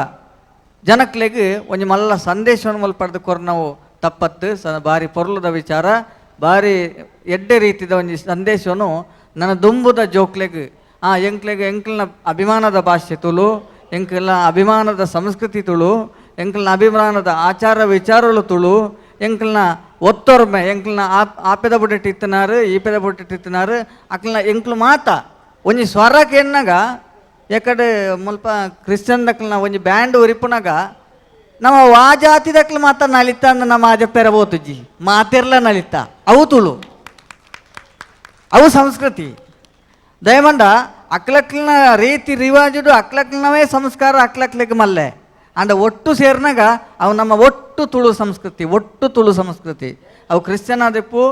Speaker 7: ಜನಕ್ಲೆಗೆ ಒಂಜಿ ಮಲ್ಲ ಸಂದೇಶವನ್ನು ಮಲ್ಪಡ್ದು ಕೊರ ನಾವು ತಪ್ಪತ್ತು ಭಾರಿ ಪೊರ್ಲುದ ವಿಚಾರ ಭಾರಿ ಎಡ್ಡೆ ರೀತಿದ ಒಂಜಿ ಸಂದೇಶವನ್ನು ನನ್ನ ದುಂಬುದ ಜೋಕ್ಲೆಗೆ ಎಂಕ್ಲಿನ ಅಭಿಮಾನದ ಭಾಷೆ ತುಳು ಎಂಕ್ಲ ಅಭಿಮಾನದ ಸಂಸ್ಕೃತಿ ತುಳು ಎಂಕ್ಲಿನ ಅಭಿಮಾನದ ಆಚಾರ ವಿಚಾರಗಳು ತುಳು ಎಂಕ್ಲಿನ ಒತ್ತೊರ್ಮೆ ಎಂಕ್ಲಿನ ಆಪೆದ ಬುಡ್ಡೆಟ್ ಇತ್ತನಾರು ಈಪೆದ ಬುಡ್ಡೆಟ್ ಇತ್ತನಾರು ಅಕ್ಲಿನ ಎಂಕ್ಲು ಮಾತ ಒಂಜಿ ಸ್ವರಕ್ಕೆ ಎನ್ನಾಗ ಯಾಕಡೆ ಮುಲ್ಪ ಕ್ರಿಶ್ಚಿಯನ್ ದಕ್ಲಿನ ಒಂಜಿ ಬ್ಯಾಂಡ್ ಉರಿಪುನಾಗ ನಮ್ಮ ವಾ ಜಾತಿ ದಕ್ಲು ಮಾತ ನಲಿತ ಅಂದ ನಮ್ಮ ಆಜಪ್ಪೆರ ಬೋತುಜ್ಜಿ ಮಾತೆರ್ಲ ನಲಿತ ಅವು ತುಳು ಅವು ಸಂಸ್ಕೃತಿ ದಯಮಂಡ ಅಕ್ಲಕ್ಲಿನ ರೀತಿ ರಿವಾಜುಡು ಅಕ್ಲಕ್ಲಿನವೇ ಸಂಸ್ಕಾರ ಅಕ್ಲಕ್ಲಿಗೆ ಮಲ್ಲೆ ಅಂಡ ಒಟ್ಟು ಸೇರಿನಾಗ ಅವು ನಮ್ಮ ಒಟ್ಟು ತುಳು ಸಂಸ್ಕೃತಿ ಅವು ಕ್ರಿಶ್ಚಿಯನ್ ಆದೆಪ್ಪು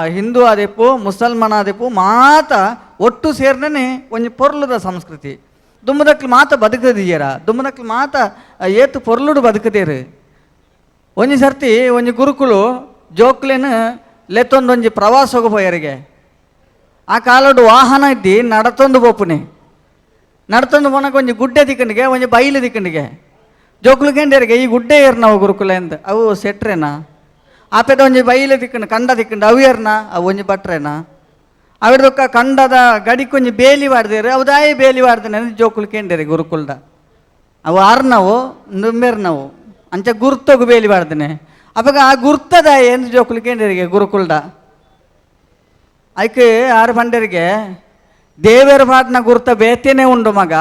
Speaker 7: ಹಿಂದೂ ಆದೆಪ್ಪು ಮುಸಲ್ಮಾನ ಆದೆಪ್ಪು ಮಾತ ಒಟ್ಟು ಸೇರ್ನೇ ಒಂಜಿ ಪೊರ್ಲುದ ಸಂಸ್ಕೃತಿ ದುಂಬದಕ್ಲು ಮಾತ ಬದುಕದಿಯರ ದುಂಬದಕ್ಲು ಮಾತ ಏತು ಪೊರ್ಲುಡು ಬದುಕದೇರು ಒಂಜಿ ಸರ್ತಿ ಒಂಜಿ ಗುರುಕುಲು ಜೋಕ್ಲೇನು ಲೆತ್ತೊಂದೊಂಜಿ ಪ್ರವಾಸ ಹೋಗೋಯರಿಗೆ ಆ ಕಾಲಡು ವಾಹನ ಇದ್ದಿ ನಡತೊಂದು ಬೋಪುನೆ ನಡ್ತೊಂದು ಪೋನಾಗ ಒಂಜಿ ಗುಡ್ಡೆ ದಿಕ್ಕಂಡಿಗೆ ಒಂಜಿ ಬೈಲು ದಿಕ್ಕಂಡಿಗೆ ಜೋಕ್ಲು ಕೆಂಡರಿಗೆ ಈ ಗುಡ್ಡೆ ಏರ್ ನಾವು ಗುರುಕುಲ ಎಂದ ಅವು ಸೆಟ್ರೇನಾ ಆಪೆದ ಒಂಜಿ ಬೈಲು ದಿಕ್ಕಂಡು ಕಂಡ ದಿಕ್ಕಂಡು ಅವು ಏರ್ನಾ ಅವು ಒಂಜಿ ಬಟ್ರೇನಾ ಅವಿಡ್ದೊಕ್ಕ ಕಂಡದ ಗಡಿಕೊಂಜಿ ಬೇಲಿ ವಾಡ್ದೇರು ಅವದಾಯಿ ಬೇಲಿ ವಾಡ್ದೇನೆ ಜೋಕ್ಲು ಕೆಂಡೇರಿ ಗುರುಕುಲ್ದ ಅವು ಆರ್ನವು ನುಂಬೇರ್ನವು ಅಂಚ ಗುರ್ತೋಗು ಬೇಲಿ ವಾಡ್ದೇನೆ ಅವಾಗ ಆ ಗುರ್ತದ ಎಂದು ಜೋಕ್ಲು ಕೆಂಡೇರಿಗೆ ಗುರುಕುಲ್ದ ಐಕೆ ಆರು ಪಂಡರಿಗೆ ದೇವೇರ ಪಾಡ್ನ ಗುರ್ತ ಬೇತೇನೆ ಉಂಡು ಮಗ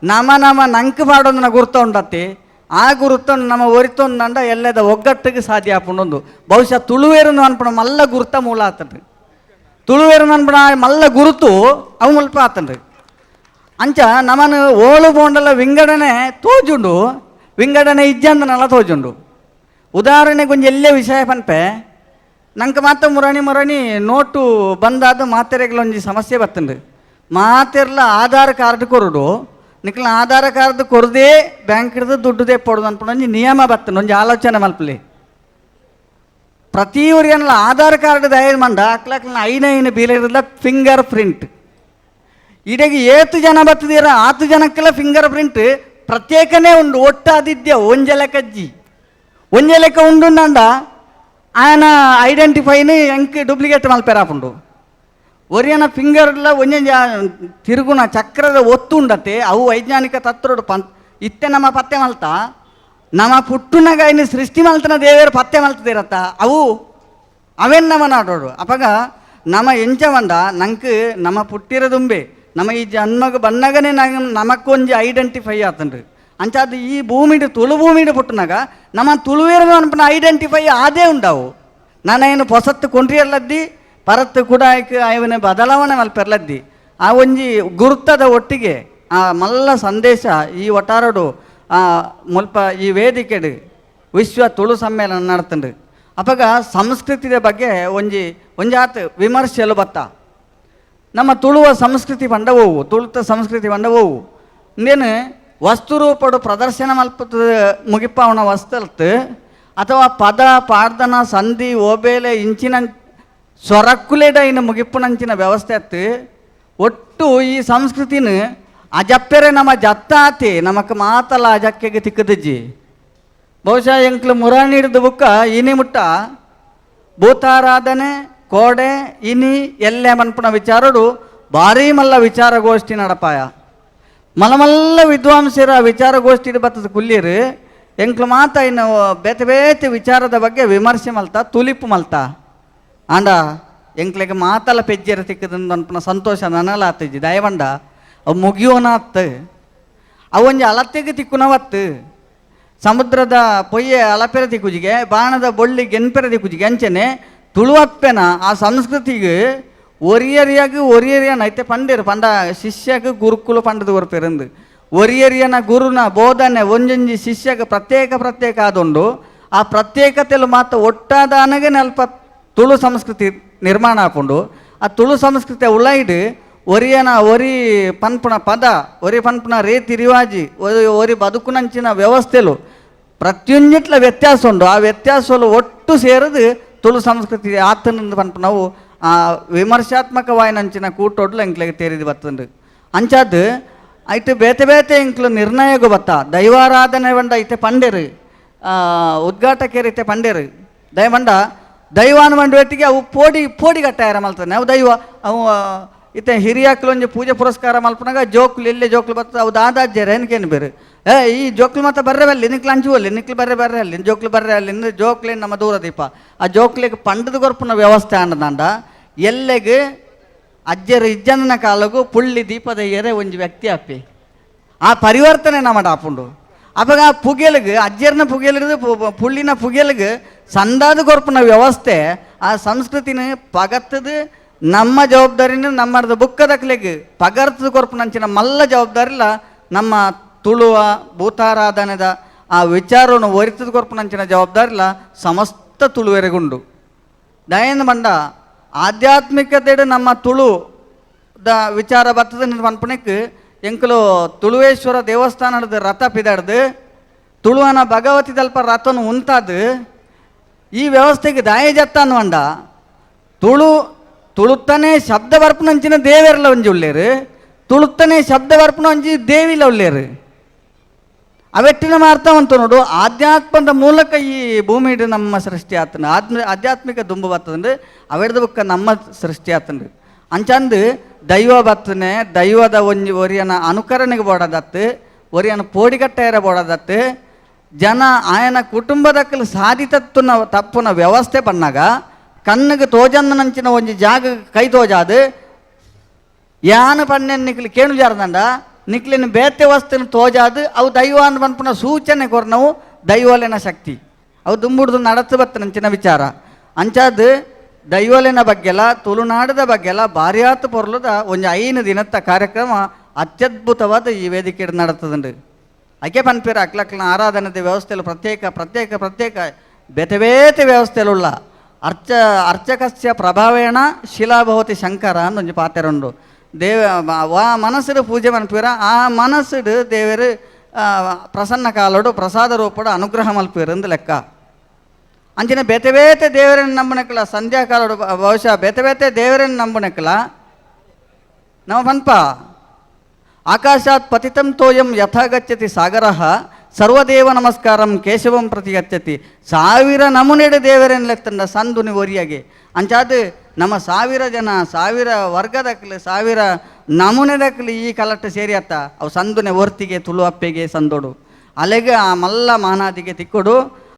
Speaker 7: ನಮ ನಂಕು ಪಾಡೋದನ್ನ ಗುರ್ತ ಉಂಡತ್ತಿ ಆ ಗುರುತ ನಮ್ಮ ಒರಿತೊಂದಂಡ ಎಲ್ಲದ ಒಗ್ಗಟ್ಟಿಗೆ ಸಾಧ್ಯ ಆಪುಂಡೊಂದು ಬಹುಶಃ ತುಳುವೇರನ್ನು ಅನ್ಪಣ ಮಲ್ಲ ಗುರ್ತ ಮೂಲ ಆತನ್ರಿ ತುಳುವೇರನ್ನು ಅನ್ಪಣ ಮಲ್ಲ ಗುರುತು ಅವು ಮುಲ್ಪ ಆತನ್ರಿ ಅಂಚ ನಮ್ಮನ್ನು ಓಳು ಬೋಂಡಲ ವಿಂಗಡಣೆ ತೋಜುಂಡು ವಿಂಗಡಣೆ ಇಜ್ಜಂದನೆಲ್ಲ ತೋಜುಂಡು ಉದಾಹರಣೆಗೆ ಒಂದು ಎಲ್ಲೇ ವಿಷಯ ಪನ್ಪೆ ನಂಗೆ ಮಾತ್ರ ಮುರಣಿ ನೋಟು ಬಂದಾದ ಮಾತೆರೆಗಳೊಂಜಿ ಸಮಸ್ಯೆ ಬರ್ತಂಡು ಮಾತೆರ್ಲ ಆಧಾರ್ ಕಾರ್ಡ್ ಕೊರುಡು ನಿಕ್ಲ ಆಧಾರ ಕಾರ್ಡ್ ಕೊರದೇ ಬ್ಯಾಂಕ್ ಹಿಡಿದು ದುಡ್ಡುದೇ ಪಡೋದು ಅನ್ಕೊಂಡು ಒಂಜಿ ನಿಯಮ ಬರ್ತಂಡು ಒಂಜಿ ಆಲೋಚನೆ ಮಲ್ಪಲಿ ಪ್ರತಿ ಊರಿಗೆಲ್ಲ ಆಧಾರ್ ಕಾರ್ಡ್ ದಯದು ಮಂಡ ಅಕ್ಲಕ್ಲ ಐನ ಬೀಲಿರಲ್ಲ ಫಿಂಗರ್ ಪ್ರಿಂಟ್ ಇಡೀಗೆ 7 ಜನ ಬರ್ತದೀರ 8 ಜನಕ್ಕೆಲ್ಲ ಫಿಂಗರ್ ಪ್ರಿಂಟ್ ಪ್ರತ್ಯೇಕನೇ ಉಂಡು ಒಟ್ಟಾದಿದ್ಯ ಒಂಜಲೆಕಜ್ಜಿ ಒಂಜಲೆಕ ಉಂಡು ನಂಡ ఆయన ఐడెంటిఫైని ఎంకి డూప్లికేట్ మల్పేరాపుండు ఒరియన ఫింగర్ల ಒಂಜ ತಿರುಗುನ ಚಕ್ರದ ಒತ್ತು ಉಂಡತೆ ಅವು ವೈಜ್ಞಾನಿಕ ತತ್ವಡು ಇತ್ತೆ ನಮ್ಮ ಪತ್ತೆ ಮಲ್ತ ನಮ್ಮ ಪುಟ್ಟುನಾಗ ಇನ್ನು ಸೃಷ್ಟಿ ಮಲ್ತನ ದೇವೇರು ಪತ್ತೆ ಮಲ್ತದಿರತ್ತ ಅವು ಅವೇನು ನಮ್ಮ ನಾಡೋಡು ಅಪಗ ನಮ್ಮ ಎಂಚವಂಡ ನಂಗೆ ನಮ್ಮ ಪುಟ್ಟಿರದುಂಬೆ ನಮ್ಮ ಈ ಜನ್ಮಗ ಬನ್ನಗನೇ ನಮಕೊಂಜಿ ಐಡೆಂಟಿಫೈ ಆತನ್ರಿ ಅಂಚಾದ ಈ ಭೂಮಿಡು ತುಳು ಭೂಮಿಡು ಪುಟ್ಟನಾಗ ನಮ್ಮ ತುಳುವೇರು ಅನ್ಪನ ಐಡೆಂಟಿಫೈ ಆದೇ ಉಂಡವು ನಾನೇನು ಹೊಸತ್ತು ಕೊಂಡ್ರಿಯಲ್ಲದ್ದಿ ಪರತ್ತು ಕೂಡ ಅವನ ಬದಲಾವಣೆ ಮಲ್ಪೆರ್ಲದ್ದಿ ಆ ಒಂಜಿ ಗುರುತದ ಒಟ್ಟಿಗೆ ಆ ಮಲ್ಲ ಸಂದೇಶ ಈ ಒಟ್ಟಾರಡು ಮುಲ್ಪ ಈ ವೇದಿಕೆಡು ವಿಶ್ವ ತುಳು ಸಮ್ಮೇಳನ ನಡ್ತಂಡು ಅಪಗ ಸಂಸ್ಕೃತಿಯ ಬಗ್ಗೆ ಒಂಜಾತ್ ವಿಮರ್ಶೆಲು ಬತ್ತ ನಮ್ಮ ತುಳುವ ಸಂಸ್ಕೃತಿ ಬಂಡವವು ತುಳುತ ಸಂಸ್ಕೃತಿ ಬಂಡವವು ಇಂದೇನು ವಸ್ತುರೂಪಡು ಪ್ರದರ್ಶನ ಮಲ್ಪದ ಮುಗಿಪಾವಣ ವಸ್ತಲ್ತು ಅಥವಾ ಪದ ಪಾಡ್ದನ ಸಂಧಿ ಓಬೇಲೆ ಇಂಚಿನ ಸ್ವರಕ್ಕುಲೇಡ ಇನ್ನು ಮುಗಿಪ್ಪುನಂಚಿನ ವ್ಯವಸ್ಥೆ ಅತ್ತು ಒಟ್ಟು ಈ ಸಂಸ್ಕೃತಿನ ಅಜಪ್ಪೆರೆ ನಮ್ಮ ಜತ್ತ ಆತಿ ನಮಕ್ ಮಾತಲ್ಲ ಅಜಕ್ಕೆಗೆ ತಿಕ್ಕದಜ್ಜಿ ಬಹುಶಃ ಎಂಕ್ಲು ಮುರಾಣಿ ಹಿಡಿದು ಬುಕ್ಕ ಇನಿ ಮುಟ್ಟ ಭೂತಾರಾಧನೆ ಕೋಡೆ ಇನಿ ಎಲ್ಲೆ ಮನ್ಪುನ ವಿಚಾರಡು ಭಾರಿ ಮಲ್ಲ ವಿಚಾರಗೋಷ್ಠಿ ನಡಪಾಯ ಮಲಮಲ್ಲ ವಿದ್ವಾಂಸರ ವಿಚಾರಗೋಷ್ಠಿ ಬತ್ತದ ಕುಲ್ಲಿರು ಎಂಕ್ಲು ಮಾತ ಇನ್ನು ಬೇತೆ ವಿಚಾರದ ಬಗ್ಗೆ ವಿಮರ್ಶೆ ಮಲ್ತ ತುಲಿಪು ಮಲ್ತ ಆಂಡ ಎಂಕ್ಲೆಗೆ ಮಾತಲ್ಲ ಪೆಜ್ಜೆರ ತಿಕ್ಕದಂದು ಅನ್ಪನ ಸಂತೋಷ ನನಲ ಆತಜ್ಜಿ ದಯವಂಡ ಅವು ಮುಗಿಯೋನಾತ್ ಅವೊಂಜಿ ಅಲತ್ತೆಗೆ ತಿಕ್ಕುನವತ್ತು ಸಮುದ್ರದ ಪೊಯ್ಯೆ ಅಲಪೆರೆ ತಿಕ್ಕುಜಿಗೆ ಬಾಣದ ಬೊಳ್ಳಿ ಗೆನ್ಪೆರೆ ತಿಕ್ಕುಜಿಗೆ ಅಂಚನೆ ತುಳು ಅಪ್ಪೆನ ಆ ಸಂಸ್ಕೃತಿಗೆ ಒರಿಯರಿಯನ ಐತೆ ಪಂಡೇರು ಪಂಡ ಶಿಷ್ಯಗೆ ಗುರುಕುಲು ಪಂಡದ ಕೊರಪೆರಂದು ಒರಿಯರಿಯನ ಗುರುನ ಬೋಧನೆ ಒಂಜೊಂಜಿ ಶಿಷ್ಯಗೆ ಪ್ರತ್ಯೇಕ ಆದೊಂಡು ಆ ಪ್ರತ್ಯೇಕತೆಯಲ್ಲಿ ಮಾತ್ರ ಒಟ್ಟಾದಾನಗೆ ನಲ್ಪ ತುಳು ಸಂಸ್ಕೃತಿ ನಿರ್ಮಾಣ ಆಪುಂಡು ಆ ತುಳು ಸಂಸ್ಕೃತಿ ಉಳ್ಳಾಯಿಡು ಒರಿ ಪನ್ಪುಣ ಪದ ಒರಿ ಪನ್ಪುಣ ರೀತಿ ರಿವಾಜಿ ಒರಿ ಬದುಕುನಂಚಿನ ವ್ಯವಸ್ಥೆಲು ಪ್ರತಿಯೊಂದಿಟ್ಲ ವ್ಯತ್ಯಾಸ ಉಂಡು ಆ ವ್ಯತ್ಯಾಸಲು ಒಟ್ಟು ಸೇರಿದು ತುಳು ಸಂಸ್ಕೃತಿ ಆತನಿಂದ ಪನ್ಪು ನಾವು ಆ ವಿಮರ್ಶಾತ್ಮಕವಾಯಿನಂಚಿನ ಕೂಟೋಡ್ಲು ಎಂಕ್ಲೆಗೆ ತೇರಿದು ಬರ್ತಂಡು ಅಂಚಾದ್ ಐತೆ ಬೇತೆ ಎಂಕ್ಲು ನಿರ್ಣಯಗೂ ಬತ್ತ ದೈವಾರಾಧನೆ ಬಂಡ ಐತೆ ಪಂಡೇರು ಉದ್ಘಾಟಕರು ಐತೆ ಪಂಡೇರು ದಯಮಂಡ ದೈವಾನ ಮಂಡುವಟ್ಟಿಗೆ ಅವು ಪೋಡಿ ಕಟ್ಟಾಯ ಮಲ್ತಾನೆ ಅವು ದೈವ ಅವು ಇತ್ತೆ ಹಿರಿಯಾಕ್ಲು ಒಂಜಿ ಪೂಜೆ ಪುರಸ್ಕಾರ ಮಲ್ಪನಾಗ ಜೋಕ್ಲು ಎಲ್ಲೇ ಜೋಕ್ಲು ಬರ್ತದೆ ಅವು ದಾದಾಜ್ಜಾರ ಏನಕ್ಕೇನು ಬೇರೆ ಈ ಜೋಕ್ಲು ಮತ್ತೆ ಬರ್ರೆ ಅಲ್ಲಿ ನಿಕ್ಲು ಹಂಚುವಲ್ಲಿ ನಿಕ್ಲು ಬರ್ರೆ ಅಲ್ಲಿ ಜೋಕ್ಲು ಬರ್ರೆ ಅಲ್ಲಿ ಜೋಕ್ಲೆ ನಮ್ಮ ದೂರ ದೀಪ ಆ ಜೋಕ್ಲಿಗೆ ಪಂಡದ ಗೊರ್ಪುನ ವ್ಯವಸ್ಥೆ ಅನ್ನದಾಂಡ ಎಲ್ಲೆಗೆ ಅಜ್ಜರ ಇಜ್ಜನ ಕಾಲಗೂ ಪುಳ್ಳಿ ದೀಪದ ಏರೆ ಒಂಜಿ ವ್ಯಕ್ತಿ ಅಪ್ಪಿ ಆ ಪರಿವರ್ತನೆ ನಮ್ಮಡ ಆಪುಂಡು ಅವಾಗ ಆ ಪುಗೆಲ್ಗೆ ಅಜ್ಜರ್ನ ಪುಗೆಲ್ಗೆ ಪುಳ್ಳಿನ ಪುಗೆಲ್ಗೆ ಸಂದಾದ ಗೊರ್ಪುನ ವ್ಯವಸ್ಥೆ ಆ ಸಂಸ್ಕೃತಿನ ಪಗತ್ತದು ನಮ್ಮ ಜವಾಬ್ದಾರಿನ ನಮ್ಮದ ಬುಕ್ಕದಕ್ಲೆಗೆ ಪಗರ್ತದ ಕೊರ್ಪುನಂಚಿನ ಮಲ್ಲ ಜವಾಬ್ದಾರಿಲ್ಲ ನಮ್ಮ ತುಳುವ ಭೂತಾರಾಧನೆದ ಆ ವಿಚಾರವನ್ನು ಒರಿತದ ಕೊರ್ಪುನಂಚಿನ ಜವಾಬ್ದಾರಿಲ್ಲ ಸಮಸ್ತ ತುಳುವೆರೆಗುಂಡು ದಯನ ಬಂಡ ಆಧ್ಯಾತ್ಮಿಕತೆಡು ನಮ್ಮ ತುಳುದ ವಿಚಾರ ಬರ್ತದ ಪನ್ಪಣಕ್ಕೆ ಎಂಕಲು ತುಳುವೇಶ್ವರ ದೇವಸ್ಥಾನದ ರಥ ಪಿದಾಡ್ದು ತುಳುವನ ಭಗವತಿ ದಲ್ಪ ರಥನು ಉಂತಾದು ಈ ವ್ಯವಸ್ಥೆಗೆ ದಾಯಜತ್ತ ಅನ್ನುವಂಡ ತುಳುತ್ತನೇ ಶಬ್ದ ಬರ್ಪುನಂಚಿನ ದೇವೆರ್ಲ ಒಂಜಿ ಉಳ್ಳೇರು ತುಳುತ್ತನೇ ಶಬ್ದ ಬರ್ಪುನ ಒಂಜಿ ದೇವಿಲ ಉಳ್ಳೇರು ಅವೆಟ್ಟಿನ ಅರ್ಥವಂತ ನೋಡು ಆಧ್ಯಾತ್ಮದ ಮೂಲಕ ಈ ಭೂಮಿ ನಮ್ಮ ಸೃಷ್ಟಿ ಆತನ ಆಧ್ಯಾತ್ಮಿಕ ದುಂಬು ಬರ್ತದಂದ್ರೆ ಅವೆಡ್ದ ಬುಕ್ಕ ನಮ್ಮ ಸೃಷ್ಟಿ ಆತಂದು ಅಂಚಂದು ದೈವ ಬತ್ತನೆ ದೈವದ ಒಂಜಿ ಒರಿಯನ ಅನುಕರಣೆಗೆ ಬೋಡದತ್ತು ಒರಿಯನ ಪೋಡಿಗಟ್ಟೆಯರ ಬೋಡದತ್ತು ಜನ ಆಯನ ಕುಟುಂಬದಕ್ಕಲು ಸಾಧಿತತ್ತುನ ತಪ್ಪುನ ವ್ಯವಸ್ಥೆ ಬಂದಾಗ ಕಣ್ಣಿಗೆ ತೋಜಂದನಂಚಿನ ಒಂಜಿ ಜಾಗ ಕೈ ತೋಜಾದು ಯಾನ ಪಣ್ಣೆನ್ ನಿಕ್ಲಿ ಕೇಣು ಜಾರದಂಡ ನಿಕ್ಲಿನ ಬೇತೆ ವಸ್ತುನ ತೋಜಾದು ಅವು ದೈವ ಅಂತ ಪನ್ಪುನ ಸೂಚನೆ ಕೊರ್ನವು ದೈವಲೆನ ಶಕ್ತಿ ಅವು ದುಂಬುಡ್ದು ನಡತು ಬತ್ತನಂಚಿನ ವಿಚಾರ ಅಂಚಾದು ದೈವಲೆನ ಬಗ್ಗೆಲ್ಲ ತುಳುನಾಡದ ಬಗ್ಗೆಲ್ಲ ಭಾರಿಯಾತ ಪೊರ್ಲದ ಒಂಜಿ 5 ದಿನದ ಕಾರ್ಯಕ್ರಮ ಅತ್ಯದ್ಭುತವಾದ ಈ ವೇದಿಕೆ ನಡತದಂಡು ಅಕೆ ಪನ್ಪೇರ ಅಕ್ಲಕ್ಲ ಆರಾಧನೆದ ವ್ಯವಸ್ಥೆಯಲ್ಲಿ ಪ್ರತ್ಯೇಕ ಬೇತೆ ವ್ಯವಸ್ಥೆಯಲ್ಲ ಅರ್ಚಕಸ್ಯ ಪ್ರಭಾವೇಣ ಶಿಲಾಭವತಿ ಶಂಕರ ಅಂತ ಒಂಜಿ ಪಾತೆರುಂಡು ವಾ ಮನಸ್ಸು ಪೂಜೆ ಮನ್ಪೀರ ಆ ಮನಸ್ಸು ದೇವರು ಪ್ರಸನ್ನ ಕಾಲೋಡು ಪ್ರಸಾದ ರೂಪಡು ಅನುಗ್ರಹ ಮಲ್ಪೀರು ಎಂದು ಲೆಕ್ಕ ಅಂಚಿನ ಬೇತೆ ದೇವರನ್ನು ನಂಬನಕ್ಕಲ್ಲ ಸಂಧ್ಯಾ ಕಾಲೋಡು ಬಹುಶಃ ಬೇತೆ ದೇವರನ್ನು ನಂಬನಕ್ಕಲ್ಲ ನಮ್ಮ ಪನ್ಪ ಆಕಾಶಾತ್ ಪತಿತಂ ತೋಯಂ ಯಥಾಗಚ್ಚತಿ ಸಾಗರಃ ಸರ್ವದೇವ ನಮಸ್ಕಾರಂ ಕೇಶವಂ ಪ್ರತಿ ಗಚ್ಚತಿ 1000 ನಮೂನೆಡೆ ದೇವರೆನ್ಲೆತ್ತಂಡ ಸಂದುನಿ ಒರಿಯಾಗೆ ಅಂಚಾದು ನಮ್ಮ 1000 ಜನ 1000 ವರ್ಗದಕ್ಕಲು 1000 ನಮೂನೆದಕ್ಕಲು ಈ ಕಲಟ್ಟು ಸೇರಿಯತ್ತ ಅವು ಸಂದುನೆ ಒರ್ತಿಗೆ ತುಳು ಅಪ್ಪೆಗೆ ಸಂದೋಡು ಅಲೆಗೆ ಆ ಮಲ್ಲ ಮಾನಾದಿಗೆ ತಿಕ್ಕೊಡು